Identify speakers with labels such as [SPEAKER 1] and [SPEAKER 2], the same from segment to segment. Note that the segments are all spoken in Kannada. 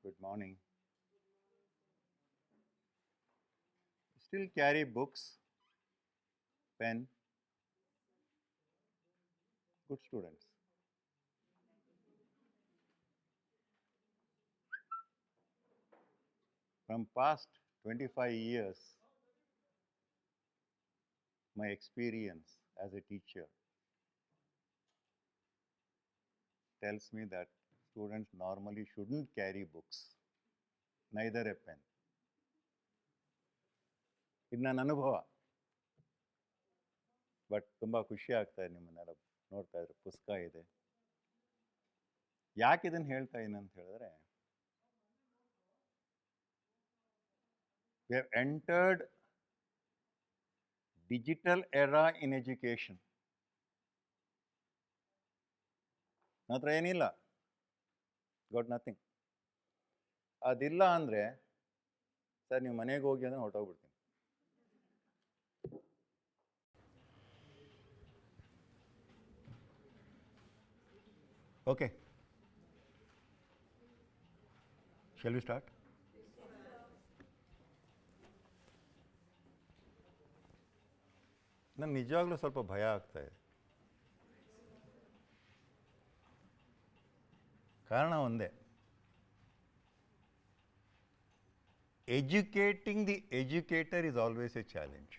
[SPEAKER 1] Good morning. Still carry books, pen, good students. From past 25 years, my experience as a teacher tells me that students normally shouldn't carry books, neither a pen. ಇದು ನನ್ನ ಅನುಭವ. ಬಟ್ ತುಂಬ ಖುಷಿ ಆಗ್ತಾಯಿದೆ ನಿಮ್ಮನ್ನೆಲ್ಲ ನೋಡ್ತಾ ಇದ್ರೆ ಪುಸ್ತಕ ಇದೆ. ಯಾಕೆ ಇದನ್ನು ಹೇಳ್ತಾ ಇದ್ದೀನಿ ಅಂತ ಹೇಳಿದ್ರೆ, we have entered digital era in education. ಮಾತ್ರ ಏನಿಲ್ಲ, ಗಾಟ್ ನಥಿಂಗ್. ಅದಿಲ್ಲ ಅಂದರೆ ಸರ್ ನೀವು ಮನೆಗೆ ಹೋಗಿ ಅಂದರೆ ಹೊರಟೋಗ್ಬಿಡ್ತೀನಿ. Okay, shall we start? ನನಗೆ ನಿಜವಾಗ್ಲೂ ಸ್ವಲ್ಪ ಭಯ ಆಗ್ತಾಯಿದೆ. ಕಾರಣ ಒಂದೇ, educating the educator is always a challenge.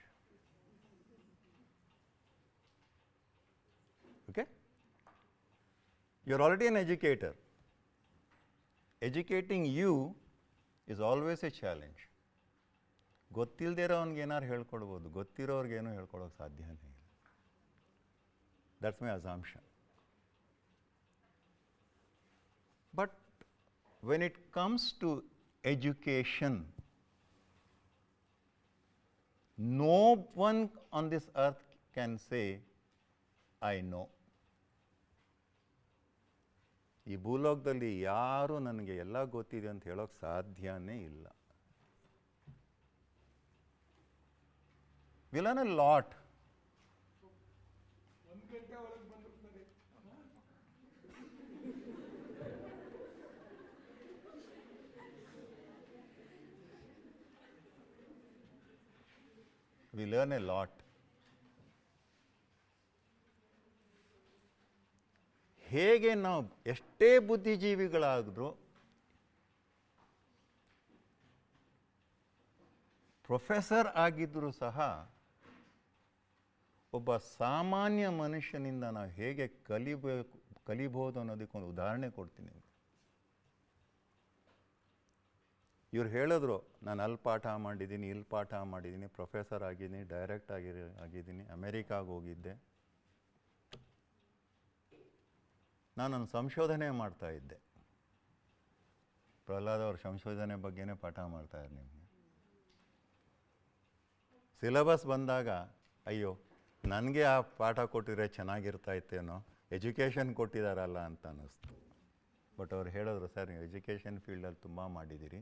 [SPEAKER 1] Okay? You're already an educator. Educating you is always a challenge. ಗೊತ್ತಿಲ್ಲದೆ ಇರೋನ್ಗೆ ಏನಾರು ಹೇಳ್ಕೊಡ್ಬೋದು, ಗೊತ್ತಿರೋರ್ಗೇನು ಹೇಳ್ಕೊಡೋಕೆ ಸಾಧ್ಯನೇ ಇಲ್ಲ. That's my assumption. But when it comes to education, no one on this earth can say, I know. ಈ ಭೂಲೋಕದಲ್ಲಿ ಯಾರೂ ನನಗೆ ಎಲ್ಲ ಗೊತ್ತಿದೆ ಅಂತ ಹೇಳೋಕ್ಕೆ ಸಾಧ್ಯನೇ ಇಲ್ಲ. We learn a lot. We learn a lot. ಹೇಗೆ ನಾವು ಎಷ್ಟೇ ಬುದ್ಧಿಜೀವಿಗಳಾದರೂ ಪ್ರೊಫೆಸರ್ ಆಗಿದ್ದರೂ ಸಹ ಒಬ್ಬ ಸಾಮಾನ್ಯ ಮನುಷ್ಯನಿಂದ ನಾವು ಹೇಗೆ ಕಲಿಬೋದು ಅನ್ನೋದಕ್ಕೊಂದು ಉದಾಹರಣೆ ಕೊಡ್ತೀನಿ. ಇವ್ರು ಹೇಳಿದ್ರು, ನಾನು ಅಲ್ಲಿ ಪಾಠ ಮಾಡಿದ್ದೀನಿ, ಇಲ್ಲಿ ಪಾಠ ಮಾಡಿದ್ದೀನಿ, ಪ್ರೊಫೆಸರ್ ಆಗಿದ್ದೀನಿ, ಡೈರೆಕ್ಟ್ ಆಗಿದ್ದೀನಿ, ಅಮೇರಿಕಾಗೆ ಹೋಗಿದ್ದೆ. ನಾನೊಂದು ಸಂಶೋಧನೆ ಮಾಡ್ತಾಯಿದ್ದೆ. ಪ್ರಹ್ಲಾದ್ ಅವ್ರ ಸಂಶೋಧನೆ ಬಗ್ಗೆನೇ ಪಾಠ ಮಾಡ್ತಾಯಿದ್ರು. ನಿಮಗೆ ಸಿಲೆಬಸ್ ಬಂದಾಗ ಅಯ್ಯೋ ನನಗೆ ಆ ಪಾಠ ಕೊಟ್ಟಿದ್ರೆ ಚೆನ್ನಾಗಿರ್ತಾಯಿತ್ತೇನೋ, ಎಜುಕೇಷನ್ ಕೊಟ್ಟಿದ್ದಾರಲ್ಲ ಅಂತ ಅನ್ನಿಸ್ತು. ಬಟ್ ಅವ್ರು ಹೇಳಿದ್ರು, ಸರ್ ನೀವು ಎಜುಕೇಷನ್ ಫೀಲ್ಡಲ್ಲಿ ತುಂಬ ಮಾಡಿದ್ದೀರಿ,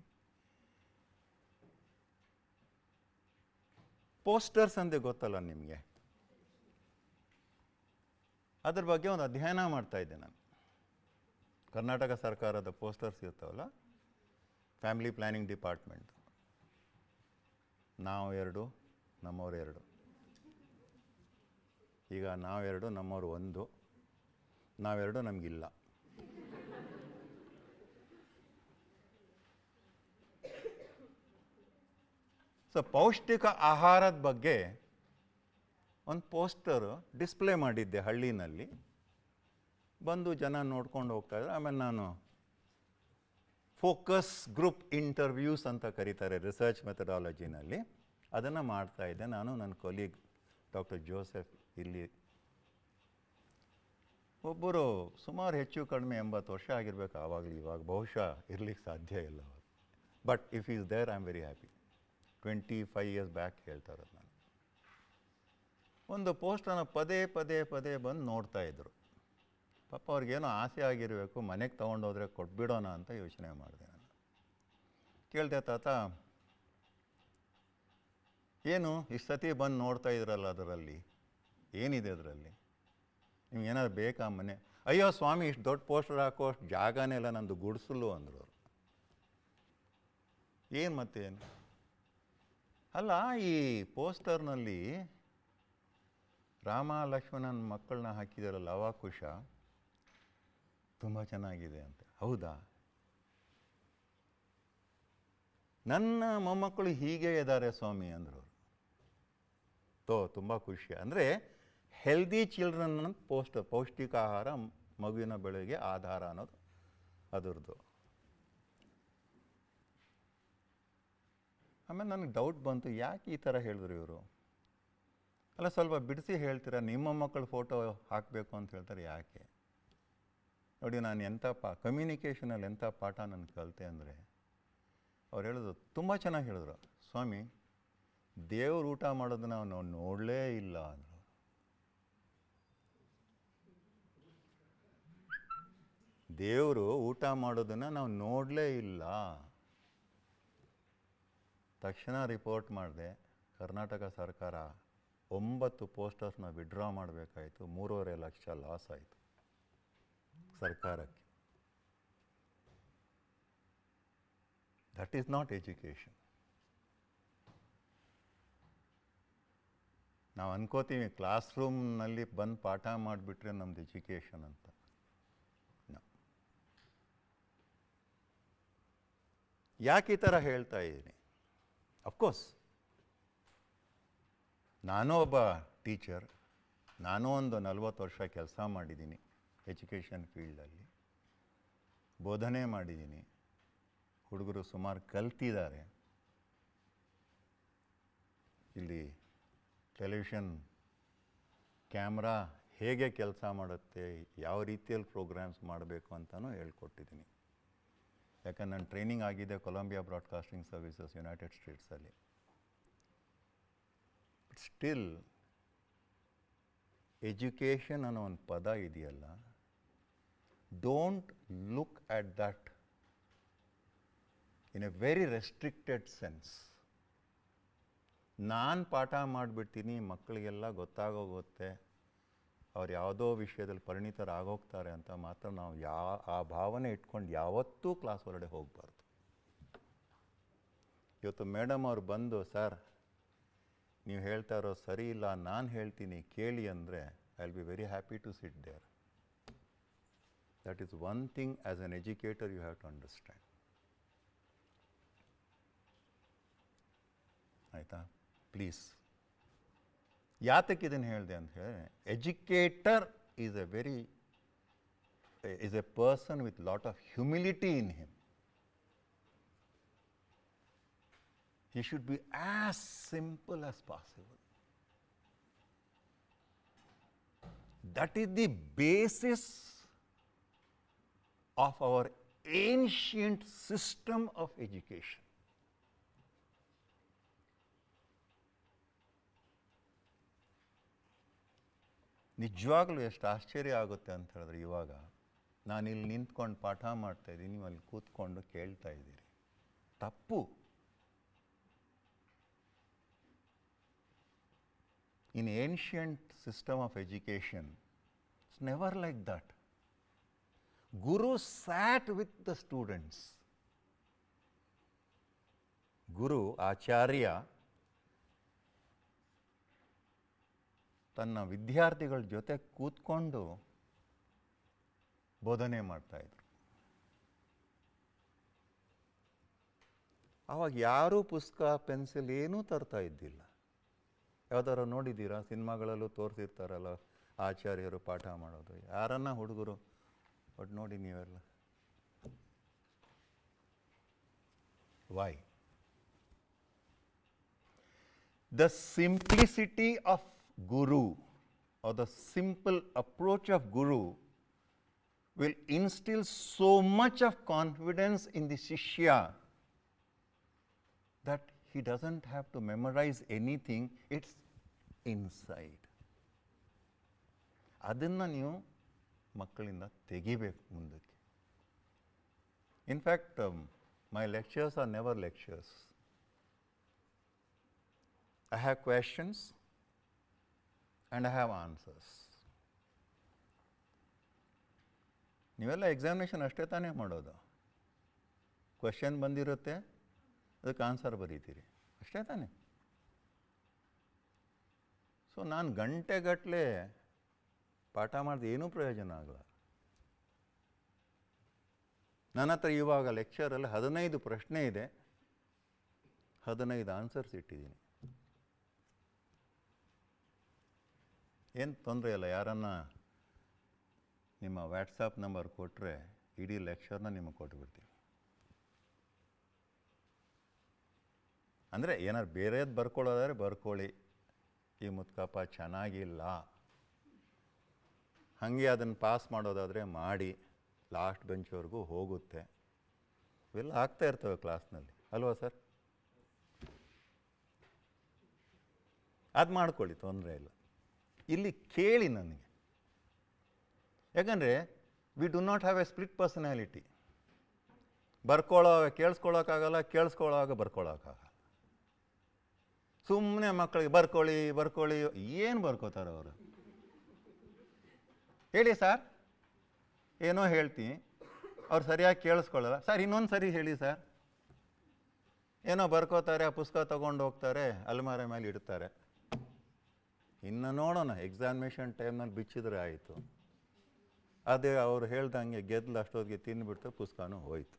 [SPEAKER 1] ಪೋಸ್ಟರ್ಸ್ ಅಂದೆ ಗೊತ್ತಲ್ಲ ನಿಮಗೆ, ಅದ್ರ ಬಗ್ಗೆ ಒಂದು ಅಧ್ಯಯನ ಮಾಡ್ತಾಯಿದ್ದೆ ನಾನು. ಕರ್ನಾಟಕ ಸರ್ಕಾರದ ಪೋಸ್ಟರ್ಸ್ ಇರ್ತಾವಲ್ಲ, ಫ್ಯಾಮಿಲಿ ಪ್ಲ್ಯಾನಿಂಗ್ ಡಿಪಾರ್ಟ್ಮೆಂಟ್, ನಾವು 2 ನಮ್ಮವ್ರು 2. ಈಗ ನಾವು 2 ನಮ್ಮವ್ರು 1, ನಾವು 2 ನಮಗಿಲ್ಲ. ಸೊ ಪೌಷ್ಟಿಕ ಆಹಾರದ ಬಗ್ಗೆ ಒಂದು ಪೋಸ್ಟರು ಡಿಸ್ಪ್ಲೇ ಮಾಡಿದ್ದೆ ಹಳ್ಳಿನಲ್ಲಿ. ಬಂದು ಜನ ನೋಡ್ಕೊಂಡು ಹೋಗ್ತಾಯಿದ್ರು. ಆಮೇಲೆ ನಾನು ಫೋಕಸ್ ಗ್ರೂಪ್ ಇಂಟರ್ವ್ಯೂಸ್ ಅಂತ ಕರೀತಾರೆ ರಿಸರ್ಚ್ ಮೆಥಡಾಲಜಿನಲ್ಲಿ, ಅದನ್ನು ಮಾಡ್ತಾಯಿದ್ದೆ ನಾನು, ನನ್ನ ಕೊಲೀಗ್ ಡಾಕ್ಟರ್ ಜೋಸೆಫ್. ಇಲ್ಲಿ ಒಬ್ಬರು ಸುಮಾರು ಹೆಚ್ಚು ಕಡಿಮೆ 80 ವರ್ಷ ಆಗಿರಬೇಕು ಆವಾಗಲೂ, ಇವಾಗ ಬಹುಶಃ ಇರಲಿಕ್ಕೆ ಸಾಧ್ಯ ಇಲ್ಲ ಅವರು. But if is there I am very happy. 25 years back ಹೇಳ್ತಾ ಇರೋದು ನಾನು. ಒಂದು ಪೋಸ್ಟನ್ನು ಪದೇ ಪದೇ ಪದೇ ಬಂದು ನೋಡ್ತಾಯಿದ್ರು. ಪಾಪ ಅವ್ರಿಗೇನೋ ಆಸೆ ಆಗಿರಬೇಕು, ಮನೆಗೆ ತೊಗೊಂಡೋದ್ರೆ ಕೊಟ್ಬಿಡೋಣ ಅಂತ ಯೋಚನೆ ಮಾಡಿದೆ ನಾನು. ಕೇಳಿದೆ, ತಾತ ಏನು ಇಷ್ಟು ಸತಿ ಬಂದು ನೋಡ್ತಾ ಇದ್ರಲ್ಲ, ಅದರಲ್ಲಿ ಏನಿದೆ, ಅದರಲ್ಲಿ ನಿಮ್ಗೇನಾದ್ರು ಬೇಕಾ ಮನೆ? ಅಯ್ಯೋ ಸ್ವಾಮಿ, ಇಷ್ಟು ದೊಡ್ಡ ಪೋಸ್ಟರ್ ಹಾಕೋ ಅಷ್ಟು ಜಾಗನೇ ಇಲ್ಲ, ನಂದು ಗುಡಿಸಲು ಅಂದರು ಅವರು. ಏನು ಮತ್ತೇನು? ಅಲ್ಲ, ಈ ಪೋಸ್ಟರ್ನಲ್ಲಿ ರಾಮ ಲಕ್ಷ್ಮಣನ ಮಕ್ಕಳನ್ನ ಹಾಕಿದಾರಲ್ಲ, ಲವಾಕುಶ ತುಂಬ ಚೆನ್ನಾಗಿದೆ ಅಂತ. ಹೌದಾ? ನನ್ನ ಮೊಮ್ಮಕ್ಕಳು ಹೀಗೆ ಇದ್ದಾರೆ ಸ್ವಾಮಿ ಅಂದರು. ತುಂಬ ಖುಷಿ. ಅಂದರೆ ಹೆಲ್ದಿ ಚಿಲ್ಡ್ರನ್ ಪೌಷ್ಟಿಕ ಆಹಾರ ಮಗುವಿನ ಬೆಳೆಗೆ ಆಧಾರ ಅನ್ನೋದು ಅದರದ್ದು. ಆಮೇಲೆ ನನಗೆ ಡೌಟ್ ಬಂತು, ಯಾಕೆ ಈ ಥರ ಹೇಳಿದ್ರು ಇವರು? ಅಲ್ಲ, ಸ್ವಲ್ಪ ಬಿಡಿಸಿ ಹೇಳ್ತೀರಾ, ನಿಮ್ಮ ಮಕ್ಕಳ ಫೋಟೋ ಹಾಕಬೇಕು ಅಂತ ಹೇಳ್ತಾರೆ, ಯಾಕೆ? ನೋಡಿ, ನಾನು ಎಂಥ ಕಮ್ಯುನಿಕೇಷನಲ್ಲಿ ಎಂಥ ಪಾಠ ನಾನು ಕಲಿತೆ ಅಂದರೆ, ಅವ್ರು ಹೇಳಿದ್ರು, ತುಂಬ ಚೆನ್ನಾಗಿ ಹೇಳಿದ್ರು, ಸ್ವಾಮಿ ದೇವ್ರು ಊಟ ಮಾಡೋದನ್ನ ನಾವು ನೋಡಲೇ ಇಲ್ಲ ಅಂದರು. ದೇವರು ಊಟ ಮಾಡೋದನ್ನು ನಾವು ನೋಡಲೇ ಇಲ್ಲ. ತಕ್ಷಣ ರಿಪೋರ್ಟ್ ಮಾಡಿದೆ. ಕರ್ನಾಟಕ ಸರ್ಕಾರ 9 ಪೋಸ್ಟರ್ಸ್ನ ವಿಡ್ರಾ ಮಾಡಬೇಕಾಯಿತು. 3.5 ಲಕ್ಷ ಲಾಸ್ ಆಯಿತು ಸರ್ಕಾರಕ್ಕೆ. That is not education. ನಾವು ಅನ್ಕೋತೀವಿ ಕ್ಲಾಸ್ ರೂಮ್ನಲ್ಲಿ ಬಂದು ಪಾಠ ಮಾಡಿಬಿಟ್ರೆ ನಮ್ದು ಎಜುಕೇಷನ್ ಅಂತ. ಯಾಕೆ ಈ ಥರ ಹೇಳ್ತಾ ಇದ್ದೀನಿ? ಅಫ್ಕೋರ್ಸ್ ನಾನೂ ಒಬ್ಬ ಟೀಚರ್, ನಾನೂ ಒಂದು 40 ವರ್ಷ ಕೆಲಸ ಮಾಡಿದ್ದೀನಿ ಎಜುಕೇಷನ್ ಫೀಲ್ಡಲ್ಲಿ, ಬೋಧನೆ ಮಾಡಿದ್ದೀನಿ. ಹುಡುಗರು ಸುಮಾರು ಕಲ್ತಿದ್ದಾರೆ. ಇಲ್ಲಿ ಟೆಲಿವಿಷನ್ ಕ್ಯಾಮ್ರಾ ಹೇಗೆ ಕೆಲಸ ಮಾಡುತ್ತೆ, ಯಾವ ರೀತಿಯಲ್ಲಿ ಪ್ರೋಗ್ರಾಮ್ಸ್ ಮಾಡಬೇಕು ಅಂತಲೂ ಹೇಳ್ಕೊಟ್ಟಿದ್ದೀನಿ. ಯಾಕಂದ್ರೆ ನನ್ನ ಟ್ರೈನಿಂಗ್ ಆಗಿದೆ ಕೊಲಂಬಿಯಾ ಬ್ರಾಡ್ಕಾಸ್ಟಿಂಗ್ ಸರ್ವಿಸಸ್ ಯುನೈಟೆಡ್ ಸ್ಟೇಟ್ಸಲ್ಲಿ. ಬಟ್ ಸ್ಟಿಲ್ ಎಜುಕೇಷನ್ ಅನ್ನೋ ಒಂದು ಪದ ಇದೆಯಲ್ಲ, don't look at that in a very restricted sense. ನಾನು ಪಾಠ ಮಾಡಿಬಿಡ್ತೀನಿ, ಮಕ್ಕಳಿಗೆಲ್ಲ ಗೊತ್ತಾಗೋಗುತ್ತೆ, ಅವ್ರು ಯಾವುದೋ ವಿಷಯದಲ್ಲಿ ಪರಿಣಿತರಾಗೋಗ್ತಾರೆ ಅಂತ ಮಾತ್ರ ನಾವು ಆ ಭಾವನೆ ಇಟ್ಕೊಂಡು ಯಾವತ್ತೂ ಕ್ಲಾಸ್ ಹೊರಗಡೆ ಹೋಗಬಾರ್ದು. ಇವತ್ತು ಮೇಡಮ್ ಅವ್ರು ಬಂದು, ಸರ್ ನೀವು ಹೇಳ್ತಾ ಇರೋ ಸರಿ ಇಲ್ಲ, ನಾನು ಹೇಳ್ತೀನಿ ಕೇಳಿ ಅಂದರೆ, I will be very happy to sit there. That is one thing as an educator you have to understand. ಆಯಿತಾ? ಪ್ಲೀಸ್. ಯಾತಕ್ಕೆ ಇದನ್ನು ಹೇಳಿದೆ ಅಂತ ಹೇಳಿ, educator is a person with lot of humility in him. He should be as simple as possible. That is the basis of our ancient system of education. ನಿಜವಾಗ್ಲೂ ಎಷ್ಟು ಆಶ್ಚರ್ಯ ಆಗುತ್ತೆ ಅಂತ ಹೇಳಿದ್ರೆ, ಇವಾಗ ನಾನಿಲ್ಲಿ ನಿಂತ್ಕೊಂಡು ಪಾಠ ಮಾಡ್ತಾಯಿದ್ದೀನಿ, ನೀವು ಅಲ್ಲಿ ಕೂತ್ಕೊಂಡು ಕೇಳ್ತಾ ಇದ್ದೀರಿ. ತಪ್ಪು. In ancient system of education, it's never like that. Guru sat with the students. Guru, Acharya, ತನ್ನ ವಿದ್ಯಾರ್ಥಿಗಳ ಜೊತೆ ಕೂತ್ಕೊಂಡು ಬೋಧನೆ ಮಾಡ್ತಾಯಿದ್ರು. ಆವಾಗ ಯಾರೂ ಪುಸ್ತಕ ಪೆನ್ಸಿಲ್ ಏನೂ ತರ್ತಾ ಇದ್ದಿಲ್ಲ. ಯಾವ್ದಾರು ನೋಡಿದ್ದೀರಾ? ಸಿನಿಮಾಗಳಲ್ಲೂ ತೋರಿಸಿರ್ತಾರಲ್ಲ ಆಚಾರ್ಯರು ಪಾಠ ಮಾಡೋದು. ಯಾರನ್ನ ಹುಡುಗರು ಬಟ್ ನೋಡಿ ನೀವೆಲ್ಲ. Why? The simplicity of guru or the simple approach of guru will instill so much of confidence in the shishya that he doesn't have to memorize anything, it's inside. ಅದನ್ನು ನೀವು ಮಕ್ಕಳಿಂದ ತೆಗಿಬೇಕು ಮುಂದಕ್ಕೆ. In fact my lectures are never lectures. I have questions and I have answers. ನೀವೆಲ್ಲ ಎಕ್ಸಾಮಿನೇಷನ್ ಅಷ್ಟೇ ತಾನೇ ಮಾಡೋದು. ಕ್ವೆಶ್ಚನ್ ಬಂದಿರುತ್ತೆ, ಅದಕ್ಕೆ ಆನ್ಸರ್ ಬರೀತೀರಿ, ಅಷ್ಟೇ ತಾನೆ. ಸೊ ನಾನು ಗಂಟೆಗಟ್ಟಲೆ ಪಾಠ ಮಾಡಿದ ಏನೂ ಪ್ರಯೋಜನ ಆಗಲ್ಲ. ನನ್ನ ಹತ್ರ ಇವಾಗ ಲೆಕ್ಚರಲ್ಲಿ 15 ಪ್ರಶ್ನೆ ಇದೆ, 15 ಆನ್ಸರ್ಸ್ ಇಟ್ಟಿದ್ದೀನಿ. ಏನು ತೊಂದರೆ ಇಲ್ಲ, ಯಾರನ್ನ ನಿಮ್ಮ ವಾಟ್ಸಪ್ ನಂಬರ್ ಕೊಟ್ಟರೆ ಇಡೀ ಲೆಕ್ಚರ್ನ ನಿಮಗೆ ಕೊಟ್ಬಿಡ್ತೀನಿ. ಅಂದರೆ ಏನಾದ್ರು ಬೇರೆದು ಬರ್ಕೊಳ್ಳೋದಾದ್ರೆ ಬರ್ಕೊಳ್ಳಿ, ಈ ಮುತ್ಕಪ್ಪ ಚೆನ್ನಾಗಿಲ್ಲ ಹಾಗೆ ಅದನ್ನು ಪಾಸ್ ಮಾಡೋದಾದರೆ ಮಾಡಿ, ಲಾಸ್ಟ್ ಬೆಂಚ್ವರೆಗೂ ಹೋಗುತ್ತೆ. ಇವೆಲ್ಲ ಆಗ್ತಾ ಇರ್ತವೆ ಕ್ಲಾಸ್ನಲ್ಲಿ, ಅಲ್ವಾ ಸರ್? ಅದು ಮಾಡ್ಕೊಳ್ಳಿ, ತೊಂದರೆ ಇಲ್ಲ. ಇಲ್ಲಿ ಕೇಳಿ ನನಗೆ, ಯಾಕಂದರೆ we do not have a split personality. ಕೇಳಿಸ್ಕೊಳ್ಳೋಕ್ಕಾಗಲ್ಲ, ಕೇಳಿಸ್ಕೊಳ್ಳೋವಾಗ ಬರ್ಕೊಳ್ಳೋಕ್ಕಾಗಲ್ಲ. ಸುಮ್ಮನೆ ಮಕ್ಕಳಿಗೆ ಬರ್ಕೊಳ್ಳಿ ಏನು ಬರ್ಕೋತಾರೆ ಅವರು? ಹೇಳಿ ಸರ್, ಏನೋ ಹೇಳ್ತೀನಿ, ಅವ್ರು ಸರಿಯಾಗಿ ಕೇಳಿಸ್ಕೊಳ್ಳಲ್ಲ. ಸರ್ ಇನ್ನೊಂದು ಸರಿ ಹೇಳಿ ಸರ್. ಏನೋ ಬರ್ಕೋತಾರೆ, ಆ ಪುಸ್ತಕ ತೊಗೊಂಡು ಹೋಗ್ತಾರೆ, ಅಲ್ಮಾರೆ ಮೇಲೆ ಇಡ್ತಾರೆ. ಇನ್ನು ನೋಡೋಣ, ಎಕ್ಸಾಮಿನೇಷನ್ ಟೈಮ್ನಲ್ಲಿ ಬಿಚ್ಚಿದ್ರೆ ಆಯಿತು. ಅದೇ ಅವ್ರು ಹೇಳ್ದಂಗೆ ಗೆದ್ದಲು ಅಷ್ಟೊತ್ತಿಗೆ ತಿಂದುಬಿಡ್ತು, ಪುಸ್ತಕನೂ ಹೋಯಿತು.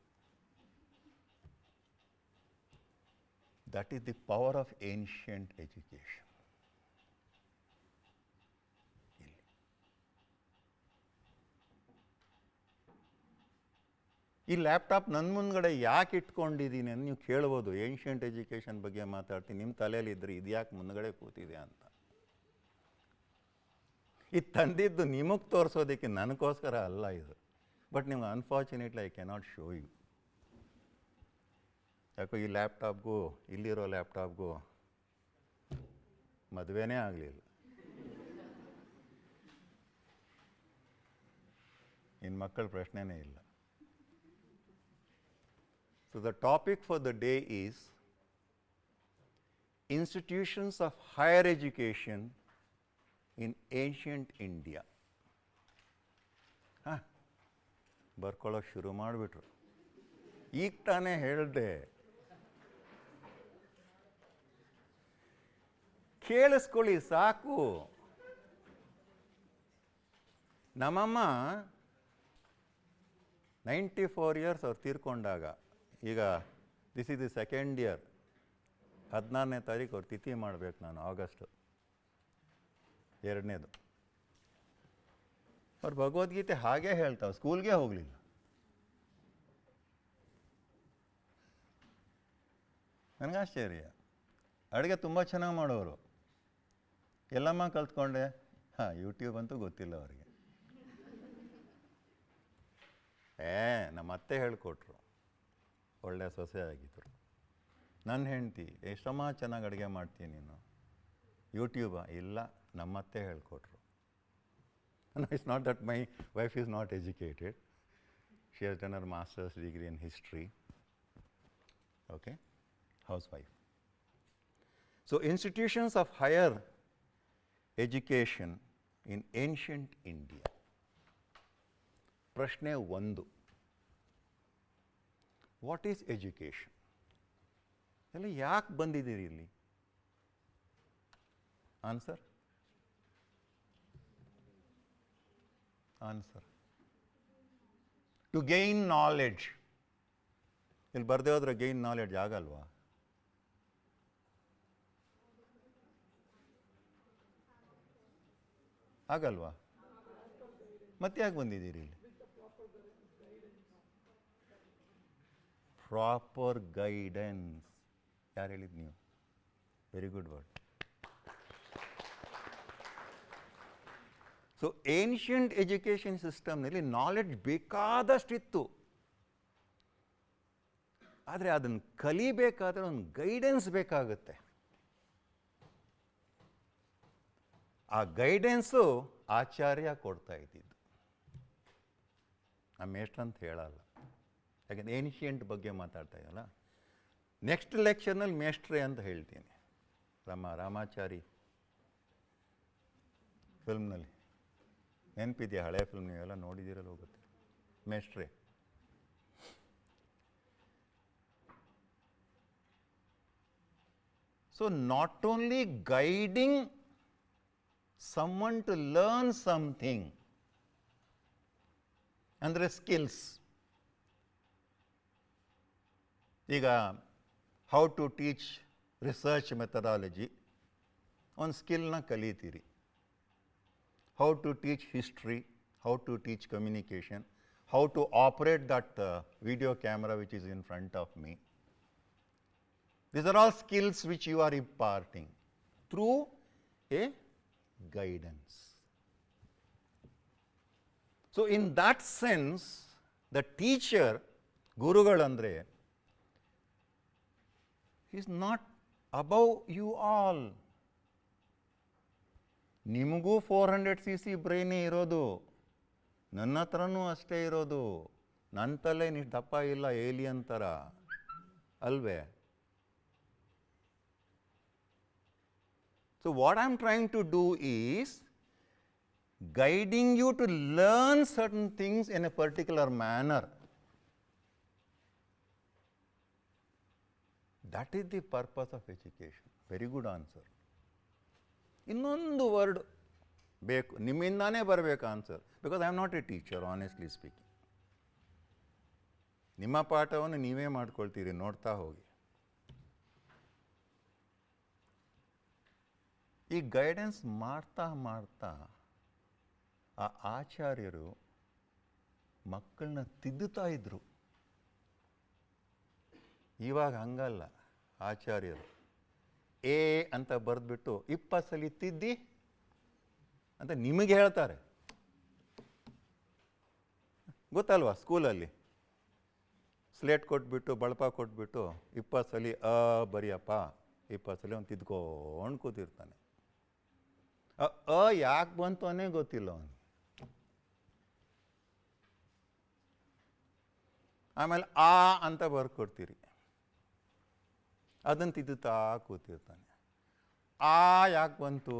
[SPEAKER 1] That is the power of ancient education. ಈ ಲ್ಯಾಪ್ಟಾಪ್ ನನ್ನ ಮುಂದ್ಗಡೆ ಯಾಕೆ ಇಟ್ಕೊಂಡಿದ್ದೀನಿ ಅಂತ ನೀವು ಕೇಳ್ಬೋದು. ಏನ್ಷಿಯಂಟ್ ಎಜುಕೇಷನ್ ಬಗ್ಗೆ ಮಾತಾಡ್ತೀನಿ, ನಿಮ್ಮ ತಲೆಯಲ್ಲಿ ಇದ್ದರೆ ಇದು ಯಾಕೆ ಮುಂದ್ಗಡೆ ಕೂತಿದೆ ಅಂತ. ಇದು ತಂದಿದ್ದು ನಿಮಗೆ ತೋರಿಸೋದಕ್ಕೆ, ನನಗೋಸ್ಕರ ಅಲ್ಲ ಇದು. ಬಟ್ ನಿಮ್ಗೆ unfortunately I cannot show you. ಯಾಕೋ ಈ ಲ್ಯಾಪ್ಟಾಪ್ಗೂ ಇಲ್ಲಿರೋ ಲ್ಯಾಪ್ಟಾಪ್ಗೂ ಮದುವೆನೇ ಆಗಲಿಲ್ಲ. ಇನ್ನು ಮಕ್ಕಳ ಪ್ರಶ್ನೆನೇ ಇಲ್ಲ. So the topic for the day is institutions of higher education in ancient India. ಬರ್ಕೊಳ್ಳೋಕೆ ಶುರು ಮಾಡಿಬಿಟ್ರು. ಈಗ ತಾನೇ ಹೇಳಿದೆ, ಕೇಳಿಸ್ಕೊಳ್ಳಿ ಸಾಕು. ನಮ್ಮಮ್ಮ 94 ಇಯರ್ಸ್ ಅವ್ರು ತೀರ್ಕೊಂಡಾಗ, ಈಗ this is the second year, 16ನೇ ತಾರೀಕು ಅವ್ರು ತಿಥಿ ಮಾಡಬೇಕು ನಾನು, ಆಗಸ್ಟ್ 2ನೇದು. ಅವ್ರು ಭಗವದ್ಗೀತೆ ಹಾಗೇ ಹೇಳ್ತಾವೆ, ಸ್ಕೂಲ್ಗೆ ಹೋಗಲಿಲ್ಲ. ನನಗೆ ಆಶ್ಚರ್ಯ. ಅಡುಗೆ ತುಂಬ ಚೆನ್ನಾಗಿ ಮಾಡೋರು. ಎಲ್ಲಮ್ಮ ಕಲ್ತ್ಕೊಂಡೆ? ಯೂಟ್ಯೂಬ್ ಅಂತೂ ಗೊತ್ತಿಲ್ಲ ಅವರಿಗೆ. ನಮ್ಮ ಅತ್ತೆ ಹೇಳಿಕೊಟ್ರು, ಒಳ್ಳೆ ಸೊಸೆ ಆಗಿದ್ದರು. ನನ್ನ ಹೆಂಡ್ತಿ, ಎಷ್ಟಮ್ಮ ಚೆನ್ನಾಗಿ ಅಡುಗೆ ಮಾಡ್ತೀನಿ ನೀನು, ಯೂಟ್ಯೂಬಾ? ಇಲ್ಲ, ನಮ್ಮತ್ತೆ ಹೇಳಿಕೊಟ್ರು. It's not that my wife is not educated. She has done her masters degree in history. Okay, house wife. So institutions of higher education in ancient India. ಪ್ರಶ್ನೆ 1, ವಾಟ್ ಈಸ್ ಎಜುಕೇಷನ್? ಎಲ್ಲ ಯಾಕೆ ಬಂದಿದ್ದೀರಿ ಇಲ್ಲಿ? Answer to gain knowledge. ಇಲ್ಲಿ ಬರ್ದೇ ಹೋದ್ರೆ ಗೈನ್ ನಾಲೆಡ್ಜ್ ಆಗಲ್ವಾ? ಆಗಲ್ವಾ? ಮತ್ತೆ ಯಾಕೆ ಬಂದಿದ್ದೀರಿ ಇಲ್ಲಿ? Proper guidance. ಯಾರು ಹೇಳಿದ್ದು ನೀವು? Very good word. So ancient education ಸಿಸ್ಟಮ್ನಲ್ಲಿ ನಾಲೆಡ್ಜ್ ಬೇಕಾದಷ್ಟಿತ್ತು. ಆದರೆ ಅದನ್ನು ಕಲಿಬೇಕಾದ್ರೆ ಒಂದು ಗೈಡೆನ್ಸ್ ಬೇಕಾಗುತ್ತೆ. ಆ ಗೈಡೆನ್ಸು ಆಚಾರ್ಯ ಕೊಡ್ತಾ ಇದ್ದಿದ್ದು, ನಮ್ಮ ಎಷ್ಟಂತ ಹೇಳಲ್ಲ. ಯಾಕೆಂದರೆ ಏನ್ಷಿಯಂಟ್ ಬಗ್ಗೆ ಮಾತಾಡ್ತಾ ಇದ್ದಲ್ಲ. ನೆಕ್ಸ್ಟ್ ಲೆಕ್ಚರ್ನಲ್ಲಿ ಮೇಷ್ಟ್ರೆ ಅಂತ ಹೇಳ್ತೀನಿ. ರಾಮಾಚಾರಿ ಫಿಲ್ಮ್ನಲ್ಲಿ ನೆನಪಿದೆಯಾ? ಹಳೆ ಫಿಲ್ಮ್ ನೀವೆಲ್ಲ ನೋಡಿದ್ದೀರಲ್ಲ, ಹೋಗುತ್ತೆ. ಮೇಷ್ಟ್ರೆ So not only guiding someone to learn something, ಅಂದರೆ ಸ್ಕಿಲ್ಸ್. ಈಗ how to teach research methodology ಒಂದು ಸ್ಕಿಲ್ನ ಕಲಿತೀರಿ. How to teach history, how to teach communication, how to operate that video camera which is in front of me. These are all skills which you are imparting through a guidance. So in that sense, the teacher, Gurugalandre, is not above you all. ನಿಮಗೂ 400cc ಬ್ರೈನೇ ಇರೋದು, ನನ್ನ ಹತ್ರನೂ ಅಷ್ಟೇ ಇರೋದು. ನನ್ನ ತಲೆ ನೀ ದಪ್ಪ ಇಲ್ಲ ಏಲಿಯನ್ ಥರ ಅಲ್ವೇ? So what I am trying to do is guiding you to learn certain things in a particular manner. That is the purpose of education. Very good answer. ಇನ್ನೊಂದು ವರ್ಡ್ ಬೇಕು, ನಿಮ್ಮಿಂದಾನೇ ಬರಬೇಕು answer. Because I am not A teacher, honestly speaking. ನಿಮ್ಮ ಪಾಠವನ್ನು ನೀವೇ ಮಾಡ್ಕೊಳ್ತೀರಿ, ನೋಡ್ತಾ ಹೋಗಿ. ಈ ಗೈಡೆನ್ಸ್ ಮಾಡ್ತಾ ಮಾಡ್ತಾ ಆ ಆಚಾರ್ಯರು ಮಕ್ಕಳನ್ನ ತಿದ್ದುತ್ತಾ ಇದ್ರು. ಇವಾಗ ಹಂಗಲ್ಲ. ಆಚಾರ್ಯರು ಎ ಅಂತ ಬರೆದ್ಬಿಟ್ಟು 20 ಸಲ ತಿದ್ದಿ ಅಂತ ನಿಮಗೆ ಹೇಳ್ತಾರೆ. ಗೊತ್ತಲ್ವಾ? ಸ್ಕೂಲಲ್ಲಿ ಸ್ಲೇಟ್ ಕೊಟ್ಬಿಟ್ಟು ಬಳಪ ಕೊಟ್ಬಿಟ್ಟು 20 ಸಲ ಬರಿಯಪ್ಪ, 20 ಸಲ ಅವ್ನು ತಿದ್ಕೊಂಡು ಕೂತಿರ್ತಾನೆ. ಯಾಕೆ ಬಂತು ಅನ್ನೇ ಗೊತ್ತಿಲ್ಲ ಅವನು. ಆಮೇಲೆ ಆ ಅಂತ ಬರ್ಕೊಡ್ತೀರಿ, ಅದನ್ನು ತಿದ್ದುತ್ತಾ ಕೂತಿರ್ತಾನೆ. ಆ ಯಾಕೆ ಬಂತು?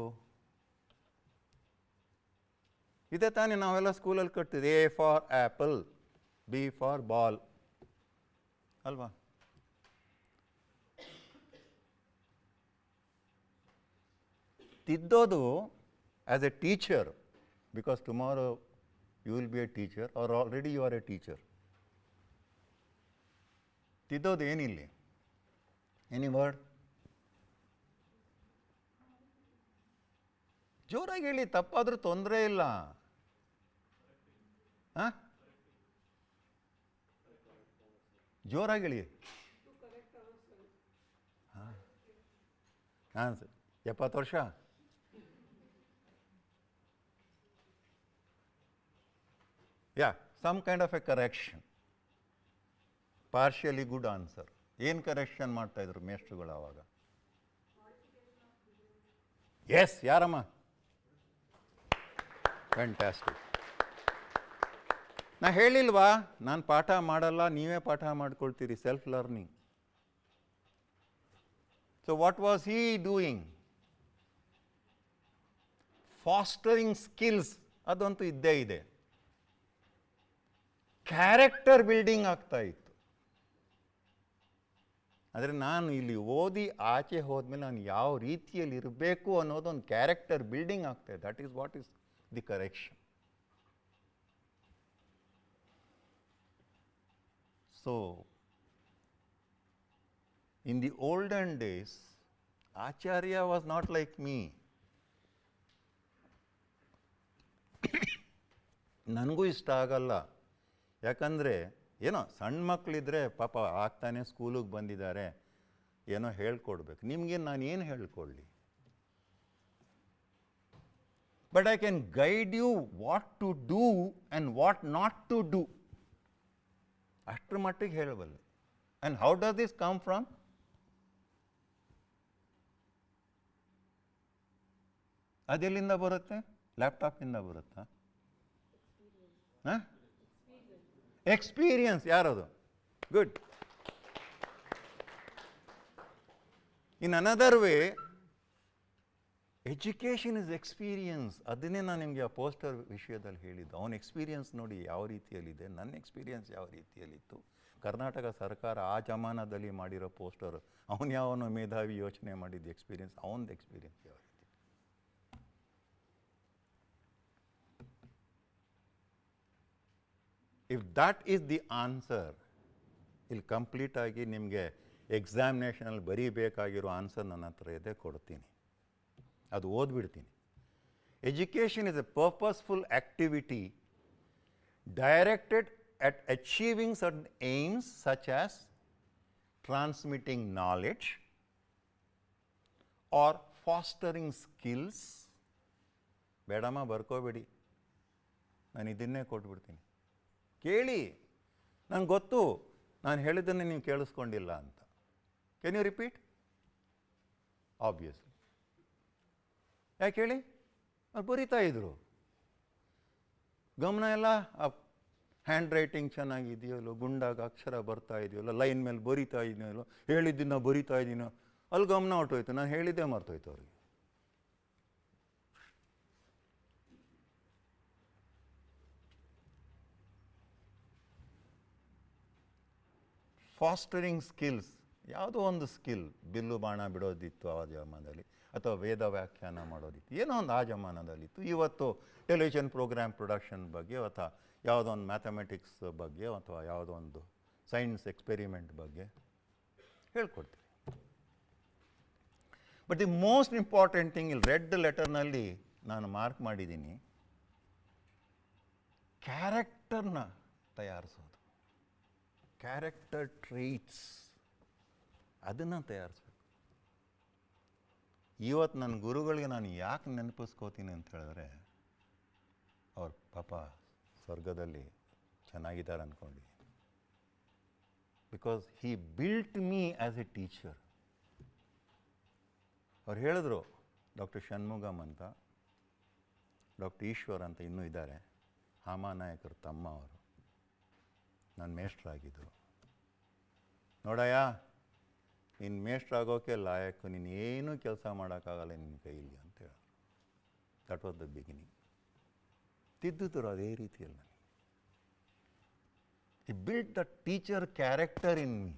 [SPEAKER 1] ಇದೇ ತಾನೇ ನಾವೆಲ್ಲ ಸ್ಕೂಲಲ್ಲಿ ಕಟ್ತಿದ್ವಿ. A for apple, B for ball ಅಲ್ವಾ? ತಿದ್ದೋದು as a teacher, because tomorrow you will be a teacher or already you are a teacher. ತಿದ್ದೋದು ಏನಿಲ್ಲಿ? Any word? ಜೋರಾಗಿ ಹೇಳಿ, ತಪ್ಪಾದ್ರೂ ತೊಂದರೆ ಇಲ್ಲ. ಹಾಂ, ಜೋರಾಗಿ ಹೇಳಿ. ಹಾಂ, 70 ವರ್ಷ. Yeah, some kind of a correction. Partially good answer. ಏನು ಕರೆಕ್ಷನ್ ಮಾಡ್ತಾ ಇದ್ರು ಮೇಷ್ಟ್ರುಗಳು ಆವಾಗ? ಎಸ್, ಯಾರಮ್ಮ? ಫ್ಯಾಂಟಾಸ್ಟಿಕ್. ನಾ ಹೇಳಿಲ್ವಾ ನಾನು ಪಾಠ ಮಾಡಲ್ಲ, ನೀವೇ ಪಾಠ ಮಾಡ್ಕೊಳ್ತೀರಿ, self learning. So what was he doing? Fostering skills ಅದಂತೂ ಇದ್ದೇ ಇದೆ. ಕ್ಯಾರೆಕ್ಟರ್ ಬಿಲ್ಡಿಂಗ್ ಆಗ್ತಾ ಇತ್ತು. ಆದರೆ ನಾನು ಇಲ್ಲಿ ಓದಿ ಆಚೆ ಹೋದ್ಮೇಲೆ ನಾನು ಯಾವ ರೀತಿಯಲ್ಲಿ ಇರಬೇಕು ಅನ್ನೋದೊಂದು ಕ್ಯಾರೆಕ್ಟರ್ ಬಿಲ್ಡಿಂಗ್ ಆಗ್ತಾ ಇದೆ. That is what is the correction. So in the olden days Acharya was not like me. ನನಗೂ ಇಷ್ಟ ಆಗಲ್ಲ. ಯಾಕಂದರೆ ಏನೋ ಸಣ್ಣ ಮಕ್ಕಳಿದ್ರೆ ಪಾಪ ಆಗ್ತಾನೆ ಸ್ಕೂಲಿಗೆ ಬಂದಿದ್ದಾರೆ, ಏನೋ ಹೇಳ್ಕೊಡ್ಬೇಕು. ನಿಮಗೆ ನಾನು ಏನು ಹೇಳ್ಕೊಳ್ಳಿ? But I can guide you what to do and what not to do. ಅಷ್ಟರ ಮಟ್ಟಿಗೆ ಹೇಳಬಲ್ಲೆ. And how does this come from? ಅದೆಲ್ಲಿಂದ ಬರುತ್ತೆ? ಲ್ಯಾಪ್ಟಾಪಿಂದ ಬರುತ್ತಾ? ಹಾಂ, ಎಕ್ಸ್ಪೀರಿಯನ್ಸ್. ಯಾರದು? Good. In another way, education is experience. ಅದನ್ನೇ ನಾನು ನಿಮಗೆ ಆ ಪೋಸ್ಟರ್ ವಿಷಯದಲ್ಲಿ ಹೇಳಿದ್ದು. ಅವನ ಎಕ್ಸ್ಪೀರಿಯನ್ಸ್ ನೋಡಿ ಯಾವ ರೀತಿಯಲ್ಲಿದೆ, ನನ್ನ ಎಕ್ಸ್ಪೀರಿಯನ್ಸ್ ಯಾವ ರೀತಿಯಲ್ಲಿತ್ತು. ಕರ್ನಾಟಕ ಸರ್ಕಾರ ಆ ಜಮಾನದಲ್ಲಿ ಮಾಡಿರೋ ಪೋಸ್ಟರ್, ಅವನು ಯಾವನೋ ಮೇಧಾವಿ ಯೋಚನೆ ಮಾಡಿದ ಎಕ್ಸ್ಪೀರಿಯನ್ಸ್, ಅವನದು ಎಕ್ಸ್ಪೀರಿಯನ್ಸ್ ಯಾವ ರೀತಿ. If that is the answer, ಇಲ್ಲಿ ಕಂಪ್ಲೀಟಾಗಿ ನಿಮಗೆ ಎಕ್ಸಾಮಿನೇಷನಲ್ಲಿ ಬರೀಬೇಕಾಗಿರೋ ಆನ್ಸರ್ ನನ್ನ ಹತ್ರ ಇದೆ, ಕೊಡ್ತೀನಿ, ಅದು ಓದ್ಬಿಡ್ತೀನಿ. Education is a purposeful activity directed at achieving certain aims such as transmitting knowledge or fostering skills. ಬೇಡಮ್ಮ ಬರ್ಕೋಬೇಡಿ, ನಾನು ಇದನ್ನೇ ಕೊಟ್ಬಿಡ್ತೀನಿ. ಕೇಳಿ, ನಂಗೆ ಗೊತ್ತು ನಾನು ಹೇಳಿದ್ದನ್ನು ನೀವು ಕೇಳಿಸ್ಕೊಂಡಿಲ್ಲ ಅಂತ. Can you repeat? ಆಬ್ವಿಯಸ್ಲಿ. ಯಾಕೆ ಹೇಳಿ? ಅವ್ರು ಬರಿತಾ ಇದ್ರು, ಗಮನ ಎಲ್ಲ ಹ್ಯಾಂಡ್ ರೈಟಿಂಗ್ ಚೆನ್ನಾಗಿದೆಯಲ್ಲೋ, ಗುಂಡಾಗ ಅಕ್ಷರ ಬರ್ತಾ ಇದೆಯಲ್ಲೋ, ಲೈನ್ ಮೇಲೆ ಬರಿತಾ ಇದೆಯಲ್ಲೋ, ಹೇಳಿದ್ದನ್ನು ಬರಿತಾ ಇದ್ದೀನೋ, ಅಲ್ಲಿ ಗಮನ ಹೊಟ್ಟೋಯ್ತು, ನಾನು ಹೇಳಿದ್ದೇ ಮರ್ತೋಯ್ತು ಅವ್ರಿಗೆ. ಫಾಸ್ಟರಿಂಗ್ ಸ್ಕಿಲ್ಸ್, ಯಾವುದೋ ಒಂದು ಸ್ಕಿಲ್, ಬಿಲ್ಲು ಬಾಣ ಬಿಡೋದಿತ್ತು ಆ ಜಮಾನದಲ್ಲಿ, ಅಥವಾ ವೇದ ವ್ಯಾಖ್ಯಾನ ಮಾಡೋದಿತ್ತು, ಏನೋ ಒಂದು ಆ ಜಮಾನದಲ್ಲಿತ್ತು. ಇವತ್ತು ಟೆಲಿವಿಷನ್ ಪ್ರೋಗ್ರಾಮ್ ಪ್ರೊಡಕ್ಷನ್ ಬಗ್ಗೆ, ಅಥವಾ ಯಾವುದೋ ಒಂದು ಮ್ಯಾಥಮೆಟಿಕ್ಸ್ ಬಗ್ಗೆ, ಅಥವಾ ಯಾವುದೋ ಒಂದು ಸೈನ್ಸ್ ಎಕ್ಸ್ಪೆರಿಮೆಂಟ್ ಬಗ್ಗೆ ಹೇಳ್ಕೊಡ್ತೀವಿ. But the most important thing, ಇಲ್ಲಿ ರೆಡ್ ಲೆಟರ್ನಲ್ಲಿ ನಾನು ಮಾರ್ಕ್ ಮಾಡಿದ್ದೀನಿ, ಕ್ಯಾರೆಕ್ಟರ್ನ ತಯಾರಿಸೋದು, ಕ್ಯಾರೆಕ್ಟರ್ ಟ್ರೇಟ್ಸ್, ಅದನ್ನು ತಯಾರಿಸ್ಬೇಕು. ಇವತ್ತು ನನ್ನ ಗುರುಗಳಿಗೆ ನಾನು ಯಾಕೆ ನೆನಪಿಸ್ಕೋತೀನಿ ಅಂತ ಹೇಳಿದ್ರೆ, ಅವ್ರ ಪಾಪ ಸ್ವರ್ಗದಲ್ಲಿ ಚೆನ್ನಾಗಿದ್ದಾರೆ ಅಂದ್ಕೊಂಡು, because he built me as a teacher. ಅವ್ರು ಹೇಳಿದ್ರು, ಡಾಕ್ಟರ್ ಷಣ್ಮುಗಮ್ ಅಂತ, ಡಾಕ್ಟರ್ ಈಶ್ವರ್ ಅಂತ ಇನ್ನೂ ಇದ್ದಾರೆ, ಹಾಮಾನಾಯಕರ ತಮ್ಮ ಅವರು, ನನ್ನ ಮೇಷ್ಟ್ರಾಗಿದ್ದರು. ನೋಡಯ್ಯ, ನಿನ್ನ ಮೇಷ್ಟ್ರಾಗೋಕೆ ಲಾಯಕು, ನೀನು ಏನೂ ಕೆಲಸ ಮಾಡೋಕ್ಕಾಗಲ್ಲ ನಿನ್ನ ಕೈಲಿ ಅಂತ ಹೇಳಿದ್ರು. That was the beginning. ತಿದ್ದಿದ್ರು ಅದೇ ರೀತಿಯಲ್ಲಿ. He built the teacher character in me.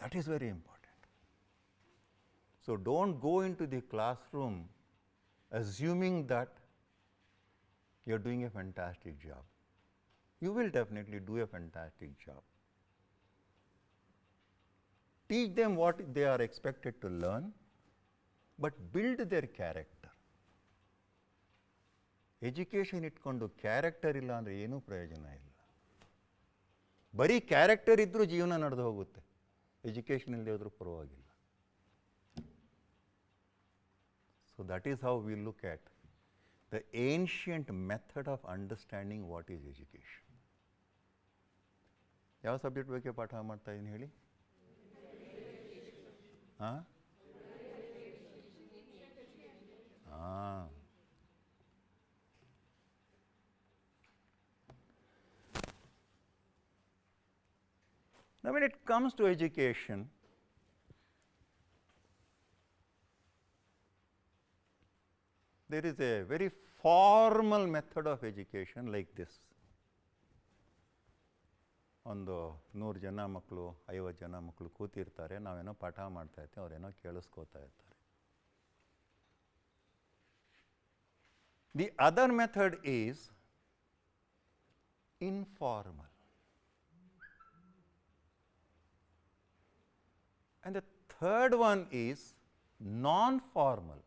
[SPEAKER 1] That is very important. So don't go into the classroom assuming that you are doing a fantastic job. You will definitely do a fantastic job. Teach them what they are expected to learn, but build their character. Education ಇಟ್ಕೊಂಡು ಕ್ಯಾರೆಕ್ಟರ್ ಇಲ್ಲ ಅಂದರೆ ಏನೂ ಪ್ರಯೋಜನ ಇಲ್ಲ. ಬರೀ ಕ್ಯಾರೆಕ್ಟರ್ ಇದ್ದರೂ ಜೀವನ ನಡೆದು ಹೋಗುತ್ತೆ, ಎಜುಕೇಷನ್ ಇಲ್ಲದೆ ಹೋದರೂ ಪರವಾಗಿಲ್ಲ. So that is how we look at the ancient method of understanding what is education. ಯಾವ ಸಬ್ಜೆಕ್ಟ್ ಬಗ್ಗೆ ಪಾಠ ಮಾಡ್ತಾ ಇದ್ದೀನಿ ಹೇಳಿ? ಹಾಂ ಹಾಂ Now when it comes to education, there is a very formal method of education like this. ಒಂದು 100 ಜನ ಮಕ್ಕಳು 50 ಜನ ಮಕ್ಕಳು ಕೂತಿರ್ತಾರೆ, ನಾವೇನೋ ಪಾಠ ಮಾಡ್ತಾ ಇರ್ತೀವಿ, ಅವರೇನೋ ಕೇಳಿಸ್ಕೋತಾ ಇರ್ತಾರೆ. The other method is informal. And the third one is non-formal.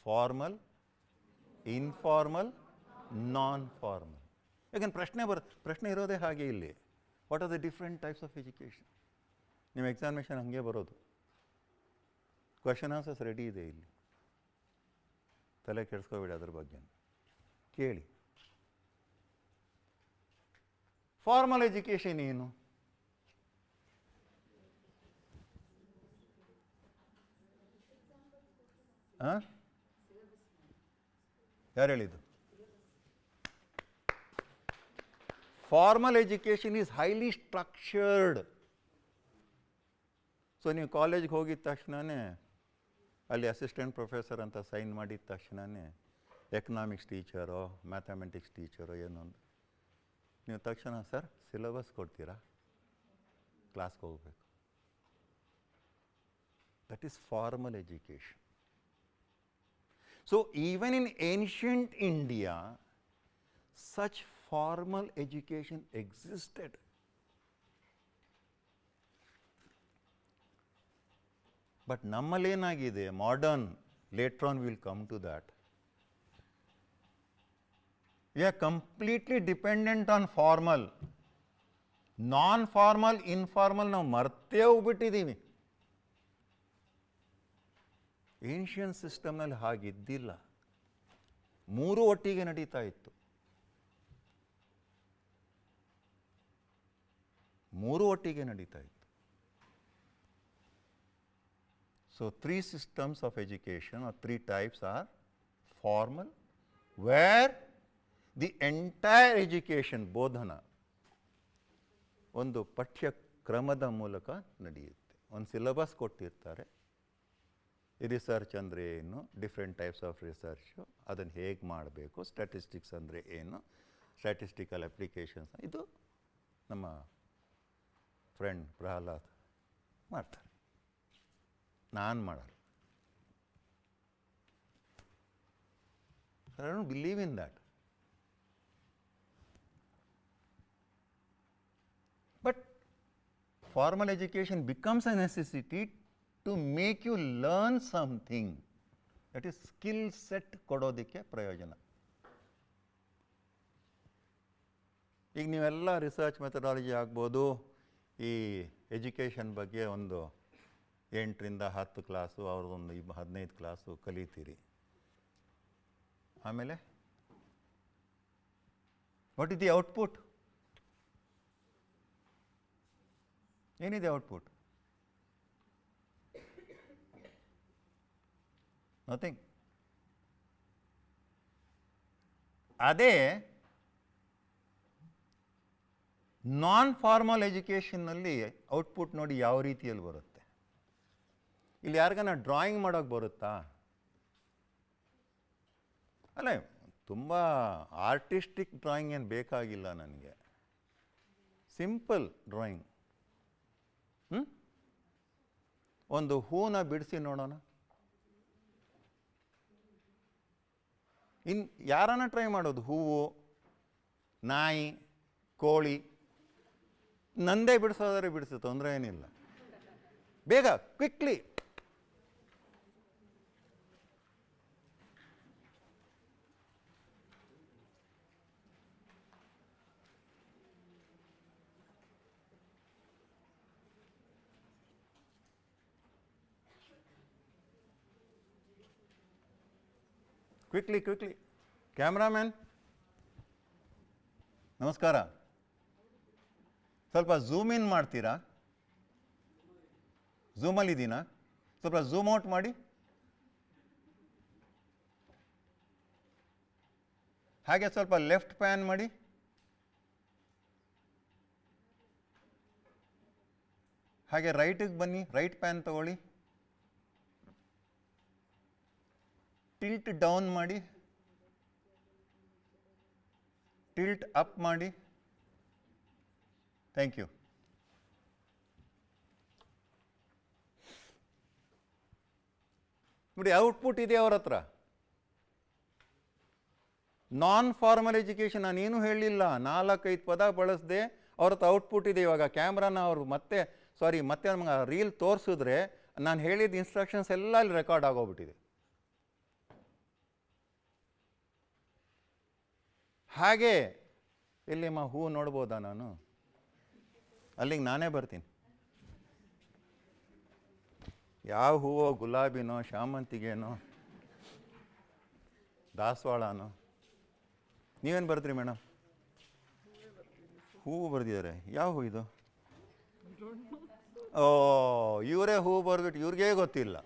[SPEAKER 1] Formal, informal, non-formal. Again, ಪ್ರಶ್ನೆ ಇರೋದೇ ಹಾಗೆ ಇಲ್ಲಿ. What are the different types of education? ನಿಮ್ಮ ಎಕ್ಸಾಮಿನೇಷನ್ ಹಾಗೆ ಬರೋದು, ಕ್ವೆಶನ್ ಆನ್ಸರ್ಸ್ ರೆಡಿ ಇದೆ ಇಲ್ಲಿ, ತಲೆ ಕೆಡಿಸ್ಕೋಬೇಡಿ ಅದ್ರ ಬಗ್ಗೆ, ಕೇಳಿ. ಫಾರ್ಮಲ್ ಎಜುಕೇಷನ್ ಏನು? ಯಾರು ಹೇಳಿದ್ದು? Formal education is highly structured. So ನೀವು ಕಾಲೇಜ್ಗೆ ಹೋಗಿದ ತಕ್ಷಣವೇ ಅಲ್ಲಿ ಅಸಿಸ್ಟೆಂಟ್ ಪ್ರೊಫೆಸರ್ ಅಂತ ಸೈನ್ ಮಾಡಿದ ತಕ್ಷಣವೇ ಎಕನಾಮಿಕ್ಸ್ ಟೀಚರೋ ಮ್ಯಾಥಮೆಟಿಕ್ಸ್ ಟೀಚರೋ ಏನೊಂದು ನೀವು ತಕ್ಷಣ ಸರ್ ಸಿಲೆಬಸ್ ಕೊಡ್ತೀರಾ, ಕ್ಲಾಸ್ಗೆ ಹೋಗಬೇಕು. That is formal education. So even in ancient India such formal education existed. But nammallenagide modern, later on we will come to that. We are completely dependent on formal. Non-formal, informal ನಾವು ಮರ್ತೇ ಹೋಗ್ಬಿಟ್ಟಿದ್ದೀವಿ. ಏನ್ಷಿಯನ್ ಸಿಸ್ಟಮ್ನಲ್ಲಿ ಹಾಗಿದ್ದಿಲ್ಲ. ಮೂರು ಒಟ್ಟಿಗೆ ನಡೀತಾ ಇತ್ತು. ಮೂರು ಒಟ್ಟಿಗೆ ನಡೀತಾ ಇತ್ತು. So 3 systems of education or 3 types are formal, where the entire education ಬೋಧನ ಒಂದು ಪಠ್ಯಕ್ರಮದ ಮೂಲಕ ನಡೆಯುತ್ತೆ. ಒಂದು ಸಿಲೆಬಸ್ ಕೊಟ್ಟಿರ್ತಾರೆ. ಈ ರಿಸರ್ಚ್ ಅಂದರೆ ಏನು, ಡಿಫ್ರೆಂಟ್ ಟೈಪ್ಸ್ ಆಫ್ ರಿಸರ್ಚು, ಅದನ್ನು ಹೇಗೆ ಮಾಡಬೇಕು, ಸ್ಟ್ಯಾಟಿಸ್ಟಿಕ್ಸ್ ಅಂದರೆ ಏನು, ಸ್ಟ್ಯಾಟಿಸ್ಟಿಕಲ್ ಅಪ್ಲಿಕೇಶನ್ಸ್, ಇದು ನಮ್ಮ ಫ್ರೆಂಡ್ ಪ್ರಹ್ಲಾದ್ ಮಾಡ್ತಾರೆ. ನಾನು ಮಾಡಲ್ಲ. I don't believe in that. But formal education becomes a necessity to make you learn something. That is skill set ಕೊಡೋದಕ್ಕೆ ಪ್ರಯೋಜನ. ಈಗ ನೀವೆಲ್ಲ ರಿಸರ್ಚ್ ಮೆಥಡಾಲಜಿ ಆಗ್ಬೋದು, ಈ ಎಜುಕೇಷನ್ ಬಗ್ಗೆ ಒಂದು 8ರಿಂದ 10 ಕ್ಲಾಸು, ಅವ್ರದ್ದೊಂದು 15 ಕ್ಲಾಸು ಕಲಿತೀರಿ. ಆಮೇಲೆ ವಾಟ್ ಇಸ್ ದಿ ಔಟ್ಪುಟ್? ಏನಿದೆ ಔಟ್ಪುಟ್? ನಥಿಂಗ್. ಅದೇ ನಾನ್ ಫಾರ್ಮಲ್ ಎಜುಕೇಷನ್ನಲ್ಲಿ ಔಟ್ಪುಟ್ ನೋಡಿ ಯಾವ ರೀತಿಯಲ್ಲಿ ಬರುತ್ತೆ. ಇಲ್ಲಿ ಯಾರಿಗಾನ ಡ್ರಾಯಿಂಗ್ ಮಾಡೋಕ್ಕೆ ಬರುತ್ತಾ? ಅಲ್ಲ, ತುಂಬ ಆರ್ಟಿಸ್ಟಿಕ್ ಡ್ರಾಯಿಂಗ್ ಏನು ಬೇಕಾಗಿಲ್ಲ ನನಗೆ. Simple drawing. ಒಂದು ಹೂನ ಬಿಡಿಸಿ ನೋಡೋಣ. ಇನ್ನು ಯಾರನ್ನ ಟ್ರೈ ಮಾಡೋದು? ಹೂವು, ನಾಯಿ, ಕೋಳಿ, ನಂದೇ ಬಿಡಿಸೋದಾದ್ರೆ ಬಿಡಿಸು, ತೊಂದರೆ ಏನಿಲ್ಲ. ಬೇಗ, ಕ್ವಿಕ್ಲಿ. Quickly quickly. ಕ್ಯಾಮ್ರಾಮ್ಯಾನ್ ನಮಸ್ಕಾರ, ಸ್ವಲ್ಪ ಝೂಮ್ ಇನ್ ಮಾಡ್ತೀರಾ? ಝೂಮಲ್ಲಿದ್ದೀನಾ? ಸ್ವಲ್ಪ ಝೂಮ್ ಔಟ್ ಮಾಡಿ. ಹಾಗೆ ಸ್ವಲ್ಪ ಲೆಫ್ಟ್ ಪ್ಯಾನ್ ಮಾಡಿ. ಹಾಗೆ ರೈಟಿಗೆ ಬನ್ನಿ, ರೈಟ್ ಪ್ಯಾನ್ ತಗೊಳ್ಳಿ. ಟಿಲ್ಟ್ ಡೌನ್ ಮಾಡಿ, ಟಿಲ್ಟ್ ಅಪ್ ಮಾಡಿ. Thank you. ನೋಡಿ, ಔಟ್ಪುಟ್ ಇದೆ ಅವ್ರ ಹತ್ರ. ನಾನ್ ಫಾರ್ಮಲ್ ಎಜುಕೇಷನ್ ನಾನೇನು ಹೇಳಲಿಲ್ಲ, 4-5 ಪದ ಬಳಸದೆ ಅವ್ರ ಹತ್ರ ಔಟ್ಪುಟ್ ಇದೆ. ಇವಾಗ ಕ್ಯಾಮ್ರಾನ ಅವರು ಮತ್ತೆ ನಮ್ಗೆ ರೀಲ್ ತೋರಿಸಿದ್ರೆ ನಾನು ಹೇಳಿದ ಇನ್ಸ್ಟ್ರಕ್ಷನ್ಸ್ ಎಲ್ಲ ಅಲ್ಲಿ ರೆಕಾರ್ಡ್ ಆಗೋಗ್ಬಿಟ್ಟಿದೆ. ಹಾಗೆ ಎಲ್ಲಿಮ್ಮ ಹೂ ನೋಡ್ಬೋದಾ? ನಾನು ಅಲ್ಲಿಗೆ ನಾನೇ ಬರ್ತೀನಿ. ಯಾವ ಹೂವೋ, ಗುಲಾಬಿನೋ, ಶಾಮಂತಿಗೆನೋ, ದಾಸವಾಳನೋ? ನೀವೇನು ಬರ್ತೀರಿ ಮೇಡಮ್? ಹೂವು ಬರೆದಿದ್ದಾರೆ. ಯಾವ ಹೂ ಇದು? ಓ, ಇವರೇ ಹೂವು ಬರೆದ್ಬಿಟ್ಟು ಇವ್ರಿಗೇ ಗೊತ್ತಿಲ್ಲ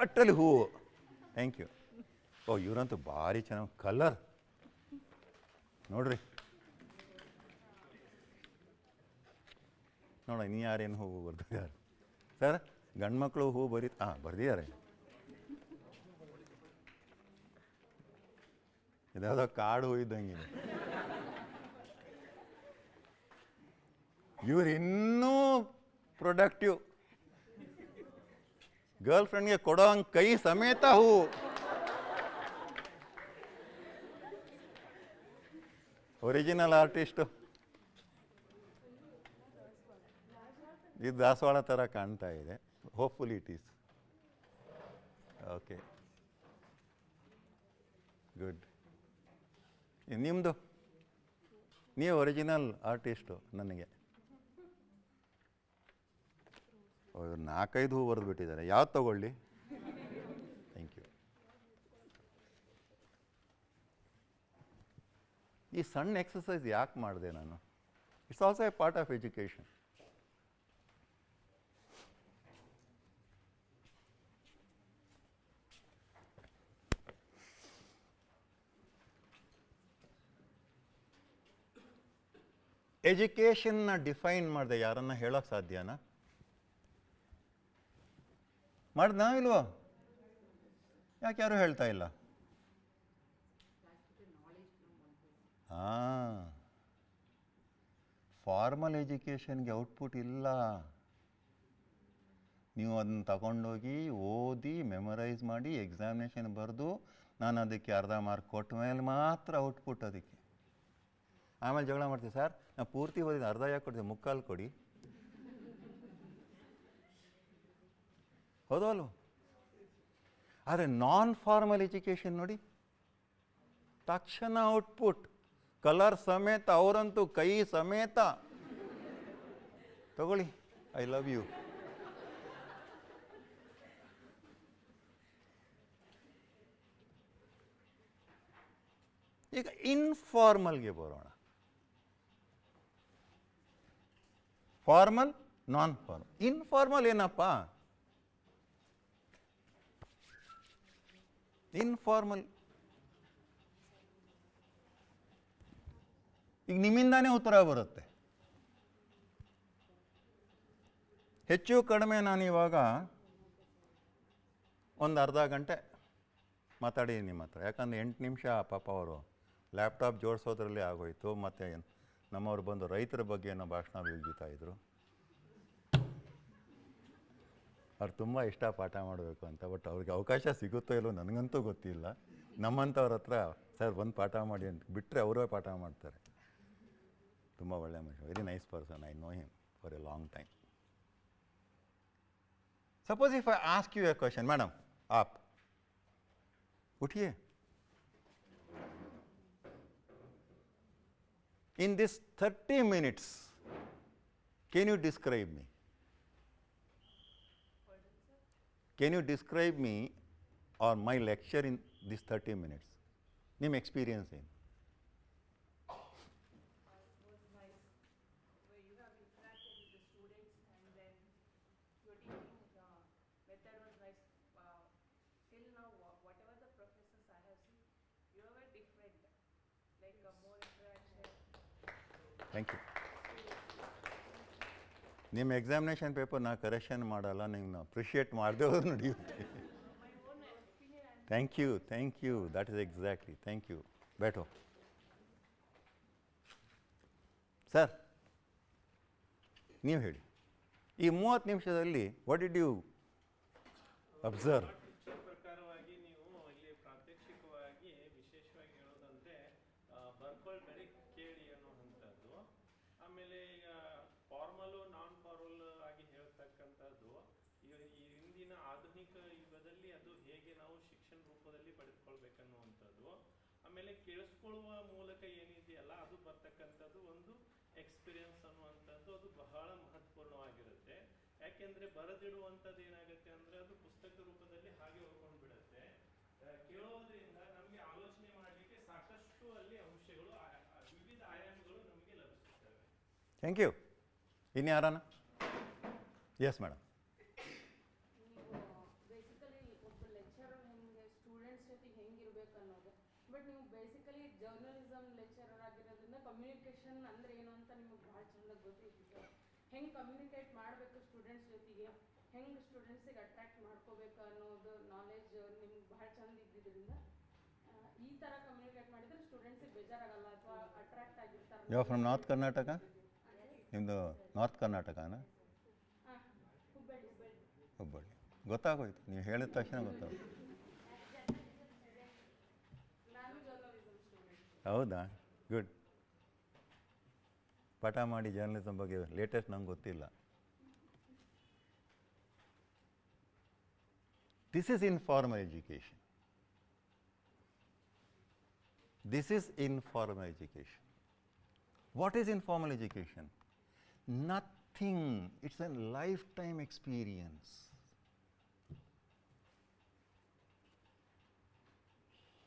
[SPEAKER 1] ಒಟ್ಟಲ್ಲಿ ಹೂವು. Thank you. ಓ, ಇವರಂತೂ ಭಾರಿ ಚೆನ್ನಾಗಿ ಕಲರ್ ನೋಡ್ರಿ. ನೋಡ, ನೀ ಯಾರೇನು ಹೂವು ಬರ್ದಿದ್ದಾರೆ ಸರ್? ಗಂಡು ಮಕ್ಕಳು ಹೂ ಬರ್ದಿದ್ದಾರೆ. ಇದ್ಯಾವುದೋ ಕಾಡು ಇದ್ದಂಗಿದೆ. ಇವ್ರು ಇನ್ನೂ ಪ್ರೊಡಕ್ಟಿವ್. ಗರ್ಲ್ ಫ್ರೆಂಡ್ಗೆ ಕೊಡೋ ಹಂಗೆ ಕೈ ಸಮೇತ ಹೂವು. Original artist. ಇದು ದಾಸವಾಳ ಥರ ಕಾಣ್ತಾ ಇದೆ. Hopefully it is okay. Good. ನಿಮ್ಮದು? ನೀವು ಒರಿಜಿನಲ್ ಆರ್ಟಿಸ್ಟು. ನನಗೆ 4-5 ಹೂ ಬರೆದು ಬಿಟ್ಟಿದ್ದಾರೆ. ಯಾವ್ದು ತಗೊಳ್ಳಿ? Thank you. ಈ ಸಣ್ಣ ಎಕ್ಸಸೈಸ್ ಯಾಕೆ ಮಾಡಿದೆ ನಾನು? It's also a part of education. ಎಜುಕೇಷನ್ನ ಡಿಫೈನ್ ಮಾಡಿದೆ. ಯಾರನ್ನ ಹೇಳೋಕ್ಕೆ ಸಾಧ್ಯನಾ? ಮಾಡ್ದಾ ಇಲ್ವಾ? ಯಾಕೆ ಯಾರು ಹೇಳ್ತಾ ಇಲ್ಲ? ಹಾಂ, ಫಾರ್ಮಲ್ ಎಜುಕೇಷನ್ಗೆ ಔಟ್ಪುಟ್ ಇಲ್ಲ. ನೀವು ಅದನ್ನ ತಗೊಂಡೋಗಿ ಓದಿ ಮೆಮೊರೈಸ್ ಮಾಡಿ ಎಕ್ಸಾಮಿನೇಷನ್ ಬರೆದು ನಾನು ಅದಕ್ಕೆ ಅರ್ಧ ಮಾರ್ಕ್ ಕೊಟ್ಟ ಮೇಲೆ ಮಾತ್ರ ಔಟ್ಪುಟ್ ಅದಕ್ಕೆ. ಆಮೇಲೆ ಜಗಳ ಮಾಡ್ತೀವಿ, ಸರ್ ನಾನು ಪೂರ್ತಿ ಓದಿದ್ದು ಅರ್ಧ ಯಾಕೆ ಕೊಡ್ತೀವಿ, ಮುಕ್ಕಾಲು ಕೊಡಿ. ಹೌದೋ ಅಲ್ವ? ಆದರೆ ನಾನ್ ಫಾರ್ಮಲ್ ಎಜುಕೇಷನ್ ನೋಡಿ, ತಕ್ಷಣ ಔಟ್ಪುಟ್, ಕಲರ್ ಸಮೇತ, ಅವರಂತೂ ಕೈ ಸಮೇತ. ತಗೊಳ್ಳಿ, ಐ ಲವ್ ಯು. ಈಗ ಇನ್ಫಾರ್ಮಲ್ಗೆ ಬರೋಣ. Formal, non formal. ಇನ್ಫಾರ್ಮಲ್ ಏನಪ್ಪ? ಇನ್ಫಾರ್ಮಲ್ ಈಗ ನಿಮ್ಮಿಂದಾನೇ ಉತ್ತರ ಬರುತ್ತೆ. ಹೆಚ್ಚು ಕಡಿಮೆ ನಾನು ಇವಾಗ ಒಂದು ಅರ್ಧ ಗಂಟೆ ಮಾತಾಡಿದ್ದೀನಿ ನಿಮ್ಮ ಹತ್ರ. ಯಾಕಂದರೆ 8 ನಿಮಿಷ ಪಾಪ ಅವರು ಲ್ಯಾಪ್ಟಾಪ್ ಜೋಡಿಸೋದ್ರಲ್ಲೇ ಆಗೋಯ್ತು. ಮತ್ತು ನಮ್ಮವ್ರು ಬಂದು ರೈತರ ಬಗ್ಗೆ ಏನೋ ಭಾಷಣ ಬೀಳ್ತಾ ಇದ್ರು. ಅವ್ರು ತುಂಬ ಇಷ್ಟ ಪಾಠ ಮಾಡಬೇಕು ಅಂತ. ಬಟ್ ಅವ್ರಿಗೆ ಅವಕಾಶ ಸಿಗುತ್ತೋ ಇಲ್ಲೋ ನನಗಂತೂ ಗೊತ್ತಿಲ್ಲ. ನಮ್ಮಂಥವ್ರ ಹತ್ರ ಸರ್ ಬಂದು ಪಾಠ ಮಾಡಿ ಅಂತ ಬಿಟ್ಟರೆ ಅವರೇ ಪಾಠ ಮಾಡ್ತಾರೆ. ತುಂಬ ಒಳ್ಳೆಯ ಮನುಷ್ಯ, very nice person. I know him for A long time. Suppose if I ask U A question, madam आप उठिए. In this 30 minutes, can you describe me? Can you describe me or my lecture in this 30 minutes? ನಿಮ್ಮ ಎಕ್ಸ್ಪೀರಿಯನ್ಸ್ ಏನು? Thank you. ನಿಮ್ಮ ಎಕ್ಸಾಮಿನೇಷನ್ ಪೇಪರ್ ನಾ ಕರೆಕ್ಷನ್ ಮಾಡಲ್ಲ, ನಿಮ್ಮನ್ನ ಅಪ್ರಿಷಿಯೇಟ್ ಮಾಡದೆ ಹೋದ್ರೆ ನಡೆಯುತ್ತೆ. Thank you, thank you. That is exactly. Thank you. ಬೇಟೋ ಸರ್, ನೀವು ಹೇಳಿ, ಈ 30 ನಿಮಿಷದಲ್ಲಿ ವಾಟ್ ಡಿಡ್ ಯು ಅಬ್ಸರ್ವ್?
[SPEAKER 2] ಪ್ರಕಾರವಾಗಿ ನೀವು ಇಲ್ಲಿ ಪ್ರಾತ್ಯಕ್ಷಿಕವಾಗಿ ವಿಶೇಷವಾಗಿ ಹೇಳೋದಂದ್ರೆ ಬರ್ಕೊಳ್ಬೇಡಿ, ಕೇಳಿ ಅನ್ನುವಂಥದ್ದು. ಆಮೇಲೆ ಈಗ ಫಾರ್ಮಲ್ ನಾನ್ ಫಾರ್ಮಲ್ ಆಗಿ ಹೇಳ್ತಕ್ಕಂಥದ್ದು ಈ ಹಿಂದಿನ ಆಧುನಿಕ ಯುಗದಲ್ಲಿ ಅದು ಹೇಗೆ ನಾವು ಶಿಕ್ಷಣ ರೂಪದಲ್ಲಿ ಪಡೆದುಕೊಳ್ಬೇಕನ್ನುವಂಥದ್ದು. ಆಮೇಲೆ ಕೇಳಿಸ್ಕೊಳ್ಳುವ ಮೂಲಕ ಏನಿದೆಯಲ್ಲ ಅದು ಬರ್ತಕ್ಕಂಥದ್ದು ಒಂದು ಎಕ್ಸ್ಪೀರಿಯನ್ಸ್ ಅನ್ನುವಂಥದ್ದು, ಅದು ಬಹಳ ಮಹತ್ವಪೂರ್ಣವಾಗಿರುತ್ತೆ. ಯಾಕೆಂದ್ರೆ ಬರೆದಿಡುವಂಥದ್ದು ಏನಾಗುತ್ತೆ ಅಂದ್ರೆ ಅದು ಪುಸ್ತಕ ರೂಪದಲ್ಲಿ ಹಾಗೆ ಹೋಗ್ಕೊಂಡು ಬಿಡುತ್ತೆ. ಕೇಳೋದ್ರಿಂದ ನಮಗೆ ಆಲೋಚನೆ ಮಾಡಲಿಕ್ಕೆ ಸಾಕಷ್ಟು ಅಲ್ಲಿ ಅಂಶಗಳು, ವಿವಿಧ ಆಯಾಮಗಳು ನಮಗೆ ಲಭಿಸುತ್ತವೆ.
[SPEAKER 1] Thank you. ಇನ್ಯಾರನ? Yes madam.
[SPEAKER 3] ಬೇಸಿಕಲಿ ಒಬ್ಬ ಲೆಕ್ಚರರ್ ಹೆಂಗೆ ಸ್ಟೂಡೆಂಟ್ಸ್ ಜೊತೆಗೆ ಹೆಂಗಿರ್ಬೇಕು ಅನ್ನೋದು. ಬಟ್ ನೀವು ಬೇಸಿಕಲಿ ಜರ್ನಲಿಸಮ್ ಲೆಕ್ಚರರ್ ಆಗಿರೋದ್ರಿಂದ ಕಮ್ಯುನಿಕೇಷನ್ ಅಂದ್ರೆ ಏನು ಅಂತ ನಿಮಗೆ ಭಾಳ ಚಂದ ಗೊತ್ತಿದೆ. ಹೆಂಗೆ ಕಮ್ಯುನಿಕೇಟ್ ಮಾಡಬೇಕು ಸ್ಟೂಡೆಂಟ್ಸ್ ಜೊತೆಗೆ, ಹೆಂಗೆ ಸ್ಟೂಡೆಂಟ್ಸಿಗೆ ಅಟ್ರಾಕ್ಟ್ ಮಾಡ್ಕೋಬೇಕು ಅನ್ನೋದು ನಾಲೆಜ್ ನಿಮ್ಗೆ ಭಾಳ ಚಂದ ಇದ್ದಿದ್ದರಿಂದ ಈ ಥರ ಕಮ್ಯುನಿಕೇಟ್ ಮಾಡಿದ್ರೆ ಸ್ಟೂಡೆಂಟ್ಸಿಗೆ ಬೇಜಾರಾಗಲ್ಲ ಅಥವಾ ಅಟ್ರಾಕ್ಟ್ ಆಗಿರ್ತಾರೆ?
[SPEAKER 1] You are from north Karnataka? ನಿಮ್ಮದು ನಾರ್ತ್ ಕರ್ನಾಟಕನಾ?
[SPEAKER 3] ಹಾಂ, ಹುಬ್ಬಳ್ಳಿ.
[SPEAKER 1] ಹುಬ್ಬಳ್ಳಿ. ಗೊತ್ತಾಗೋಯ್ತು, ನೀವು ಹೇಳಿದ ತಕ್ಷಣ ಗೊತ್ತಾಗೋಯ್ತು.
[SPEAKER 3] ನಾನು ಜರ್ನಲಿಸಮ್ ಸ್ಟೂಡೆಂಟ್.
[SPEAKER 1] ಹೌದಾ? ಗುಡ್. ಪಾಠ ಮಾಡಿ ಜರ್ನಲಿಸಮ್ ಬಗ್ಗೆ ಲೇಟೆಸ್ಟ್ ನಂಗೆ ಗೊತ್ತಿಲ್ಲ. This is informal education. This is informal education. What is informal education? Nothing. It's a lifetime experience.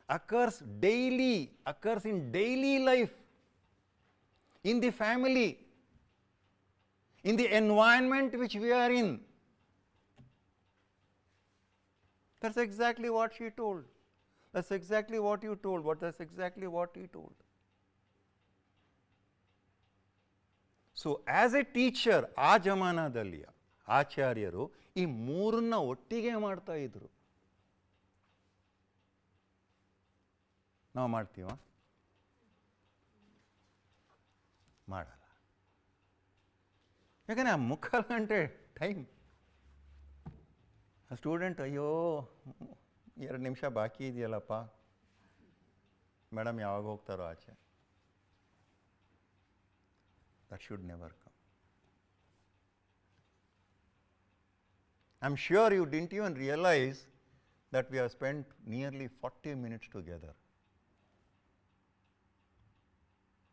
[SPEAKER 1] Occurs in daily life, in the family, in the environment which we are in. That's exactly what she told. That's exactly what you told. That's exactly what he told. So, as a teacher, ಆ ಜಮಾನದಲ್ಲಿ ಆಚಾರ್ಯರು ಈ ಮೂರನ್ನ ಒಟ್ಟಿಗೆ ಮಾಡ್ತಾ ಇದ್ರು. ನಾವು ಮಾಡ್ತೀವ? ಮಾಡಲ್ಲ. ಯಾಕಂದರೆ ಆ 3/4 ಗಂಟೆ ಟೈಮ್ ಸ್ಟೂಡೆಂಟ್, ಅಯ್ಯೋ 2 ನಿಮಿಷ ಬಾಕಿ ಇದೆಯಲ್ಲಪ್ಪ, ಮೇಡಮ್ ಯಾವಾಗ ಹೋಗ್ತಾರೋ ಆಚೆ. That should never come. I am sure you didn't even realise that we have spent nearly 40 minutes together.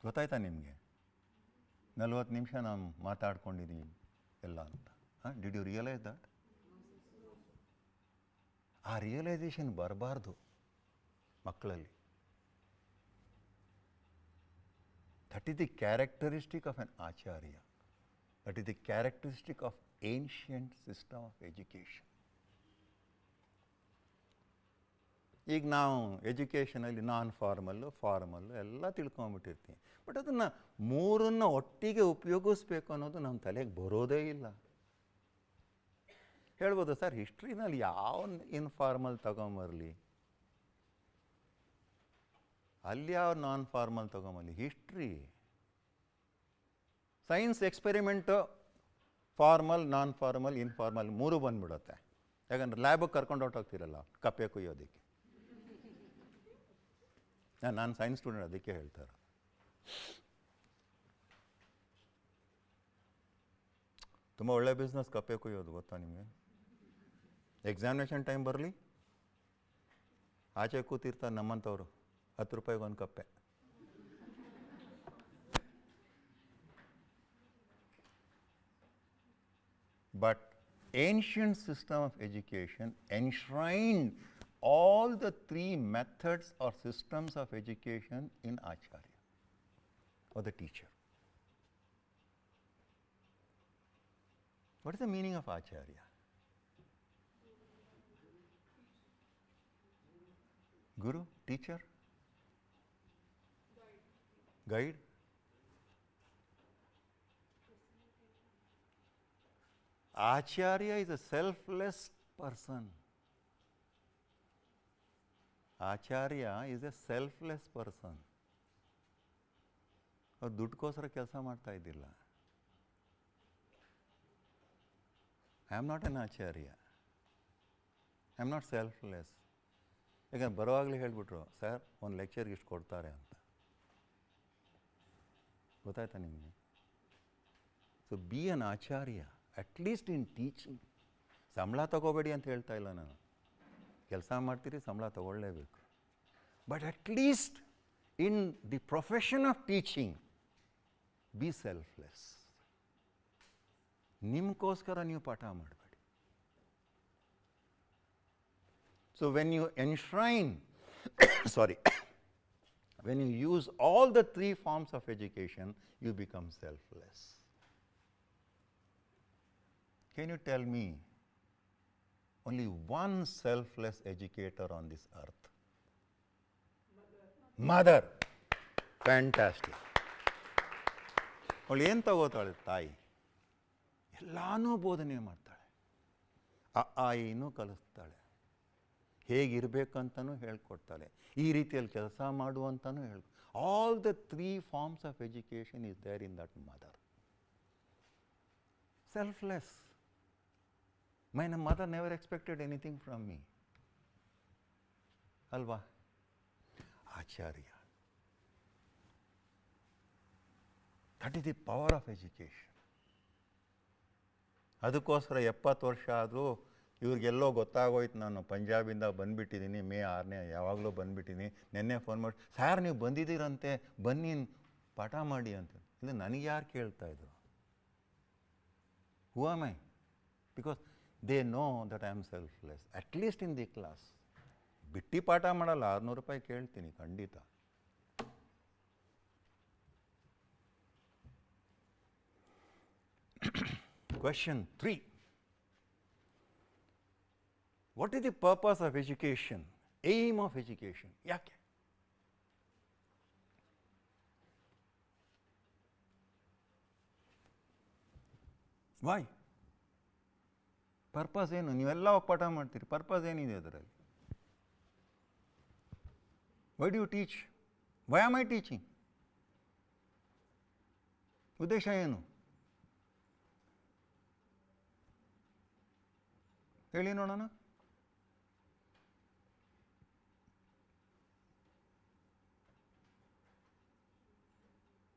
[SPEAKER 1] ಗೊತ್ತಾಯ್ತಾ ನಿಮಗೆ? 40 ನಿಮಿಷ ನಾವು ಮಾತಾಡ್ಕೊಂಡಿದ್ದೀವಿ ಎಲ್ಲ ಅಂತ. Did you realise that? ಆ ರಿಯಲೈಸೇಷನ್ ಬರಬಾರ್ದು ಮಕ್ಕಳಲ್ಲಿ. That is the characteristic of an acharya. That is the characteristic of ancient system of education. ಈಗ ನಾವು ಎಜುಕೇಷನಲ್ಲಿ ನಾನ್ ಫಾರ್ಮಲ್ಲು, ಫಾರ್ಮಲ್ಲು ಎಲ್ಲ ತಿಳ್ಕೊಂಬಿಟ್ಟಿರ್ತೀವಿ. ಬಟ್ ಅದನ್ನು ಮೂರನ್ನು ಒಟ್ಟಿಗೆ ಉಪಯೋಗಿಸ್ಬೇಕು ಅನ್ನೋದು ನಮ್ಮ ತಲೆಗೆ ಬರೋದೇ ಇಲ್ಲ. ಹೇಳ್ಬೋದು ಸರ್, ಹಿಸ್ಟ್ರಿನಲ್ಲಿ ಯಾವ ಇನ್ಫಾರ್ಮಲ್ ತಗೊಂಬರಲಿ, ಅಲ್ಲಿ ಯಾವ ನಾನ್ ಫಾರ್ಮಲ್ ತಗೊಂಬರಲಿ. History, science experiment formal, non formal, informal 3 ಬಂದ್ಬಿಡುತ್ತೆ. ಯಾಕಂದ್ರೆ ಲ್ಯಾಬಿಗೆ ಕರ್ಕೊಂಡು ಹೊರಟೋಗ್ತಿರಲ್ಲ ಕಪ್ಪೆ ಕುಯ್ಯೋದಕ್ಕೆ. ನಾನು ಸೈನ್ಸ್ ಸ್ಟೂಡೆಂಟ್, ಅದಕ್ಕೆ ಹೇಳ್ತಾರೆ. ತುಂಬ ಒಳ್ಳೆ ಬಿಸ್ನೆಸ್ ಕಪ್ಪೆ ಕುಯ್ಯೋದು, ಗೊತ್ತಾ ನಿಮಗೆ? ಎಕ್ಸಾಮಿನೇಷನ್ ಟೈಮ್ ಬರಲಿ, ಆಚೆ ಕೂತಿರ್ತಾರೆ ನಮ್ಮಂಥವ್ರು, 10 ರೂಪಾಯಿಗೆ 1 ಕಪ್ಪೆ. But ancient system of education enshrined all the 3 methods or systems of education in Acharya, or the teacher. What is the meaning of Acharya? Guru, teacher, guide. Acharya is a selfless person. Acharya is a selfless person. ಅವ್ರು ದುಡ್ಡುಗೋಸ್ಕರ ಕೆಲಸ ಮಾಡ್ತಾ ಇದ್ದಿಲ್ಲ. I am not an Acharya. I am not selfless. ಯಾಕಂದ್ರೆ ಬರೋವಾಗಲೇ ಹೇಳಿಬಿಟ್ರು, ಸರ್ ಒಂದು ಲೆಕ್ಚರ್ಗೆ ಇಷ್ಟು ಕೊಡ್ತಾರೆ ಅಂತ. ಗೊತ್ತಾಯ್ತಾ ನಿಮಗೆ? So be an acharya, at least in teaching. ಸಂಬಳ ತಗೋಬೇಡಿ ಅಂತ ಹೇಳ್ತಾ ಇಲ್ಲ ನಾನು. ಕೆಲಸ ಮಾಡ್ತೀರಿ, ಸಂಬಳ ತಗೊಳ್ಳೇಬೇಕು. But at least in the profession of teaching be selfless. ನಿಮಗೋಸ್ಕರ ನೀವು ಪಾಠ ಮಾಡಬೇಡಿ. So when you enshrine, when you use all the 3 forms of education, you become selfless. Can you tell me only one selfless educator on this earth? Mother. Fantastic. ಅವಳು ಏನು ತಗೋತಾಳೆ? ತಾಯಿ ಎಲ್ಲಾನೂ ಬೋಧನೆ ಮಾಡ್ತಾಳೆ, ಆ ಇನ್ನೂ ಕಲಿಸ್ತಾಳೆ. ಹೇಗಿರಬೇಕಂತನೂ ಹೇಳ್ಕೊಡ್ತಾರೆ, ಈ ರೀತಿಯಲ್ಲಿ ಕೆಲಸ ಮಾಡುವಂತನೂ all the 3 forms of education is there in that mother. Selfless. My mother never expected anything from me. Alva? Acharya. That is the power of education. ಅದಕ್ಕೋಸ್ಕರ 70 ವರ್ಷ ಆದರೂ ಇವ್ರಿಗೆಲ್ಲೋ ಗೊತ್ತಾಗೋಯ್ತು, ನಾನು ಪಂಜಾಬಿಂದ ಬಂದುಬಿಟ್ಟಿದ್ದೀನಿ, ಮೇ 6ನೇ ಯಾವಾಗಲೂ ಬಂದುಬಿಟ್ಟಿನಿ. ನೆನ್ನೆ ಫೋನ್ ಮಾಡಿ, ಸಾರ್ ನೀವು ಬಂದಿದ್ದೀರಂತೆ, ಬನ್ನಿ ಪಾಠ ಮಾಡಿ ಅಂತ. ಇಲ್ಲ, ನನಗೆ ಯಾರು ಕೇಳ್ತಾಯಿದ್ರು? Who am I? Because they know that I am selfless, at least in the class. ಬಿಟ್ಟು ಪಾಠ ಮಾಡಲ್ಲ, 600 ರೂಪಾಯಿ ಕೇಳ್ತೀನಿ ಖಂಡಿತ. Question 3. What is the purpose of education? Aim of education? Yake? Why? Purpose ಏನು? ನೀವೆಲ್ಲ ಪಾಠ ಮಾಡ್ತೀರಿ, ಪರ್ಪಸ್ ಏನಿದೆ ಅದರಲ್ಲಿ? Why do you teach? Why am I teaching? ಉದ್ದೇಶ ಏನು? ಹೇಳಿ ನೋಡೋಣ.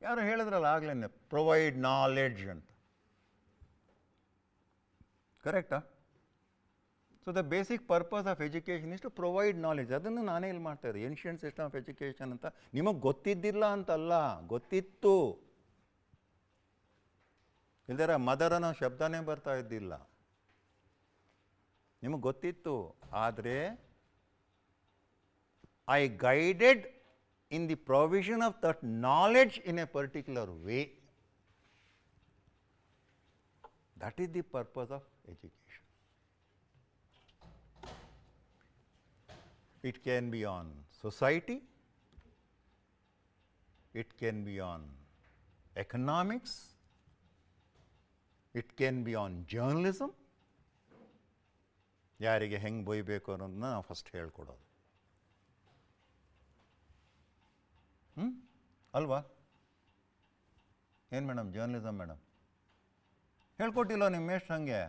[SPEAKER 1] ಯಾರು ಹೇಳಿದ್ರಲ್ಲ ಆಗ್ಲೇನೆ, ಪ್ರೊವೈಡ್ ನಾಲೆಡ್ಜ್ ಅಂತ. ಕರೆಕ್ಟಾ? So the basic purpose of education is to provide knowledge. ಅದನ್ನು ನಾನೇ ಇಲ್ಲಿ ಮಾಡ್ತಾ ಇದ್ದೆ, ಏನ್ಷಿಯಂಟ್ ಸಿಸ್ಟಮ್ ಆಫ್ ಎಜುಕೇಷನ್ ಅಂತ. ನಿಮಗೆ ಗೊತ್ತಿದ್ದಿಲ್ಲ ಅಂತಲ್ಲ, ಗೊತ್ತಿತ್ತು. ಇಲ್ದಿರ ಮದರ್ ಅನ್ನೋ ಶಬ್ದನೇ ಬರ್ತಾ ಇದ್ದಿಲ್ಲ, ನಿಮಗೆ ಗೊತ್ತಿತ್ತು. ಆದರೆ I guided in the provision of that knowledge in a particular way. That is the purpose of education. It can be on society, it can be on economics, it can be on journalism. ಯಾರಿಗೆ ಹೆಂಗೆ ಬೈಬೇಕು ಅನ್ನೋದನ್ನ ನಾವು ಫಸ್ಟ್ ಹೇಳ್ಕೊಡೋದು, ಅಲ್ವಾ? ಏನು ಮೇಡಮ್, ಜರ್ನಲಿಸಮ್ ಮೇಡಮ್ ಹೇಳ್ಕೊಟ್ಟಿಲ್ಲ ನಿಮ್ಮ ಮೇಷ್ಟ್ರು ಹಾಗೆ?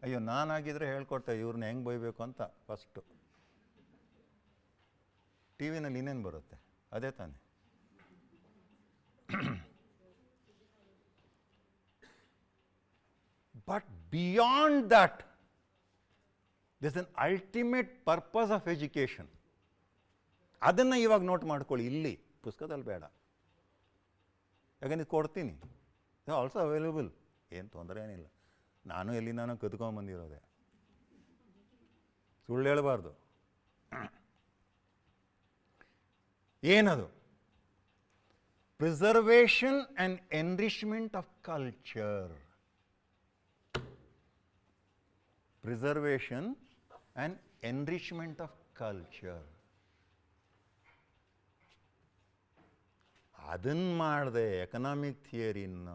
[SPEAKER 1] ಅಯ್ಯೋ, ನಾನಾಗಿದ್ದರೆ ಹೇಳ್ಕೊಡ್ತೆ ಇವ್ರನ್ನ ಹೆಂಗೆ ಬೈಬೇಕು ಅಂತ. ಫಸ್ಟು ಟಿ ವಿನಲ್ಲಿ ಇನ್ನೇನು ಬರುತ್ತೆ, ಅದೇ ತಾನೆ. But beyond that this an ultimate purpose of education. ಅದನ್ನು ಇವಾಗ ನೋಟ್ ಮಾಡ್ಕೊಳ್ಳಿ, ಇಲ್ಲಿ ಪುಸ್ತಕದಲ್ಲಿ ಬೇಡ. ಯಾಕಂದ್ರೆ ಕೊಡ್ತೀನಿ, ಆಲ್ಸೋ ಅವೈಲೇಬಲ್, ಏನು ತೊಂದರೆ ಏನಿಲ್ಲ. ನಾನು ಎಲ್ಲಿ ನಾನು ಕದ್ಕೊಂಬಂದಿರೋದೆ, ಸುಳ್ಳು ಹೇಳಬಾರ್ದು. ಏನದು? Preservation and enrichment of culture. Preservation and enrichment of culture. ಅದನ್ನು ಮಾಡದೆ ಎಕನಾಮಿಕ್ ಥಿಯರಿನ,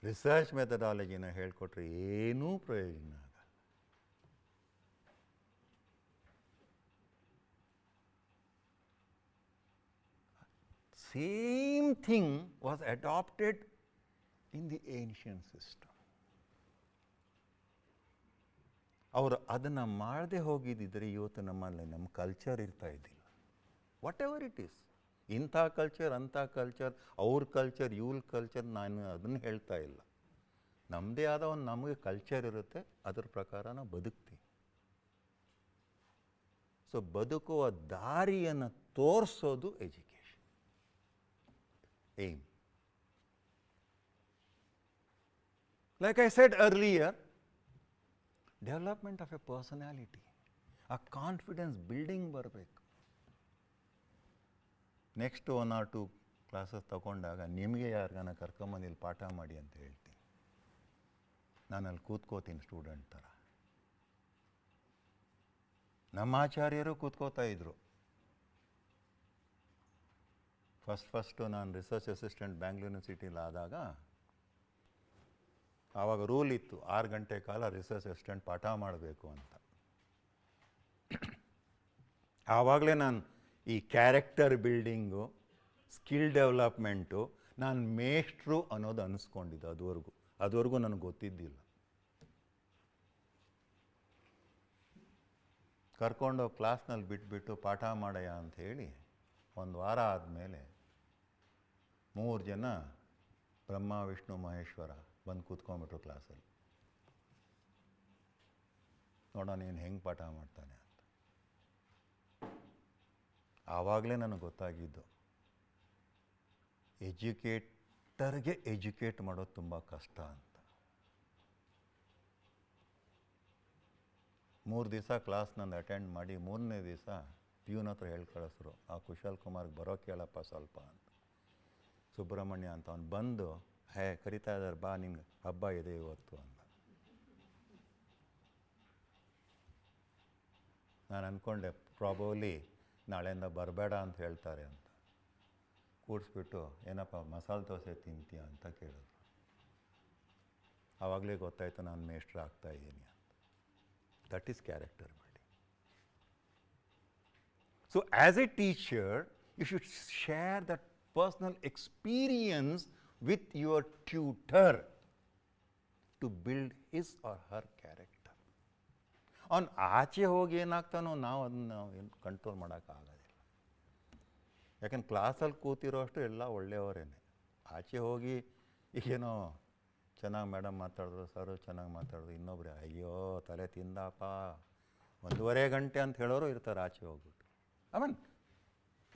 [SPEAKER 1] ರಿಸರ್ಚ್ ಮೆಥಡಾಲಜಿನ ಹೇಳ್ಕೊಟ್ರೆ ಏನೂ ಪ್ರಯೋಜನ ಆಗಲ್ಲ. Same thing was adapted in the ancient system. ಅವರು ಅದನ್ನು ಮಾಡದೆ ಹೋಗಿದ್ದಿದ್ರೆ ಇವತ್ತು ನಮ್ಮಲ್ಲಿ ನಮ್ಮ ಕಲ್ಚರ್ ಇರ್ತಾ ಇದ್ದಿಲ್ಲ. ವಾಟ್ ಎವರ್ ಇಟ್ ಈಸ್, ಇಂಥ ಕಲ್ಚರ್, ಅಂಥ ಕಲ್ಚರ್, ಅವ್ರ ಕಲ್ಚರ್, ಇವ್ರ ಕಲ್ಚರ್, ನಾನು ಅದನ್ನು ಹೇಳ್ತಾ ಇಲ್ಲ. ನಮ್ಮದೇ ಆದ ಒಂದು ನಮಗೆ ಕಲ್ಚರ್ ಇರುತ್ತೆ, ಅದರ ಪ್ರಕಾರ ನಾವು ಬದುಕ್ತೀವಿ. ಸೊ ಬದುಕುವ ದಾರಿಯನ್ನು ತೋರಿಸೋದು education. Aim. Like I said earlier, development of a personality, ಆ ಕಾನ್ಫಿಡೆನ್ಸ್ ಬಿಲ್ಡಿಂಗ್ ಬರಬೇಕು. ನೆಕ್ಸ್ಟ್ 1 or 2 ಕ್ಲಾಸಸ್ ತಗೊಂಡಾಗ ನಿಮಗೆ ಯಾರಿಗಾನ ಕರ್ಕೊಂಬಂದು ಇಲ್ಲಿ ಪಾಠ ಮಾಡಿ ಅಂತ ಹೇಳ್ತೀನಿ. ನಾನಲ್ಲಿ ಕೂತ್ಕೋತೀನಿ ಸ್ಟೂಡೆಂಟ್ ಥರ. ನಮ್ಮ ಆಚಾರ್ಯರು ಕೂತ್ಕೋತಾ ಇದ್ರು. ಫಸ್ಟು ನಾನು ರಿಸರ್ಚ್ ಅಸಿಸ್ಟೆಂಟ್ ಬ್ಯಾಂಗ್ಳೂರ್ ಯೂನಿವರ್ಸಿಟಿಲಿ ಆದಾಗ ಆವಾಗ ರೂಲ್ ಇತ್ತು, 6 ಗಂಟೆ ಕಾಲ ರಿಸರ್ಚ್ ಅಸಿಸ್ಟೆಂಟ್ ಪಾಠ ಮಾಡಬೇಕು ಅಂತ. ಆವಾಗಲೇ ನಾನು ಈ ಕ್ಯಾರೆಕ್ಟರ್ ಬಿಲ್ಡಿಂಗು, ಸ್ಕಿಲ್ ಡೆವಲಪ್ಮೆಂಟು, ನಾನು ಮೇಷ್ಟ್ರು ಅನ್ನೋದು ಅನ್ನಿಸ್ಕೊಂಡಿದ್ದೆ. ಅದುವರೆಗೂ ನನಗೆ ಗೊತ್ತಿದ್ದಿಲ್ಲ. ಕರ್ಕೊಂಡೋಗಿ ಕ್ಲಾಸ್ನಲ್ಲಿ ಬಿಟ್ಬಿಟ್ಟು ಪಾಠ ಮಾಡಯ್ಯ ಅಂಥೇಳಿ ಒಂದು ವಾರ ಆದಮೇಲೆ 3 ಜನ ಬ್ರಹ್ಮ ವಿಷ್ಣು ಮಹೇಶ್ವರ ಬಂದು ಕೂತ್ಕೊಂಡ್ಬಿಟ್ರು ಕ್ಲಾಸಲ್ಲಿ. ನೋಡೋಣ ನೀನು ಹೆಂಗೆ ಪಾಠ ಮಾಡ್ತಾನೆ ಅಂತ. ಆವಾಗಲೇ ನನಗೆ ಗೊತ್ತಾಗಿದ್ದು ಎಜುಕೇಟರ್ಗೆ ಎಜುಕೇಟ್ ಮಾಡೋದು ತುಂಬ ಕಷ್ಟ ಅಂತ. 3 ದಿವಸ ಕ್ಲಾಸ್ ನಂದು ಅಟೆಂಡ್ ಮಾಡಿ 3ನೇ ದಿವಸ ಪ್ಯೂನ್ ಹತ್ರ ಹೇಳಿ ಕಳಿಸ್ರು, ಆ ಕುಶಲ್ ಕುಮಾರ್ಗೆ ಬರೋಕ್ಕೆ ಹೇಳಪ್ಪ ಸ್ವಲ್ಪ ಅಂತ. ಸುಬ್ರಹ್ಮಣ್ಯ ಅಂತ ಅವ್ನು ಬಂದು, ಕರಿತಾ ಇದ್ದಾರೆ ಬಾ, ನಿನ್ಗೆ ಹಬ್ಬ ಇದೆ ಇವತ್ತು ಅಂತ. ನಾನು ಅಂದ್ಕೊಂಡೆ ಪ್ರಾಬಬ್ಲಿ ನಾಳೆಯಿಂದ ಬರಬೇಡ ಅಂತ ಹೇಳ್ತಾರೆ ಅಂತ. ಕೂಡಿಸ್ಬಿಟ್ಟು ಏನಪ್ಪ ಮಸಾಲೆ ದೋಸೆ ತಿಂತೀಯ ಅಂತ ಕೇಳಿದ್ರು. ಆವಾಗಲೇ ಗೊತ್ತಾಯ್ತು ನಾನು ಮೇಷ್ಟ್ರು ಆಗ್ತಾ ಇದ್ದೀನಿ ಅಂತ. That is character building. So as a teacher you should share that personal experience with your tutor to build his or her character. ಅವನು ಆಚೆ ಹೋಗಿ ಏನಾಗ್ತಾನೋ ನಾವು ಅದನ್ನು ಏನು ಕಂಟ್ರೋಲ್ ಮಾಡೋಕ್ಕಾಗೋದಿಲ್ಲ. ಯಾಕಂದ್ರೆ ಕ್ಲಾಸಲ್ಲಿ ಕೂತಿರೋ ಅಷ್ಟು ಎಲ್ಲ ಒಳ್ಳೆಯವರೇನೆ. ಆಚೆ ಹೋಗಿ ಈಗೇನೋ ಚೆನ್ನಾಗಿ ಮೇಡಮ್ ಮಾತಾಡಿದ್ರು, ಸರು ಚೆನ್ನಾಗಿ ಮಾತಾಡಿದ್ರು, ಇನ್ನೊಬ್ರು ಅಯ್ಯೋ ತಲೆ ತಿಂದಪ್ಪ 1.5 ಗಂಟೆ ಅಂತ ಹೇಳೋರು ಇರ್ತಾರೆ ಆಚೆ ಹೋಗ್ಬಿಟ್ಟು. ಆಮೇಲೆ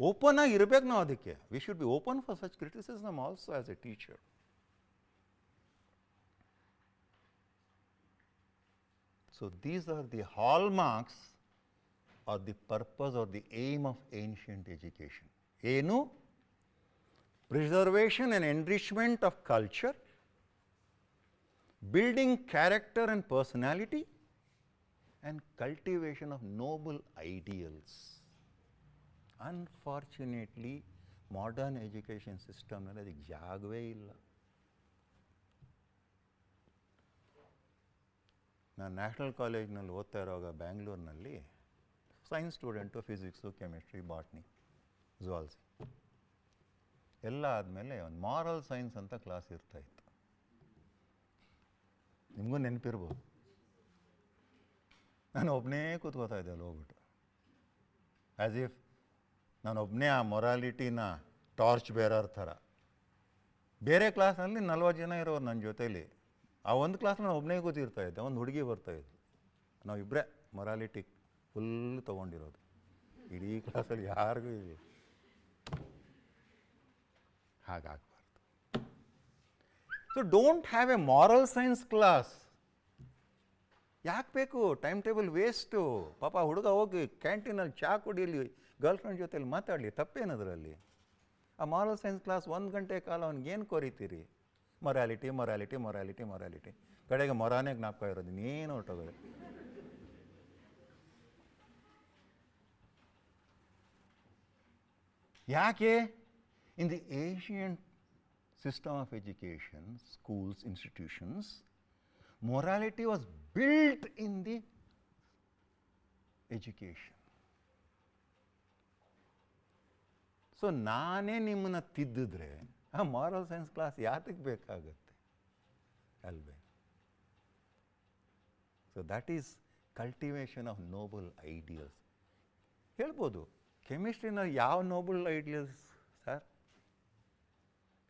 [SPEAKER 1] ಓಪನ್ ಆಗಿ ಇರಬೇಕು ನಾವು ಅದಕ್ಕೆ. We should be open for such criticism also as a teacher. So these are the hallmarks are the purpose are the aim of ancient education. ಏನು? Preservation and enrichment of culture, building character and personality, and cultivation of noble ideals. Unfortunately modern education ಸಿಸ್ಟಮ್ನಲ್ಲಿ ಅದಕ್ಕೆ ಜಾಗವೇ ಇಲ್ಲ. ನಾನು ನ್ಯಾಷನಲ್ ಕಾಲೇಜ್ನಲ್ಲಿ ಓದ್ತಾ ಇರೋವಾಗ ಬ್ಯಾಂಗ್ಳೂರಿನಲ್ಲಿ science student, physics, chemistry, botany, zoology ಎಲ್ಲ ಆದಮೇಲೆ ಒಂದು ಮಾರಲ್ ಸೈನ್ಸ್ ಅಂತ ಕ್ಲಾಸ್ ಇರ್ತಾಯಿತ್ತು. ನಿಮಗೂ ನೆನಪಿರ್ಬೋದು. ನಾನು ಒಬ್ಬನೇ ಕೂತ್ಕೋತಾ ಇದ್ದೆ ಅಲ್ಲಿ ಹೋಗ್ಬಿಟ್ಟು, ಆ್ಯಸ್ ಇಫ್ ನಾನೊಬ್ಬನೇ ಆ ಮೊರಾಲಿಟಿನ ಟಾರ್ಚ್ ಬೇರರ್ ಥರ. ಬೇರೆ ಕ್ಲಾಸ್ನಲ್ಲಿ 40 ಜನ ಇರೋರು ನನ್ನ ಜೊತೇಲಿ. ಆ ಒಂದು ಕ್ಲಾಸ್ನಲ್ಲಿ ನಾನು ಒಬ್ಬನೇ ಕೂತಿರ್ತಾ ಇದ್ದೆ. ಒಂದು ಹುಡುಗಿ ಬರ್ತಾಯಿದ್ಲು. ನಾವಿಬ್ಬರೇ ಮೊರಾಲಿಟಿ ಫುಲ್ ತೊಗೊಂಡಿರೋದು. ಇಡೀ ಕ್ಲಾಸಲ್ಲಿ ಯಾರಿಗೂ ಇಲ್ಲ. ಹಾಗಾಗಬಾರ್ದು. So don't have a moral science class. ಯಾಕೆ ಬೇಕು? Time table waste. ಪಾಪ ಹುಡುಗ ಹೋಗಿ ಕ್ಯಾಂಟೀನಲ್ಲಿ ಚಹಾ ಕುಡಿಯಲಿ, ಗರ್ಲ್ ಫ್ರೆಂಡ್ ಜೊತೆಲಿ ಮಾತಾಡಲಿ, ತಪ್ಪೇನದರಲ್ಲಿ? ಆ ಮಾರಲ್ ಸೈನ್ಸ್ ಕ್ಲಾಸ್ 1 ಗಂಟೆ ಕಾಲ ಅವ್ನಿಗೇನು ಕೋರಿತೀರಿ? Morality morality morality morality. ಕಡೆಗೆ ಮೊರಾನೇ ಜ್ಞಾಪಕ ಇರೋದು, ಇನ್ನೇನು ಹೊರಟೋಗೋದು. ಯಾಕೆ? In the Asian system of education, schools, institutions, morality was built in the education. ಸೊ ನಾನೇ ನಿಮ್ಮನ್ನು ತಿದ್ದಿದ್ರೆ ಆ ಮಾರಲ್ ಸೈನ್ಸ್ ಕ್ಲಾಸ್ ಯಾತಕ್ಕೆ ಬೇಕಾಗುತ್ತೆ ಅಲ್ವೇ? So that is cultivation of noble ideals. ಹೇಳ್ಬೋದು, ಕೆಮಿಸ್ಟ್ರಿನಲ್ಲಿ ಯಾವ ನೋಬಲ್ ಐಡಿಯಲ್ಸ್ ಸರ್?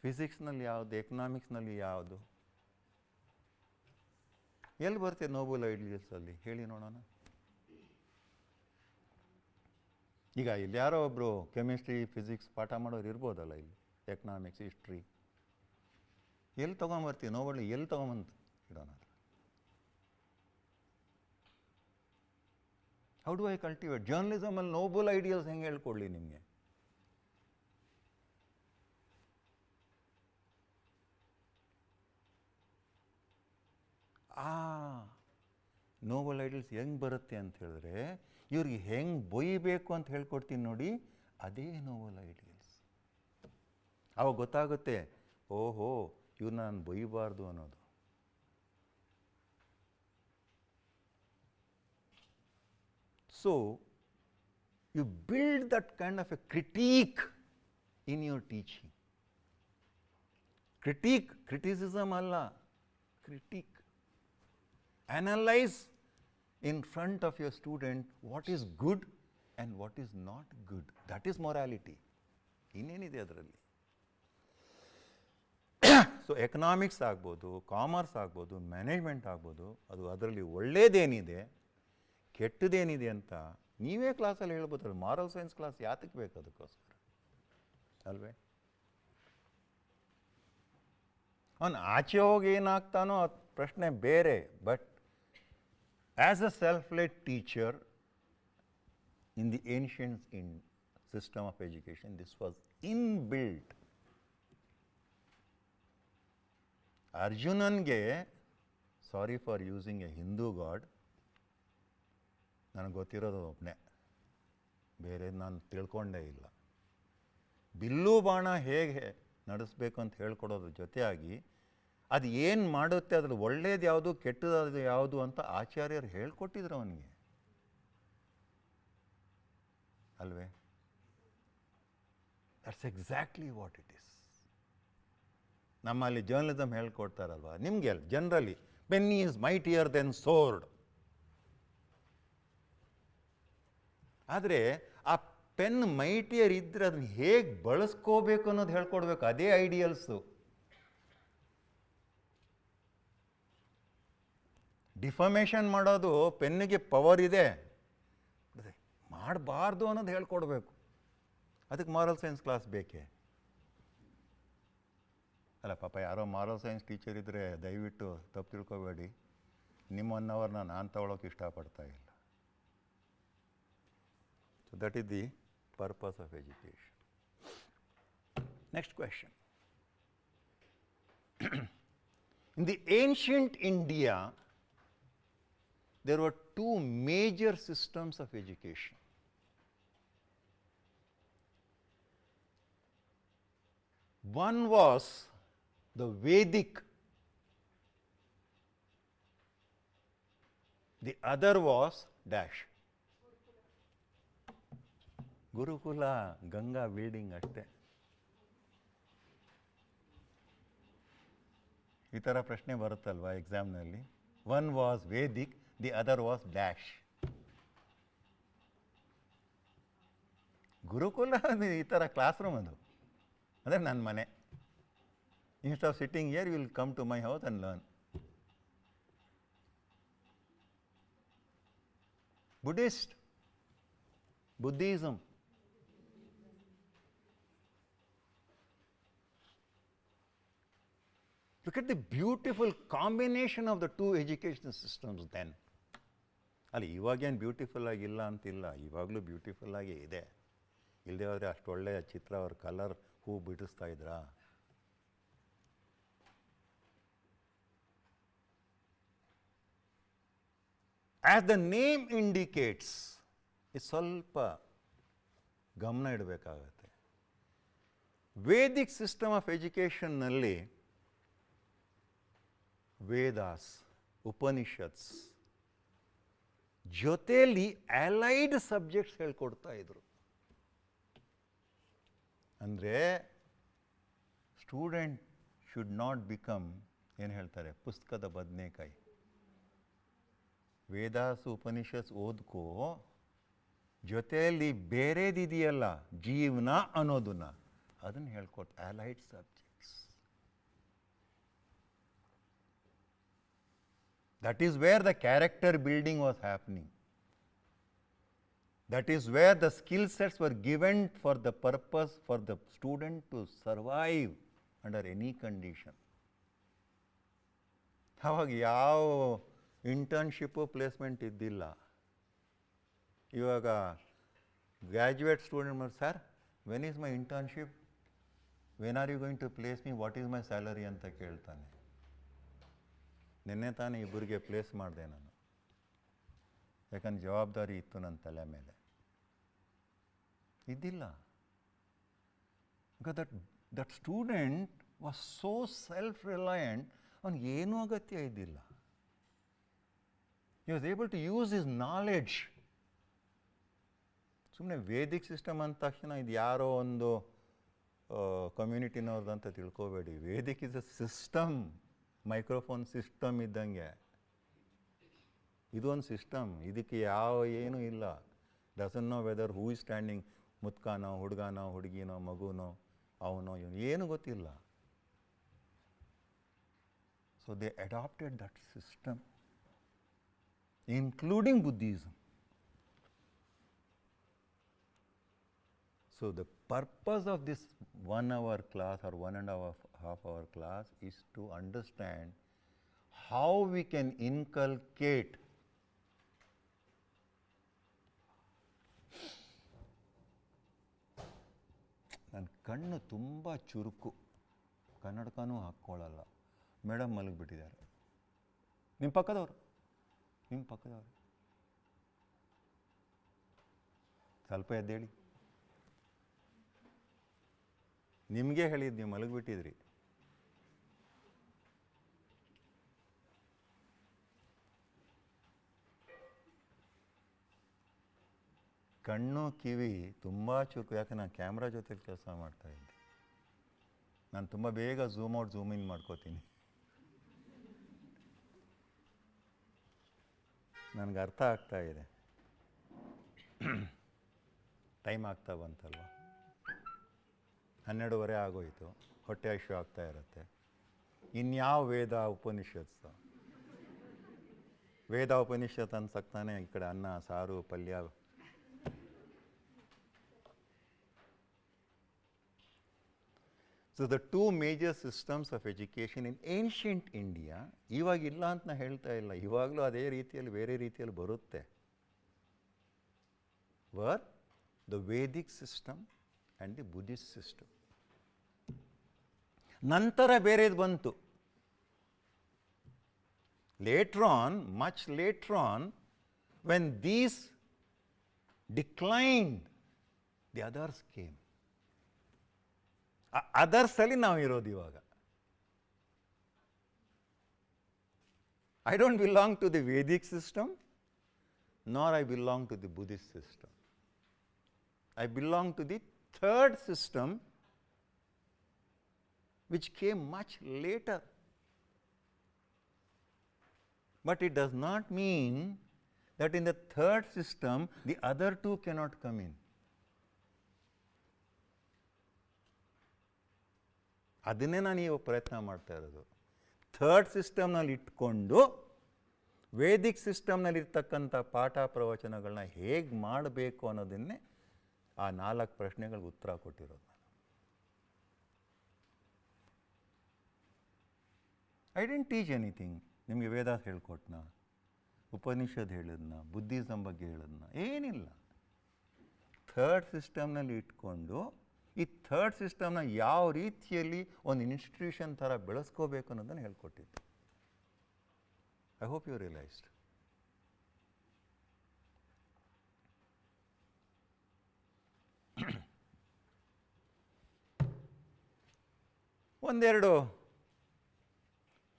[SPEAKER 1] ಫಿಸಿಕ್ಸ್ನಲ್ಲಿ ಯಾವುದು? ಎಕನಾಮಿಕ್ಸ್ನಲ್ಲಿ ಯಾವುದು? ಎಲ್ಲಿ ಬರುತ್ತೆ ನೋಬಲ್ ಐಡಿಯಲ್ಸಲ್ಲಿ? ಹೇಳಿ ನೋಡೋಣ. ಈಗ ಇಲ್ಲಿ ಯಾರೋ ಒಬ್ಬರು ಕೆಮಿಸ್ಟ್ರಿ, ಫಿಸಿಕ್ಸ್ ಪಾಠ ಮಾಡೋರು ಇರ್ಬೋದಲ್ಲ ಇಲ್ಲಿ, ಎಕನಾಮಿಕ್ಸ್, ಹಿಸ್ಟ್ರಿ. ಎಲ್ಲಿ ತೊಗೊಂಬರ್ತೀವಿ ನೋಬಲ್? ಎಲ್ಲಿ ತೊಗೊಂಬಂದು ಇಡೋಣ? How do I cultivate? ಜರ್ನಲಿಸಮಲ್ಲಿ ನೋಬಲ್ ಐಡಿಯಲ್ಸ್ ಹೆಂಗೆ ಹೇಳ್ಕೊಡ್ಲಿ ನಿಮಗೆ? ನೋಬಲ್ ಐಡಿಯಲ್ಸ್ ಹೆಂಗೆ ಬರುತ್ತೆ ಅಂತ ಹೇಳಿದ್ರೆ, ಇವ್ರಿಗೆ ಹೆಂಗೆ ಬೊಯ್ಯಬೇಕು ಅಂತ ಹೇಳ್ಕೊಡ್ತೀನಿ ನೋಡಿ, ಅದೇ ನೋಬಲ್ ಐಡಿಯಲ್ಸ್. ಅವಾಗ ಗೊತ್ತಾಗುತ್ತೆ, ಓಹೋ ಇವ್ರನ್ನ ನಾನು ಬೊಯ್ಯಬಾರ್ದು ಅನ್ನೋದು. So You build that kind of a critique in your teaching. Criticism alla, critique. Analyze in front of your student what is good and what is not good. That is morality. ಇನ್ನೇನಿದೆ ಅದರಲ್ಲಿ? ಸೊ ಎಕನಾಮಿಕ್ಸ್ ಆಗ್ಬೋದು, ಕಾಮರ್ಸ್ ಆಗ್ಬೋದು, ಮ್ಯಾನೇಜ್ಮೆಂಟ್ ಆಗ್ಬೋದು, ಅದು ಅದರಲ್ಲಿ ಒಳ್ಳೇದೇನಿದೆ ಕೆಟ್ಟದೇನಿದೆ ಅಂತ ನೀವೇ ಕ್ಲಾಸಲ್ಲಿ ಹೇಳ್ಬೋದಲ್ಲ. ಮಾರಲ್ ಸೈನ್ಸ್ ಕ್ಲಾಸ್ ಯಾತಕ್ಕೆ ಬೇಕು ಅದಕ್ಕೋಸ್ಕರ ಅಲ್ವೇ? ಅವನು ಆಚೆ ಹೋಗಿ ಏನಾಗ್ತಾನೋ ಅದು ಪ್ರಶ್ನೆ ಬೇರೆ. But as a self-led teacher in the ancient system of education, this was inbuilt. ಅರ್ಜುನನ್ಗೆ, sorry for using a Hindu god, ನನಗೆ ಗೊತ್ತಿರೋದು ಒಬ್ಬನೇ, ಬೇರೆ ನಾನು ತಿಳ್ಕೊಂಡೇ ಇಲ್ಲ. ಬಿಲ್ಲು ಬಾಣ ಹೇಗೆ ನಡೆಸಬೇಕು ಅಂತ ಹೇಳ್ಕೊಡೋದ್ರ ಜೊತೆಯಾಗಿ ಅದು ಏನು ಮಾಡುತ್ತೆ, ಅದ್ರಲ್ಲಿ ಒಳ್ಳೇದು ಯಾವುದು ಕೆಟ್ಟದಾದ ಯಾವುದು ಅಂತ ಆಚಾರ್ಯರು ಹೇಳ್ಕೊಟ್ಟಿದ್ರು ಅವನಿಗೆ ಅಲ್ವೇ? That's exactly what it is. ನಮ್ಮಲ್ಲಿ ಜರ್ನಲಿಸಮ್ ಹೇಳ್ಕೊಡ್ತಾರಲ್ವ ನಿಮಗೆ, generally pen is mightier than sword. ಆದರೆ ಆ ಪೆನ್ ಮೈಟಿಯರ್ ಇದ್ದರೆ ಅದನ್ನ ಹೇಗೆ ಬಳಸ್ಕೋಬೇಕು ಅನ್ನೋದು ಹೇಳ್ಕೊಡ್ಬೇಕು. ಅದೇ ಐಡಿಯಲ್ಸು. ಡಿಫಮೇಷನ್ ಮಾಡೋದು ಪೆನ್ನಿಗೆ ಪವರ್ ಇದೆ, ಮಾಡಬಾರ್ದು ಅನ್ನೋದು ಹೇಳ್ಕೊಡ್ಬೇಕು. ಅದಕ್ಕೆ ಮಾರಲ್ ಸೈನ್ಸ್ ಕ್ಲಾಸ್ ಬೇಕೇ ಅಲ್ಲ? ಪಾಪ ಯಾರೋ ಮಾರಲ್ ಸೈನ್ಸ್ ಟೀಚರ್ ಇದ್ದರೆ ದಯವಿಟ್ಟು ತಪ್ಪು ತಿಳ್ಕೊಬೇಡಿ, ನಿಮ್ಮ 1 ಅವರ್ನ ನಾನು ತಗೊಳ್ಳೋಕೆ ಇಷ್ಟಪಡ್ತಾ ಇಲ್ಲ. So that is the purpose of education. Next question. In the ancient India there were 2 major systems of education. One was the Vedic, the other was dash. Gurukula, Ganga building ಅಷ್ಟೇ. ಈ ಥರ ಪ್ರಶ್ನೆ ಬರುತ್ತಲ್ವಾ ಎಕ್ಸಾಮ್ನಲ್ಲಿ? One was Vedic, the other was dash. ಗುರುಕುಲ ಈ ಥರ ಕ್ಲಾಸ್ ರೂಮ್ ಅದು, ಅಂದರೆ ನನ್ನ ಮನೆ. Instead of sitting here you will come to my house and learn. Buddhism. Look at the beautiful combination of the 2 educational systems then. ಅಲ್ಲಿ ಇವಾಗೇನು ಬ್ಯೂಟಿಫುಲ್ ಆಗಿಲ್ಲ ಅಂತಿಲ್ಲ, ಇವಾಗಲೂ ಬ್ಯೂಟಿಫುಲ್ ಆಗೇ ಇದೆ. ಇಲ್ಲದೆ ಹೋದರೆ ಅಷ್ಟು ಒಳ್ಳೆಯ ಚಿತ್ರ, ಅವ್ರ ಕಲರ್ ಹೂ ಬಿಡಿಸ್ತಾ ಇದ್ರಾ? ಆ್ಯಸ್ ದ ನೇಮ್ ಇಂಡಿಕೇಟ್ಸ್, ಇದು ಸ್ವಲ್ಪ ಗಮನ ಇಡಬೇಕಾಗತ್ತೆ. ವೇದಿಕ್ ಸಿಸ್ಟಮ್ ಆಫ್ ಎಜುಕೇಷನ್ನಲ್ಲಿ ವೇದಾಸ್, ಉಪನಿಷತ್ಸ್ ಜೊತೆಯಲ್ಲಿ ಅಲೈಡ್ ಸಬ್ಜೆಕ್ಟ್ಸ್ ಹೇಳ್ಕೊಡ್ತಾ ಇದ್ರು. ಅಂದರೆ ಸ್ಟೂಡೆಂಟ್ ಶುಡ್ ನಾಟ್ ಬಿಕಮ್, ಏನು ಹೇಳ್ತಾರೆ, ಪುಸ್ತಕದ ಬದನೆಕಾಯಿ. ವೇದಾಸ್ ಉಪನಿಷತ್ಸ್ ಓದ್ಕೋ, ಜೊತೆಯಲ್ಲಿ ಬೇರೆದಿದೆಯಲ್ಲ ಜೀವನ ಅನ್ನೋದನ್ನ, ಅದನ್ನು ಹೇಳ್ಕೊಟ್ಟು allied subjects. That is where the character building was happening. That is where the skill sets were given for the purpose for the student to survive under any condition. ಅವಾಗ ಯಾವ ಇಂಟರ್ನ್ಶಿಪ್ಪು ಪ್ಲೇಸ್ಮೆಂಟ್ ಇದ್ದಿಲ್ಲ. ಇವಾಗ graduate student, sir when is my internship, when are you going to place me, what is my salary ಅಂತ ಕೇಳ್ತಾನೆ. ನಿನ್ನೆ ತಾನೇ ಇಬ್ಬರಿಗೆ ಪ್ಲೇಸ್ ಮಾಡಿದೆ ನಾನು, ಯಾಕಂದ್ರೆ ಜವಾಬ್ದಾರಿ ಇತ್ತು ನನ್ನ ತಲೆ ಮೇಲೆ. ಇದ್ದಿಲ್ಲ. Because that student was so self ರಿಲಯಂಟ್, ಅವನಿಗೆ ಏನೂ ಅಗತ್ಯ ಇದ್ದಿಲ್ಲ. He was able to use his knowledge ಸುಮ್ಮನೆ ವೇದಿಕ್ ಸಿಸ್ಟಮ್ ಅಂದ ತಕ್ಷಣ ಇದು ಯಾರೋ ಒಂದು ಕಮ್ಯುನಿಟಿನವ್ರದ್ದು ಅಂತ ತಿಳ್ಕೊಬೇಡಿ. Vedic is a system, microphone system ಇದ್ದಂಗೆ. ಇದೊಂದು ಸಿಸ್ಟಮ್, ಇದಕ್ಕೆ ಯಾವ ಏನೂ ಇಲ್ಲ. Doesn't know whether who is standing, ಮುತ್ಕಾನೋ ಹುಡುಗನೋ ಹುಡುಗಿನೋ ಮಗುನೋ ಅವನೋ ಇವನು ಏನೂ ಗೊತ್ತಿಲ್ಲ. So they adapted that system, including Buddhism. So the purpose of this 1 hour class or 1.5 hour class is to understand how we can inculcate ನನ್ನ ಕಣ್ಣು ತುಂಬ ಚುರುಕು, ಕನ್ನಡಕನೂ ಹಾಕ್ಕೊಳ್ಳಲ್ಲ. ಮೇಡಮ್ ಮಲಗಿಬಿಟ್ಟಿದ್ದಾರೆ. ನಿಮ್ಮ ಪಕ್ಕದವರು ಸ್ವಲ್ಪ ಎದ್ದೇಳಿ. ನಿಮಗೆ ಹೇಳಿದ್ದು, ನೀವು ಮಲಗಿಬಿಟ್ಟಿದ್ರಿ. ಕಣ್ಣು ಕಿವಿ ತುಂಬ ಚುರುಕು. ಯಾಕೆ ನಾನು ಕ್ಯಾಮ್ರಾ ಜೊತೆಲಿ ಕೆಲಸ ಮಾಡ್ತಾಯಿದ್ದೆ. ನಾನು ತುಂಬ ಬೇಗ ಝೂಮ್ ಔಟ್ ಝೂಮ್ ಇನ್ ಮಾಡ್ಕೋತೀನಿ. ನನಗೆ ಅರ್ಥ ಆಗ್ತಾ ಇದೆ. ಟೈಮ್ ಆಗ್ತಾ ಬಂತಲ್ವ, 12:30 ಆಗೋಯಿತು. ಹೊಟ್ಟೆ ಹಸಿವು ಆಗ್ತಾ ಇರುತ್ತೆ. ಇನ್ಯಾವ ವೇದ ಉಪನಿಷತ್ತು ಅನ್ಸಕ್ತಾನೆ ಈ ಕಡೆ ಅನ್ನ ಸಾರು ಪಲ್ಯ. So the two major systems of education in ancient India, ಇವಾಗಿಲ್ಲ ಅಂತ ನಾನು ಹೇಳ್ತಾ ಇಲ್ಲ, ಇವಾಗಲೂ ಅದೇ ರೀತಿಯಲ್ಲಿ ಬೇರೆ ರೀತಿಯಲ್ಲಿ ಬರುತ್ತೆ. Were the Vedic system and the Buddhist system. ನಂತರ ಬೇರೆದು ಬಂತು. Later on, much later on, when these declined, the others came. ಅದರ್ಸಲ್ಲಿ ನಾವು ಇರೋದು ಇವಾಗ. I don't belong to the Vedic system, nor I belong to the Buddhist system. I belong to the third system, which came much later. But it does not mean that in the third system, the other two cannot come in. ಅದನ್ನೇ ನಾನು ಈಗ ಪ್ರಯತ್ನ ಮಾಡ್ತಾ ಇರೋದು. ಥರ್ಡ್ ಸಿಸ್ಟಮ್ನಲ್ಲಿ ಇಟ್ಕೊಂಡು ವೇದಿಕ್ ಸಿಸ್ಟಮ್ನಲ್ಲಿರ್ತಕ್ಕಂಥ ಪಾಠ ಪ್ರವಚನಗಳನ್ನ ಹೇಗೆ ಮಾಡಬೇಕು ಅನ್ನೋದನ್ನೇ ಆ 4 ಪ್ರಶ್ನೆಗಳಿಗೆ ಉತ್ತರ ಕೊಟ್ಟಿರೋದು ನಾನು. I dent teach anything. ನಿಮಗೆ ವೇದ ಹೇಳ್ಕೊಟ್ನ, ಉಪನಿಷತ್ ಹೇಳಿದ್ನ, ಬುದ್ಧಿಸಮ್ ಬಗ್ಗೆ ಹೇಳಿದ್ನ, ಏನಿಲ್ಲ. ಥರ್ಡ್ ಸಿಸ್ಟಮ್ನಲ್ಲಿ ಇಟ್ಕೊಂಡು ಈ ಥರ್ಡ್ ಸಿಸ್ಟಮ್ನ ಯಾವ ರೀತಿಯಲ್ಲಿ ಒಂದು ಇನ್ಸ್ಟಿಟ್ಯೂಷನ್ ಥರ ಬೆಳೆಸ್ಕೋಬೇಕು ಅನ್ನೋದನ್ನು ಹೇಳ್ಕೊಟ್ಟಿದ್ದು. I hope you realised. ಒಂದೆರಡು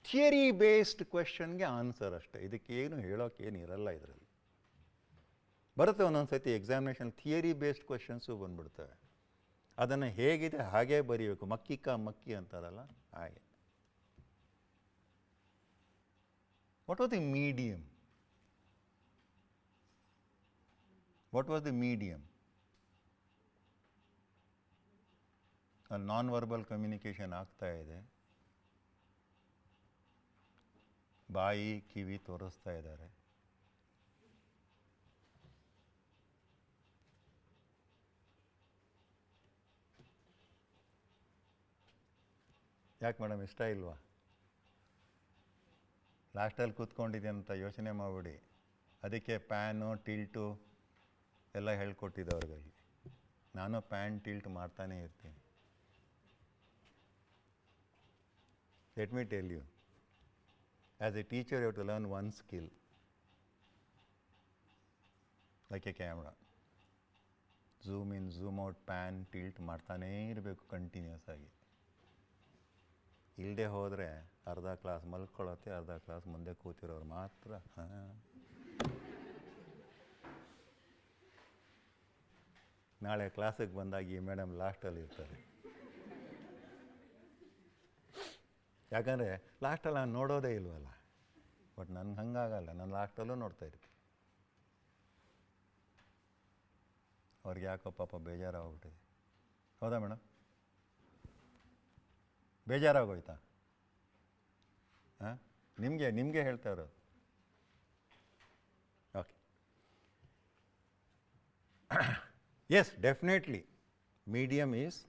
[SPEAKER 1] ಥಿಯರಿ ಬೇಸ್ಡ್ ಕ್ವೆಶನ್ಗೆ ಆನ್ಸರ್ ಅಷ್ಟೇ. ಇದಕ್ಕೇನು ಹೇಳೋಕ್ಕೇನಿರಲ್ಲ. ಇದರಲ್ಲಿ ಬರುತ್ತೆ ಒಂದೊಂದು ಸತಿ ಎಕ್ಸಾಮಿನೇಷನ್ ಥಿಯರಿ ಬೇಸ್ಡ್ ಕ್ವೆಶನ್ಸು ಬಂದ್ಬಿಡ್ತವೆ. ಅದನ್ನು ಹೇಗಿದೆ ಹಾಗೇ ಬರೀಬೇಕು. ಮಕ್ಕಿ ಅಂತಾರಲ್ಲ ಹಾಗೆ. What was the medium? ಅಲ್ಲಿ ನಾನ್ ವರ್ಬಲ್ ಕಮ್ಯುನಿಕೇಷನ್ ಆಗ್ತಾ ಇದೆ. ಬಾಯಿ ಕಿವಿ ತೋರಿಸ್ತಾ ಇದ್ದಾರೆ. ಯಾಕೆ ಮೇಡಮ್ ಇಷ್ಟ ಇಲ್ವಾ? ಲಾಸ್ಟಲ್ಲಿ ಕೂತ್ಕೊಂಡಿದೆ ಅಂತ ಯೋಚನೆ ಮಾಡಿಬಿಡಿ. ಅದಕ್ಕೆ ಪ್ಯಾನು ಟಿಲ್ಟು ಎಲ್ಲ ಹೇಳ್ಕೊಟ್ಟಿದ್ದವ್ರಿಗೆ. ನಾನು ಪ್ಯಾನ್ ಟಿಲ್ಟ್ ಮಾಡ್ತಾನೇ ಇರ್ತೀನಿ. Let me tell you, as a teacher you have to learn one skill, like a camera. Zoom in, zoom out, pan tilt ಮಾಡ್ತಾನೇ ಇರಬೇಕು ಕಂಟಿನ್ಯೂಸ್ ಆಗಿ. ಇಲ್ಲದೆ ಹೋದರೆ ಅರ್ಧ ಕ್ಲಾಸ್ ಮಲ್ಕೊಳ್ಳುತ್ತೆ, ಅರ್ಧ ಕ್ಲಾಸ್ ಮುಂದೆ ಕೂತಿರೋರು ಮಾತ್ರ ನಾಳೆ ಕ್ಲಾಸಿಗೆ ಬಂದಾಗ ಈ ಮೇಡಮ್ ಲಾಸ್ಟಲ್ಲಿ ಇರ್ತಾರೆ. ಯಾಕಂದರೆ ಲಾಸ್ಟಲ್ಲಿ ನಾನು ನೋಡೋದೇ ಇಲ್ವಲ್ಲ. ಬಟ್ ನನಗೆ ಹಂಗಾಗಲ್ಲ, ನಾನು ಲಾಸ್ಟಲ್ಲೂ ನೋಡ್ತಾ ಇರ್ತೀನಿ. ಅವ್ರಿಗೆ ಯಾಕೋ ಪಾಪ ಬೇಜಾರಾಗ್ಬಿಟ್ಟಿದೆ. ಹೌದಾ ಮೇಡಮ್? ಬೇಜಾರಾಗೋಯ್ತಾ? ಹಾಂ, ನಿಮಗೆ ಹೇಳ್ತಾ ಇರೋದು. Okay. Yes, definitely medium is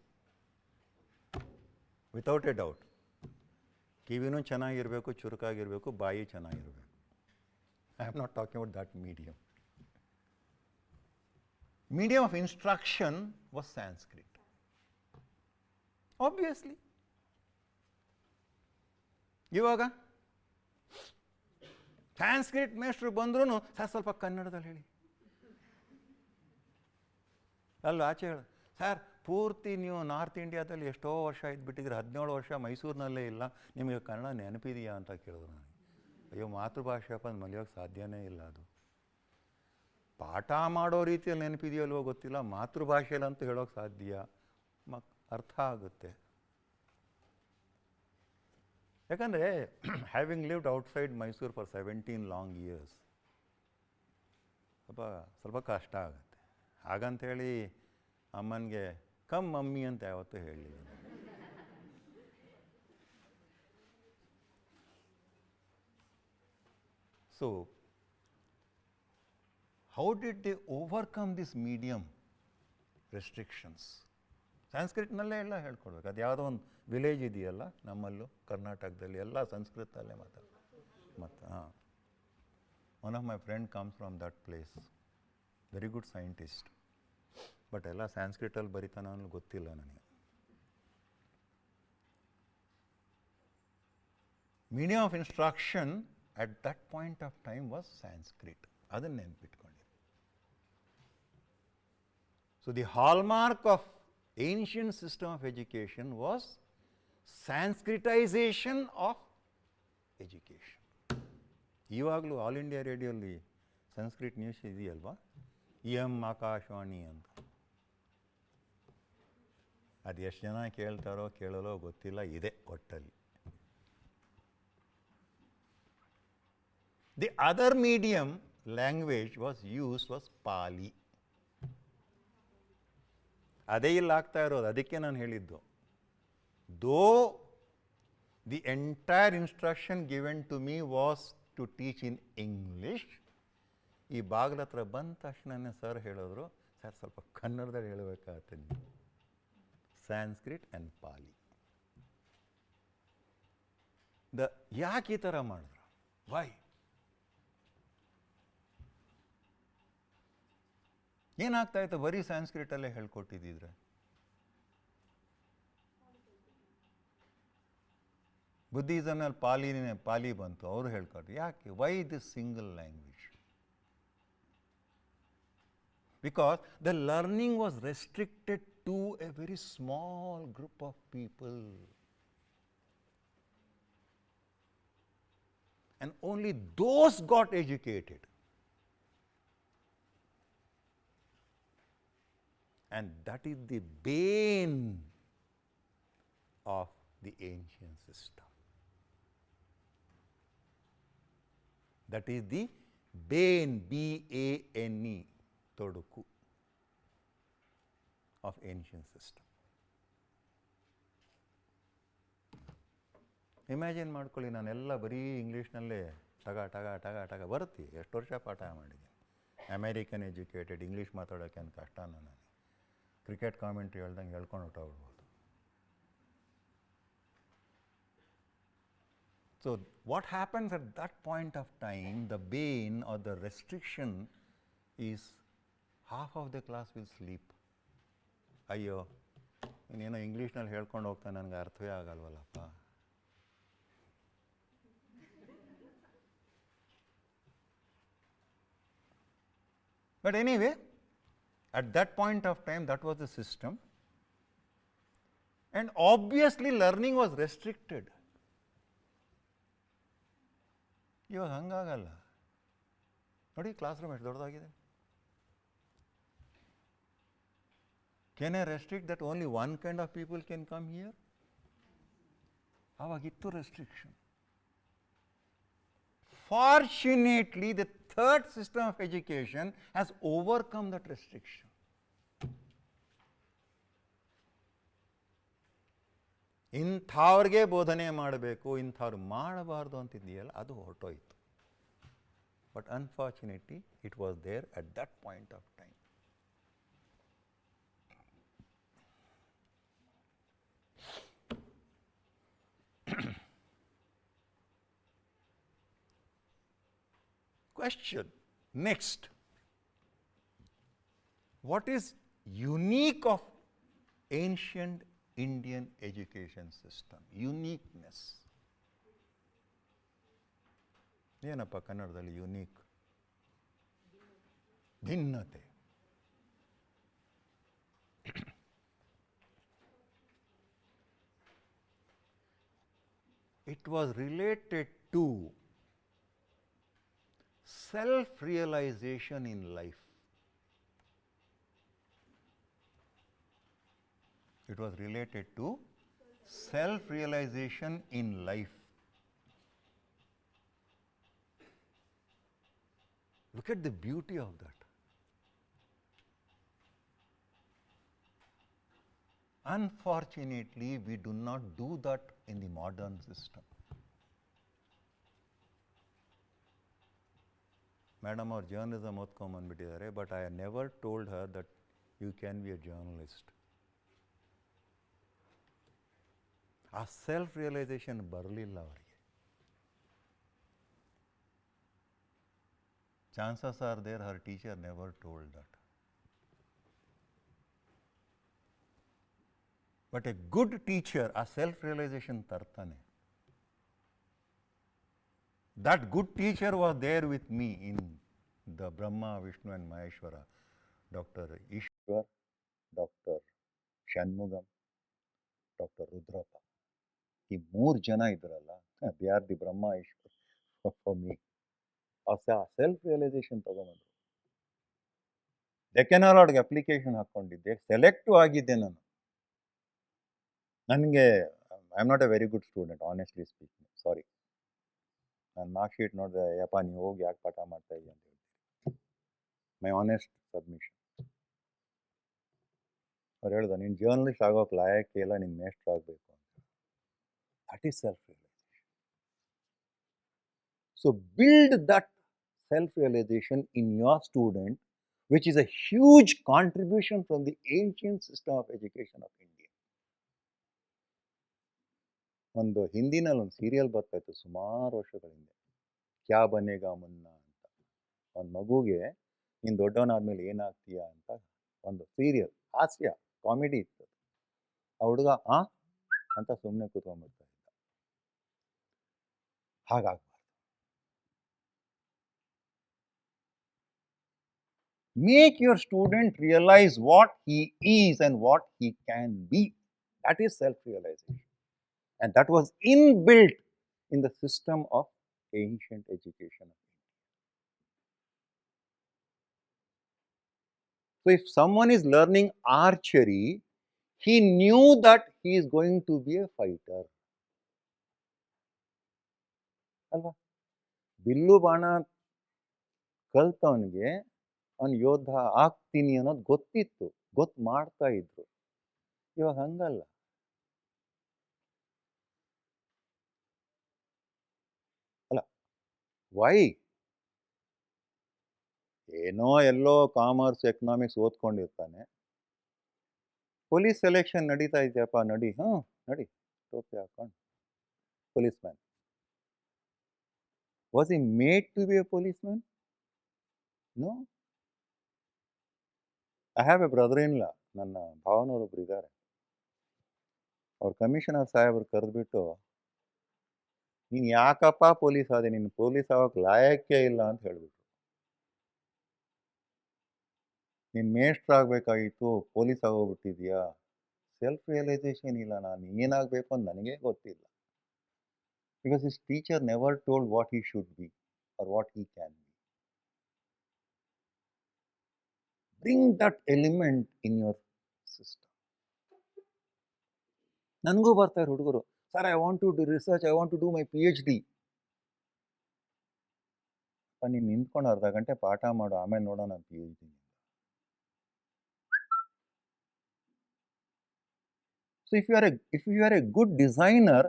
[SPEAKER 1] without a doubt. ಕಿವಿನೂ ಚೆನ್ನಾಗಿರಬೇಕು, ಚುರುಕಾಗಿರಬೇಕು, ಬಾಯಿ ಚೆನ್ನಾಗಿರಬೇಕು. I am not talking about that medium. Medium of instruction was Sanskrit. Obviously. ಇವಾಗ ಸಂಸ್ಕೃತ್ ಮೇಷ್ಟ್ರು ಬಂದ್ರೂ ಸರ್ ಸ್ವಲ್ಪ ಕನ್ನಡದಲ್ಲಿ ಹೇಳಿ. ಅಲ್ಲ ಆಚೆ ಹೇಳ ಸರ್, ಪೂರ್ತಿ ನೀವು ನಾರ್ತ್ ಇಂಡಿಯಾದಲ್ಲಿ ಎಷ್ಟೋ ವರ್ಷ ಇದ್ಬಿಟ್ಟಿದ್ರೆ, 17 ವರ್ಷ ಮೈಸೂರಿನಲ್ಲೇ ಇಲ್ಲ, ನಿಮಗೆ ಕನ್ನಡ ನೆನಪಿದೆಯಾ ಅಂತ ಕೇಳಿದ್ರು ನನಗೆ. ಅಯ್ಯೋ, ಮಾತೃಭಾಷೆ ಬಂದು ಮಲಿಯೋಕ್ಕೆ ಸಾಧ್ಯನೇ ಇಲ್ಲ. ಅದು ಪಾಠ ಮಾಡೋ ರೀತಿಯಲ್ಲಿ ನೆನಪಿದೆಯಲ್ವೋ ಗೊತ್ತಿಲ್ಲ, ಮಾತೃಭಾಷೆಯಲ್ಲಂತೂ ಹೇಳೋಕ್ಕೆ ಸಾಧ್ಯ, ಅರ್ಥ ಆಗುತ್ತೆ. ಯಾಕಂದರೆ having lived outside Mysuru for 17 long years ಸ್ವಲ್ಪ ಕಷ್ಟ ಆಗುತ್ತೆ. ಹಾಗಂಥೇಳಿ ಅಮ್ಮನಿಗೆ ಕಮ್ ಮಮ್ಮಿ ಅಂತ ಯಾವತ್ತೂ ಹೇಳಿಲ್ಲ. So how did they overcome this medium restrictions? ಸಂಸ್ಕೃತನಲ್ಲೇ ಎಲ್ಲ ಹೇಳ್ಕೊಡ್ಬೇಕು. ಅದು ಯಾವುದೋ ಒಂದು ವಿಲೇಜ್ ಇದೆಯಲ್ಲ ನಮ್ಮಲ್ಲೂ ಕರ್ನಾಟಕದಲ್ಲಿ, ಎಲ್ಲ ಸಂಸ್ಕೃತಲ್ಲೇ ಮತ್ತು ಹಾಂ, one of my friend comes from that place, very good scientist. But ಎಲ್ಲ ಸಂಸ್ಕೃತಲ್ಲಿ ಬರಿತಾನ ಅನ್ನೋದು ಗೊತ್ತಿಲ್ಲ ನನಗೆ. Medium of instruction at that point of time was Sanskrit. ಅದನ್ನು ನೆನ್ಪಿಟ್ಕೊಂಡಿರಿ. So the hallmark of ancient system of education was Sanskritization of education. ಇವಾಗಲೂ ಆಲ್ ಇಂಡಿಯಾ ರೇಡಿಯೋಲ್ಲಿ ಸಂಸ್ಕೃತ್ ನ್ಯೂಸ್ ಇದೆಯಲ್ವಾ, ಆಕಾಶವಾಣಿ ಅಂತ. ಅದು ಎಷ್ಟು ಜನ ಕೇಳ್ತಾರೋ ಕೇಳಲೋ ಗೊತ್ತಿಲ್ಲ, ಇದೆ ಒಟ್ಟಲ್ಲಿ. The other medium language was use was Pali. ಅದೇ ಇಲ್ಲಿ ಆಗ್ತಾ ಇರೋದು. ಅದಕ್ಕೆ ನಾನು ಹೇಳಿದ್ದು, though the entire instruction given to me was to teach in English. ಈ ಬಾಗಿಲ ಹತ್ರ ಬಂದ ತಕ್ಷಣನೇ ಸರ್ ಹೇಳಿದ್ರು, ಸರ್ ಸ್ವಲ್ಪ ಕನ್ನಡದಲ್ಲಿ ಹೇಳಬೇಕಾಗತ್ತೆ ನೀವು, ಸಂಸ್ಕೃತ್ ಆ್ಯಂಡ್ ಪಾಲಿ. ಯಾಕೆ ಈ ಥರ ಮಾಡಿದ್ರು? ವೈ? ಏನಾಗ್ತಾ ಇತ್ತು ಬರೀ ಸಂಸ್ಕೃತಲ್ಲೇ ಹೇಳ್ಕೊಟ್ಟಿದ್ದಿದ್ರೆ? ಬುದ್ಧಿಸಮ್ನಲ್ಲಿ ಪಾಲಿ ಬಂತು, ಅವರು ಹೇಳ್ಕೊಟ್ರು. ಯಾಕೆ? Why this single language? Because the learning was restricted to a very small group of people. And only those got educated. And that is the bane of the ancient system. That is the bane, B-A-N-E, toduku, of ancient system. Imagine ಮಾಡ್ಕೊಳ್ಳಿ, ನಾನೆಲ್ಲ ಬರೀ ಇಂಗ್ಲೀಷ್ನಲ್ಲೇ ಟಗ ಬರುತ್ತೆ. ಎಷ್ಟು ವರ್ಷ ಪಾಠ ಮಾಡಿದ್ದೀನಿ. ಅಮೇರಿಕನ್ ಎಜುಕೇಟೆಡ್, ಇಂಗ್ಲೀಷ್ ಮಾತಾಡೋಕ್ಕೆ ಅಂತ ಕಷ್ಟ ನನಗೆ. ಕ್ರಿಕೆಟ್ ಕಾಮೆಂಟ್ರಿ ಹೇಳ್ದಂಗೆ ಹೇಳ್ಕೊಂಡು ಹೊಟ್ಟೋಗ್ಬೋದು. So what happens at that point of time, the ban or the restriction is half of the class will sleep. ಅಯ್ಯೋ, ಇನ್ನೇನೋ ಇಂಗ್ಲೀಷ್ನಲ್ಲಿ ಹೇಳ್ಕೊಂಡು ಹೋಗ್ತಾನೆ, ನನಗೆ ಅರ್ಥವೇ ಆಗಲ್ವಲ್ಲಪ್ಪ. But anyway, at that point of time, that was the system. And obviously learning was restricted. ಇವಾಗ ಹಂಗಾಗಲ್ಲ ನೋಡಿ, ಕ್ಲಾಸ್ ರೂಮ್ ಎಷ್ಟು ದೊಡ್ಡದಾಗಿದೆ. Can I restrict that only one kind of people can come here? Avagittu restriction. Fortunately, the third system of education has overcome that restriction. ಇಂಥವ್ರಿಗೆ ಬೋಧನೆ ಮಾಡಬೇಕು, ಇಂಥವ್ರು ಮಾಡಬಾರ್ದು ಅಂತಿದೆಯಲ್ಲ, ಅದು ಹೊರಟೋಯ್ತು. But unfortunately it was there at that point of time. Question next. What is unique of ancient Indian education system? Uniqueness. ಏನಪ್ಪ ಕನ್ನಡದಲ್ಲಿ ಯುನೀಕ್? ಭಿನ್ನತೆ. It was related to self-realization in life. It was related to self-realization in life. Look at the beauty of that. Unfortunately, we do not do that in the modern system. Madam or journalism ಓದ್ಕೊಂಬಂದ್ಬಿಟ್ಟಿದ್ದಾರೆ, but I have never told her that you can be a journalist. ಆ ಸೆಲ್ಫ್ ರಿಯಲೈಸೇಷನ್ ಬರಲಿಲ್ಲ ಅವರಿಗೆ. Chances are there her teacher never told that. But a good teacher ಆ ಸೆಲ್ಫ್ ರಿಯಲೈಸೇಷನ್ ತರ್ತಾನೆ. That good teacher was there with me in the Brahma, Vishnu and Maheshwara. Dr. Ishwar, Dr. Shanmugam, Dr. Rudrapa. ಈ 3 ಜನ ಇದ್ರಲ್ಲ, they are the Brahma Ishwar for me. ಆ ಸೆಲ್ಫ್ ರಿಯಲೈಸೇಷನ್ ತಗೊಂಬಂದ್ರು. ಡೆಕ್ಕನಾಲಾಡ್ಗೆ ಅಪ್ಲಿಕೇಶನ್ ಹಾಕ್ಕೊಂಡಿದ್ದೆ, ಸೆಲೆಕ್ಟು ಆಗಿದ್ದೆ ನಾನು. ನನಗೆ I am not a very good student, honestly speaking, sorry. ನಾನು ಮಾರ್ಕ್ ಶೀಟ್ ನೋಡಿದೆ, ಯಪ್ಪ ನೀವು ಹೋಗಿ ಯಾಕೆ ಪಾಠ ಮಾಡ್ತಾ ಇದ್ದೀಯ ಅಂತ ಹೇಳ್ತೀನಿ. ಮೈ ಆನೆಸ್ಟ್ ಸಬ್ಮಿಷನ್. ಅವ್ರು ಹೇಳ್ದ, ನೀನು ಜರ್ನಲಿಸ್ಟ್ ಆಗೋಕೆ ಲಾಯಕ್ಕೆ ಇಲ್ಲ, ನೀನು ಮೇಸ್ಟ್ರ್ ಆಗಬೇಕು ಅಂತ. That is self realisation. So build that self realisation in your student, which is a huge contribution from the ancient system of education of India. ಒಂದು ಹಿಂದಿನಲ್ಲಿ ಒಂದು ಸೀರಿಯಲ್ ಬರ್ತಾ ಇತ್ತು ಸುಮಾರು ವರ್ಷಗಳ ಹಿಂದೆ, ಕ್ಯಾ ಬನೇಗಾ ಮುನ್ನ ಅಂತ. ಒಂದು ಮಗುಗೆ ನೀನು ದೊಡ್ಡವನಾದ್ಮೇಲೆ ಏನಾಗ್ತೀಯ ಅಂತ ಒಂದು ಸೀರಿಯಲ್, ಹಾಸ್ಯ ಕಾಮಿಡಿ ಇತ್ತು. ಆ ಹುಡುಗ ಅಂತ ಸುಮ್ಮನೆ ಕೂತ್ಕೊಂಡ್ಬಿಡ್ತಾ ಇದ್ದ. ಹಾಗಾಗಬಾರ್ದು. Make your student realise what he is and what he can be. That is self realisation. And that was inbuilt in the system of ancient education of India. So if someone is learning archery, he knew that he is going to be a fighter. ಅಲ್ವಾ? ಬಿಲ್ಲು ಬಾಣ ಕಲ್ತವನಿಗೆ ಅವನು ಯೋಧ ಆಗ್ತೀನಿ ಅನ್ನೋದು ಗೊತ್ತಿತ್ತು, ಗೊತ್ತು ಮಾಡ್ತಾ ಇದ್ರು. ಇವಾಗ ಹಂಗಲ್ಲ. ವೈ? ಏನೋ ಎಲ್ಲೋ ಕಾಮರ್ಸ್ ಎಕನಾಮಿಕ್ಸ್ ಓದ್ಕೊಂಡಿರ್ತಾನೆ, ಪೊಲೀಸ್ ಸೆಲೆಕ್ಷನ್ ನಡೀತಾ ಇದೆಯಪ್ಪ, ನಡಿ, ನಡಿ, ಟೋಪಿ ಹಾಕೊಂಡು police man. Was he made to be a police man? No. I have a brother in law, ನನ್ನ ಭಾವನವರೊಬ್ರು ಇದ್ದಾರೆ. ಅವ್ರ ಕಮಿಷನರ್ ಸಾಹೇಬ್ರು ಕರೆದ್ಬಿಟ್ಟು, ನೀನು ಯಾಕಪ್ಪ ಪೊಲೀಸ್ ಆದೆ, ನೀನು ಪೊಲೀಸ್ ಆಗೋಕೆ ಲಾಯಕ್ಕೆ ಇಲ್ಲ ಅಂತ ಹೇಳ್ಬಿಟ್ರು. ನೀನು ಮೇಸ್ಟ್ರ್ ಆಗಬೇಕಾಗಿತ್ತು, ಪೊಲೀಸ್ ಆಗೋಗ್ಬಿಟ್ಟಿದ್ಯಾ. ಸೆಲ್ಫ್ ರಿಯಲೈಸೇಷನ್ ಇಲ್ಲ, ನಾನು ಏನಾಗಬೇಕು ಅಂತ ನನಗೆ ಗೊತ್ತಿಲ್ಲ. Because his teacher never told what he should be or what he can be. Bring that element in your system. ನನಗೂ ಬರ್ತಾರೆ ಹುಡುಗರು, sir I want to do research, I want to do my PhD. ನೀನು ನಿಂತ್ಕೊಂಡು ಅರ್ಧ ಗಂಟೆ ಪಾಠ ಮಾಡು, ಆಮೇಲೆ ನೋಡೋಣ PhD. So if you are a good designer,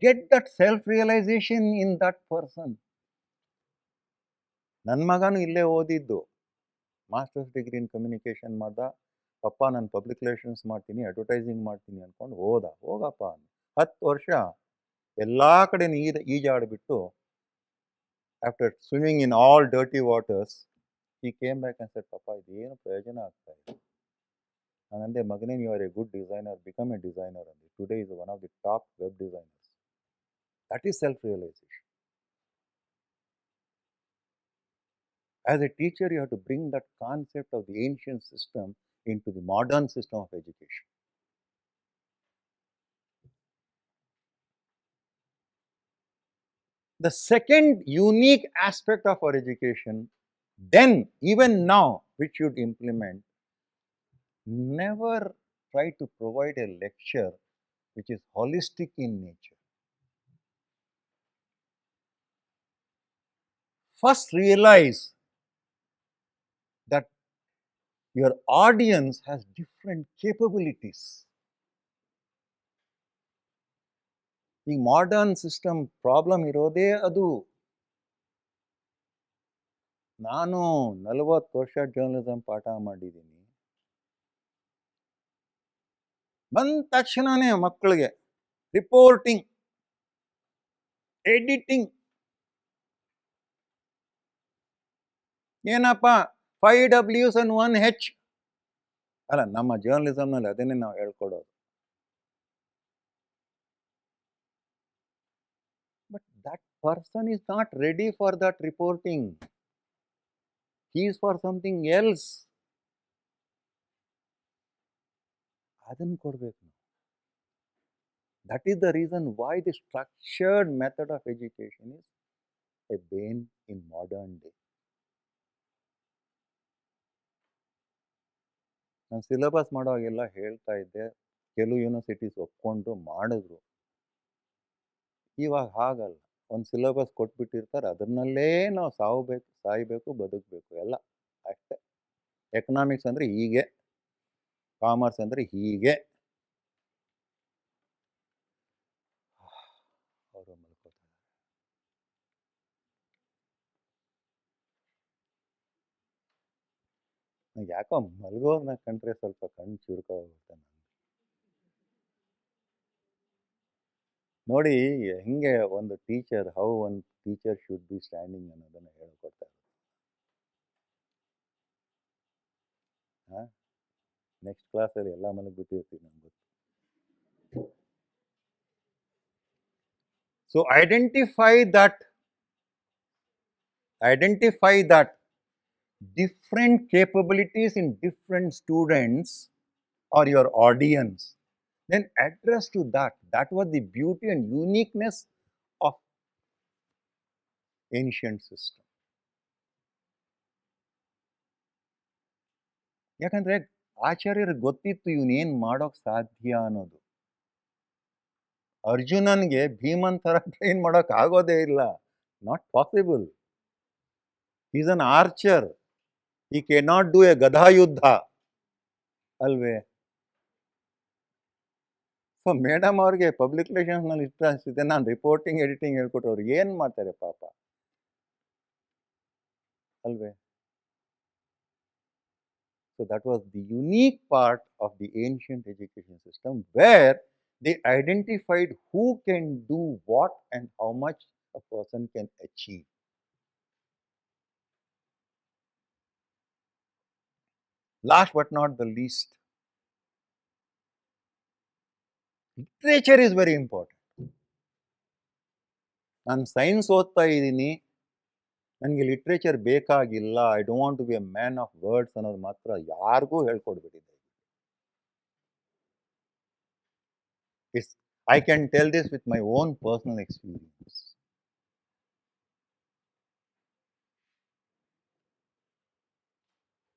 [SPEAKER 1] get that self-realization in that person. ನನ್ನ ಮಗನೂ ಇಲ್ಲೇ ಓದಿದ್ದು, ಮಾಸ್ಟರ್ಸ್ ಡಿಗ್ರಿ ಇನ್ ಕಮ್ಯುನಿಕೇಷನ್ ಮಾಡ್ದ. ಪಪ್ಪ ನಾನು ಪಬ್ಲಿಕ್ ರಿಲೇಷನ್ಸ್ ಮಾಡ್ತೀನಿ, ಅಡ್ವರ್ಟೈಸಿಂಗ್ ಮಾಡ್ತೀನಿ ಅಂದ್ಕೊಂಡು ಹೋಗಪ್ಪ 10 ವರ್ಷ ಎಲ್ಲ ಕಡೆ ಈಜಾಡಿಬಿಟ್ಟು, after swimming in all dirty waters, he came back and said, ಪಪ್ಪ ಇದೇನು ಪ್ರಯೋಜನ ಆಗ್ತಾ ಇದೆ. ನಾನಂದೆ, ಮಗನೇ, you are a good designer, become a designer ಅಂದೆ. Today is one of the top web designers. That is self realisation. As a teacher, you have to bring that concept of the ancient system into the modern system of education. The second unique aspect of our education, then, even now, which should implement, never try to provide a lecture which is holistic in nature. First, realize that your audience has different capabilities. ಈ ಮಾಡರ್ನ್ ಸಿಸ್ಟಮ್ ಪ್ರಾಬ್ಲಮ್ ಇರೋದೇ ಅದು. ನಾನು 40 ವರ್ಷ ಜರ್ನಲಿಸಮ್ ಪಾಠ ಮಾಡಿದ್ದೀನಿ. ಬಂದ ತಕ್ಷಣನೇ ಮಕ್ಕಳಿಗೆ ರಿಪೋರ್ಟಿಂಗ್, ಎಡಿಟಿಂಗ್, ಏನಪ್ಪ 5 Ws and 1 H. ಅಲ್ಲ, ನಮ್ಮ ಜರ್ನಲಿಸಮ್ನಲ್ಲಿ ಅದನ್ನೇ ನಾವು ಹೇಳ್ಕೊಡೋದು. But that person is not ready for that reporting. He is for something else. ಅದನ್ನು ಕೊಡಬೇಕು. That is the reason why the structured method of education is a bane in modern day. ನಾನು ಸಿಲೆಬಸ್ ಮಾಡೋವಾಗೆಲ್ಲ ಹೇಳ್ತಾ ಇದ್ದೆ, ಕೆಲವು ಯೂನಿವರ್ಸಿಟೀಸ್ ಒಪ್ಕೊಂಡ್ರು, ಮಾಡಿದ್ರು. ಇವಾಗ ಹಾಗಲ್ಲ. ಒಂದು ಸಿಲೆಬಸ್ ಕೊಟ್ಬಿಟ್ಟಿರ್ತಾರೆ, ಅದನ್ನಲ್ಲೇ ನಾವು ಸಾಯಬೇಕು, ಬದುಕಬೇಕು, ಎಲ್ಲ ಅಷ್ಟೇ. ಎಕನಾಮಿಕ್ಸ್ ಅಂದರೆ ಹೀಗೆ, ಕಾಮರ್ಸ್ ಅಂದರೆ ಹೀಗೆ. ಅವರು ಮಲ್ಕೋತಾರೆ. ಯಾಕೋ ಮಲ್ಗೋರ್ನ ಕಂಡ್ರೆ ಸ್ವಲ್ಪ ಕಣ್ಣು ಚುರುಕೋಗುತ್ತೆ ನನಗೆ. ನೋಡಿ ಹೆಂಗೆ ಒಂದು teacher, how one teacher should be standing ಅನ್ನೋದನ್ನು ಹೇಳ್ಕೊಡ್ತಾರೆ. ನೆಕ್ಸ್ಟ್ ಕ್ಲಾಸಲ್ಲಿ ಎಲ್ಲ ಮಲಗಿಬಿಟ್ಟಿರ್ತೀವಿ, ನಮ್ಗೆ ಗೊತ್ತು. So identify that different capabilities in different students or your audience, then address to that. That was the beauty and uniqueness of ancient system. ಯಾಕಂದ್ರೆ ಆಚಾರ್ಯರಿಗೆ ಗೊತ್ತಿತ್ತು ಇವನೇನು ಮಾಡೋಕೆ ಸಾಧ್ಯ ಅನ್ನೋದು. ಅರ್ಜುನನ್ಗೆ ಭೀಮನ್ ಥರ ಟ್ರೈನ್ ಮಾಡೋಕೆ ಆಗೋದೇ ಇಲ್ಲ. Not possible. Is an archer. ಈ ಕೆನಾಟ್ ಡೂ ಎ ಗದಾ ಯುದ್ಧ ಅಲ್ವೇ? ಸೊ ಮೇಡಮ್ ಅವ್ರಿಗೆ ಪಬ್ಲಿಕ್ ರಿಲೇಷನ್ಸ್ನಲ್ಲಿ ಇಷ್ಟ ಅನಿಸ್ತಿದೆ, ನಾನು ರಿಪೋರ್ಟಿಂಗ್, ಎಡಿಟಿಂಗ್ ಹೇಳ್ಕೊಟ್ಟು ಅವ್ರು ಏನು ಮಾಡ್ತಾರೆ ಪಾಪ ಅಲ್ವೇ? So that was the unique part of the ancient education system, where they identified who can do what and how much a person can achieve. Last but not the least, literature is very important. ನಾನು ಸೈನ್ಸ್ ಓದ್ತಾ ಇದ್ದೀನಿ, ನನಗೆ ಲಿಟ್ರೇಚರ್ ಬೇಕಾಗಿಲ್ಲ, I don't want to be a man of words ಅನ್ನೋದು ಮಾತ್ರ ಯಾರಿಗೂ ಹೇಳ್ಕೊಡ್ಬಿಟ್ಟಿದೆ. I can tell this with my own personal experience.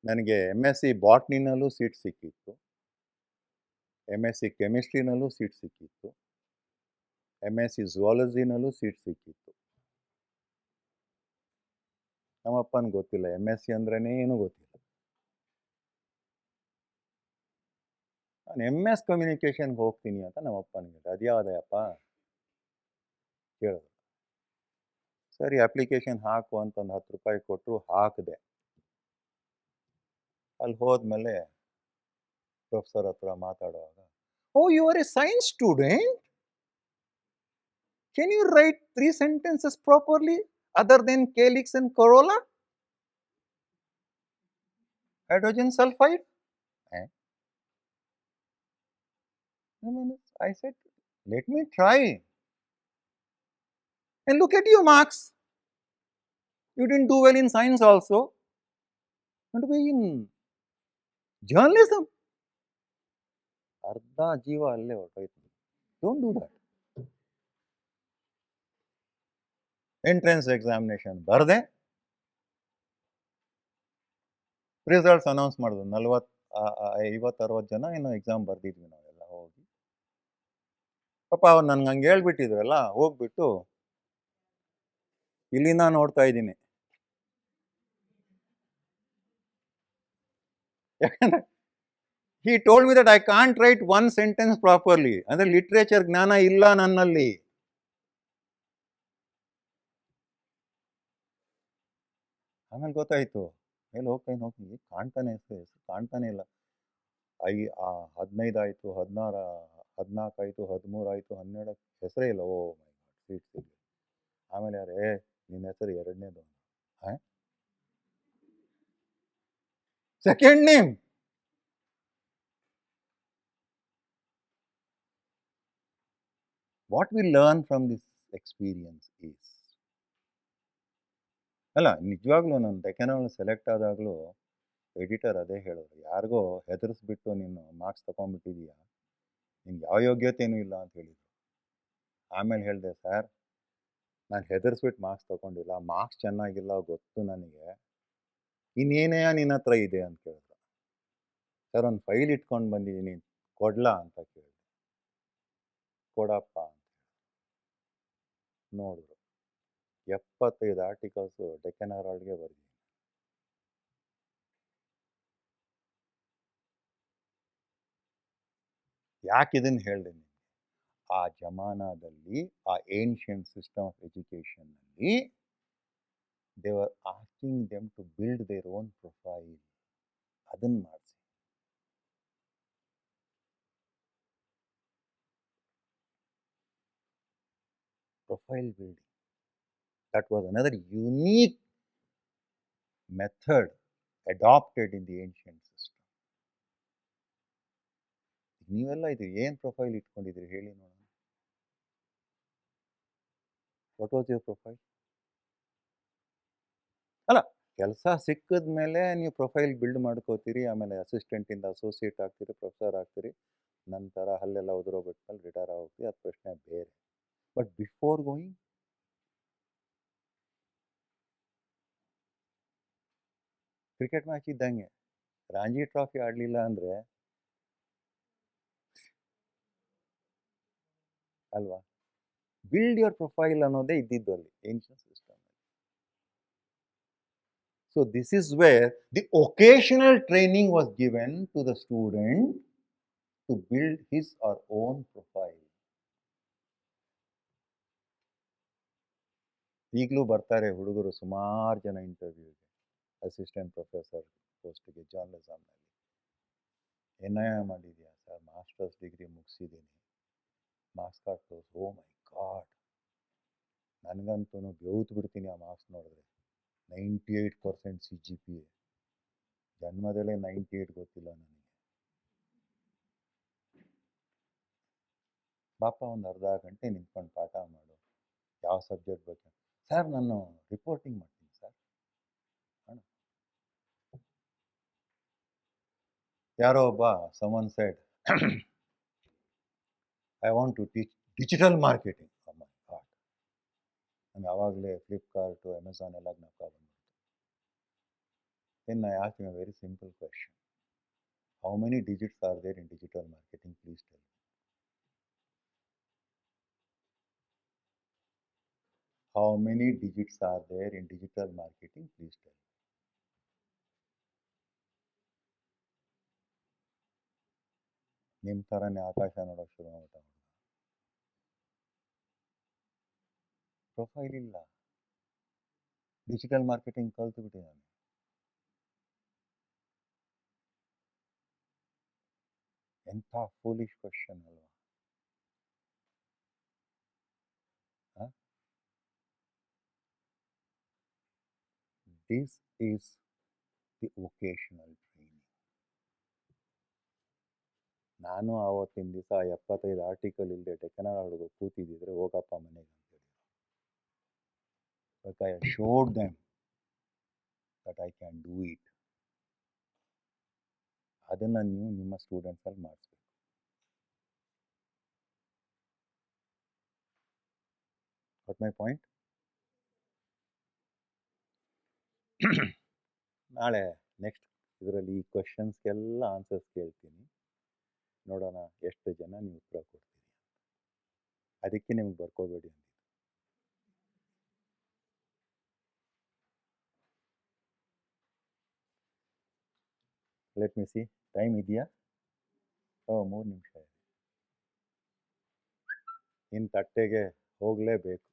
[SPEAKER 1] ನನಗೆ MSc ಬಾಟ್ನಿನಲ್ಲೂ ಸೀಟ್ ಸಿಕ್ಕಿತ್ತು, MSc ಕೆಮಿಸ್ಟ್ರಿನಲ್ಲೂ ಸೀಟ್ ಸಿಕ್ಕಿತ್ತು, MSc ಝುವಾಲಜಿನಲ್ಲೂ ಸೀಟ್ ಸಿಕ್ಕಿತ್ತು. ನಮ್ಮಪ್ಪನಿಗೆ ಗೊತ್ತಿಲ್ಲ, MSc ಅಂದ್ರೇ ಏನೂ ಗೊತ್ತಿಲ್ಲ. ನಾನು MS ಕಮ್ಯುನಿಕೇಷನ್ಗೆ ಹೋಗ್ತೀನಿ ಅಂತ ನಮ್ಮಪ್ಪನಿಗೆ ಅದ್ಯಾವುದಪ್ಪ ಕೇಳಿದ್ರು. ಸರಿ ಅಪ್ಲಿಕೇಶನ್ ಹಾಕು ಅಂತ ಒಂದು 10 ರೂಪಾಯಿ ಕೊಟ್ಟರು, ಹಾಕಿದೆ. ಅಲ್ಲಿ ಹೋದ್ಮೇಲೆ ಪ್ರೊಫೆಸರ್ ಹತ್ರ ಮಾತಾಡುವಾಗ, oh you are a science student, can you write 3 sentences properly other than calyx and corolla? Hydrogen sulphide? I said, let me try. And look at your marks. You didn't do well in science also. And be in journalism. ಅರ್ಧ ಜೀವ ಅಲ್ಲೇ ಹೊರಟೋಯ್ತು. Don't do that. Entrance examination ಬರದೆ ರಿಸಲ್ಟ್ಸ್ ಅನೌನ್ಸ್ ಮಾಡಿದ್ರು. 50-60 ಜನ ಏನೋ ಎಕ್ಸಾಮ್ ಬರ್ದಿದ್ವಿ ನಾವೆಲ್ಲ ಹೋಗಿ. ಪಾಪ ಅವ್ರು ನನ್ಗೆ ಹಂಗೆ ಹೇಳ್ಬಿಟ್ಟಿದ್ರಲ್ಲ, ಹೋಗ್ಬಿಟ್ಟು ಇಲ್ಲಿಂದ ನೋಡ್ತಾ ಇದ್ದೀನಿ. ಯಾಕಂದ್ರೆ he told me that I can't write one sentence properly. ಅಂದ್ರೆ ಲಿಟ್ರೇಚರ್ ಜ್ಞಾನ ಇಲ್ಲ ನನ್ನಲ್ಲಿ. ಆಮೇಲೆ ಗೊತ್ತಾಯ್ತು, ಮೇಲೆ ಹೋಗ್ತೀನಿ ಕಾಣ್ತಾನೆ ಹೆಸರು ಕಾಣ್ತಾನೆ ಇಲ್ಲ. 15 ಆಯಿತು, 16, 14 ಆಯಿತು, 13 ಆಯಿತು, 12 ಹೆಸರೇ ಇಲ್ಲ. ಓ ಮೈ ಗಾಡ್, ಸೀಟ್ ಸಿಗಲಿ. ಆಮೇಲೆ ಯಾರೇ ನಿನ್ನ ಹೆಸರು 2ನೇದು, second name. What we learn from this experience is, ಅಲ್ಲ ನಿಜವಾಗ್ಲೂ ನಾನು ಡೆಕ್ಕನಲ್ಲಿ ಸೆಲೆಕ್ಟ್ ಆದಾಗಲೂ ಎಡಿಟರ್ ಅದೇ ಹೇಳಿದ್ರು, ಯಾರಿಗೋ ಹೆದರಿಸ್ಬಿಟ್ಟು ನೀನು ಮಾರ್ಕ್ಸ್ ತಗೊಂಡ್ಬಿಟ್ಟಿದೀಯಾ, ನಿನ್ಗೆ ಯಾವ ಯೋಗ್ಯತೆಯೂ ಇಲ್ಲ ಅಂತ ಹೇಳಿದ್ರು. ಆಮೇಲೆ ಹೇಳಿದೆ, ಸರ್ ನಾನು ಹೆದರಿಸ್ಬಿಟ್ಟು ಮಾರ್ಕ್ಸ್ ತಗೊಂಡಿಲ್ಲ, ಮಾರ್ಕ್ಸ್ ಚೆನ್ನಾಗಿಲ್ಲ ಗೊತ್ತು ನನಗೆ, ಇನ್ನೇನೇ ನಿನ್ನ ಹತ್ರ ಇದೆ ಅಂತ ಕೇಳಿದ್ರು. ಸರ್ ಒಂದು ಫೈಲ್ ಇಟ್ಕೊಂಡು ಬಂದಿದ್ದೀನಿ ಕೊಡ್ಲಾ ಅಂತ ಕೇಳಿದೆ. ಕೊಡಪ್ಪ ಅಂತ ನೋಡಿದ್ರು, 75 ಆರ್ಟಿಕಲ್ಸು ಡೆಕ್ಕನ್ ಹೆರಾಲ್ಡ್ಗೆ ಬರ್ತೀನಿ. ಯಾಕೆ ಇದನ್ನು ಹೇಳಿದೆ ನಿಮಗೆ, ಆ ಜಮಾನದಲ್ಲಿ ಆ ಏನ್ಷಿಯಂಟ್ ಸಿಸ್ಟಮ್ ಆಫ್ ಎಜುಕೇಷನ್ನಲ್ಲಿ they were asking them to build their own profile. ಅದನ್ನು ಮಾಡಿಸಿ. Profile building, that was another unique method adopted in the ancient system. ನೀವೆಲ್ಲ ಇದು ಏನು ಪ್ರೊಫೈಲ್ ಇಟ್ಕೊಂಡಿದ್ರಿ ಹೇಳಿ ನೋಡೋಣ. What was your profile? ಅಲ್ಲ, ಕೆಲಸ ಸಿಕ್ಕಿದ ಮೇಲೆ ನೀವು ಪ್ರೊಫೈಲ್ ಬಿಲ್ಡ್ ಮಾಡ್ಕೋತೀರಿ, ಆಮೇಲೆ ಅಸಿಸ್ಟೆಂಟಿಂದ ಅಸೋಸಿಯೇಟ್ ಆಗ್ತೀರಿ, ಪ್ರೊಫೆಸರ್ ಆಗ್ತೀರಿ, ನಂತರ ಅಲ್ಲೆಲ್ಲ ಉದುರೋಗ್ಬಿಟ್ಮೇಲೆ ರಿಟೈರ್ ಆಗೋಗ್ತೀವಿ, ಅದು ಪ್ರಶ್ನೆ ಬೇರೆ. But before going, cricket match ಇದ್ದಂಗೆ, ರಂಜಿ ಟ್ರಾಫಿ ಆಡಲಿಲ್ಲ ಅಂದರೆ ಅಲ್ವಾ, ಬಿಲ್ಡ್ ಯುವರ್ ಪ್ರೊಫೈಲ್ ಅನ್ನೋದೇ ಇದ್ದಿದ್ದು ಅಲ್ಲಿ ancient system. So this is where the occasional training was given to the student to build his or own profile. ಈಗಲೂ ಬರ್ತಾರೆ ಹುಡುಗರು ಸುಮಾರು ಜನ ಇಂಟರ್ವ್ಯೂಗೆ, ಅಸಿಸ್ಟೆಂಟ್ ಪ್ರೊಫೆಸರ್ ಪೋಸ್ಟ್ಗೆ ಜರ್ನಲಿಸಮ್ನಲ್ಲಿ. NIA ಮಾಡಿದ್ಯಾ ಸರ್? ಮಾಸ್ಟರ್ಸ್ ಡಿಗ್ರಿ ಮುಗಿಸಿದ್ದೀನಿ. ಮಾರ್ಕ್ಸ್ ಕಾರ್ಡ್ ತೋರಿಸು. ಓ ಮೈ ಗಾಡ್, ನನಗಂತೂ ಬೆವ್ತು ಬಿಡ್ತೀನಿ ಆ ಮಾರ್ಕ್ಸ್ ನೋಡಿದ್ರೆ. 98% CGPA, ಜನ್ಮದಲ್ಲೇ 98 ಗೊತ್ತಿಲ್ಲ ನನಗೆ. ಪಾಪ ಒಂದು ಅರ್ಧ ಗಂಟೆ ನಿಂತ್ಕೊಂಡು ಪಾಠ ಮಾಡು, ಯಾವ ಸಬ್ಜೆಕ್ಟ್ ಬೇಕು. ಸರ್ ನಾನು ರಿಪೋರ್ಟಿಂಗ್ ಮಾಡ್ತೀನಿ ಸರ್. ಯಾರೋ ಒಬ್ಬ someone said I want to teach digital marketing. Oh my God, ನಂಗೆ ಆವಾಗಲೇ ಫ್ಲಿಪ್ಕಾರ್ಟು, ಅಮೆಝಾನ್ ಎಲ್ಲ ಜ್ಞಾಪಕ ಬಂದ್ಬಿಡ್ತು. Then I asked him a very simple question. How many digits are there in digital marketing? Please tell me. How many digits are there in digital marketing? Please tell me. ನಿಮ್ಮ ಥರನೇ ಆಕಾಶ ನೋಡೋಕೆ ಶುರು ಮಾಡ್ಬಿಟ್ಟ ಪ್ರೊಫೈಲ್ ಇಲ್ಲ, ಡಿಜಿಟಲ್ ಮಾರ್ಕೆಟಿಂಗ್ ಕಲ್ತು ಬಿಟ್ಟಿದ್ದಾನೆ. ಎಂಥ ಫೂಲಿಶ್ ಕ್ವಶನ್ ಅಲ್ವಾ? This is the vocational training. ನಾನು ಆವತ್ತಿನ ದಿವಸ 75 ಆರ್ಟಿಕಲ್ ಇಲ್ಲದೆ ಡೆಕ್ಕನಾಳ ಹುಡುಗ ಕೂತಿದ್ದಿದ್ರೆ ಹೋಗಪ್ಪ ಮನೆಗೆ ಅಂತೇಳಿ. But I showed them that I can do it. ಅದನ್ನು ನೀವು ನಿಮ್ಮ ಸ್ಟೂಡೆಂಟ್ಸಲ್ಲಿ ಮಾಡಿಸ್ಬೇಕು. What my point? ನಾಳೆ ನೆಕ್ಸ್ಟ್ ಇದರಲ್ಲಿ ಈ ಕ್ವಶನ್ಸ್ಗೆಲ್ಲ ಆನ್ಸರ್ಸ್ ಕೇಳ್ತೀನಿ, ನೋಡೋಣ ಎಷ್ಟು ಜನ ನೀವು ಉತ್ತರ ಕೊಡ್ತೀರಿ. ಅದಕ್ಕೆ ನಿಮ್ಗೆ ಬರ್ಕೋಬೇಡಿ ಅಂತ. ಲೆಟ್ ಮಿ ಸಿ, ಟೈಮ್ ಇದೆಯಾ? 3 ನಿಮಿಷ ಇದೆ. ಇನ್ನು ತಟ್ಟೆಗೆ ಹೋಗಲೇಬೇಕು.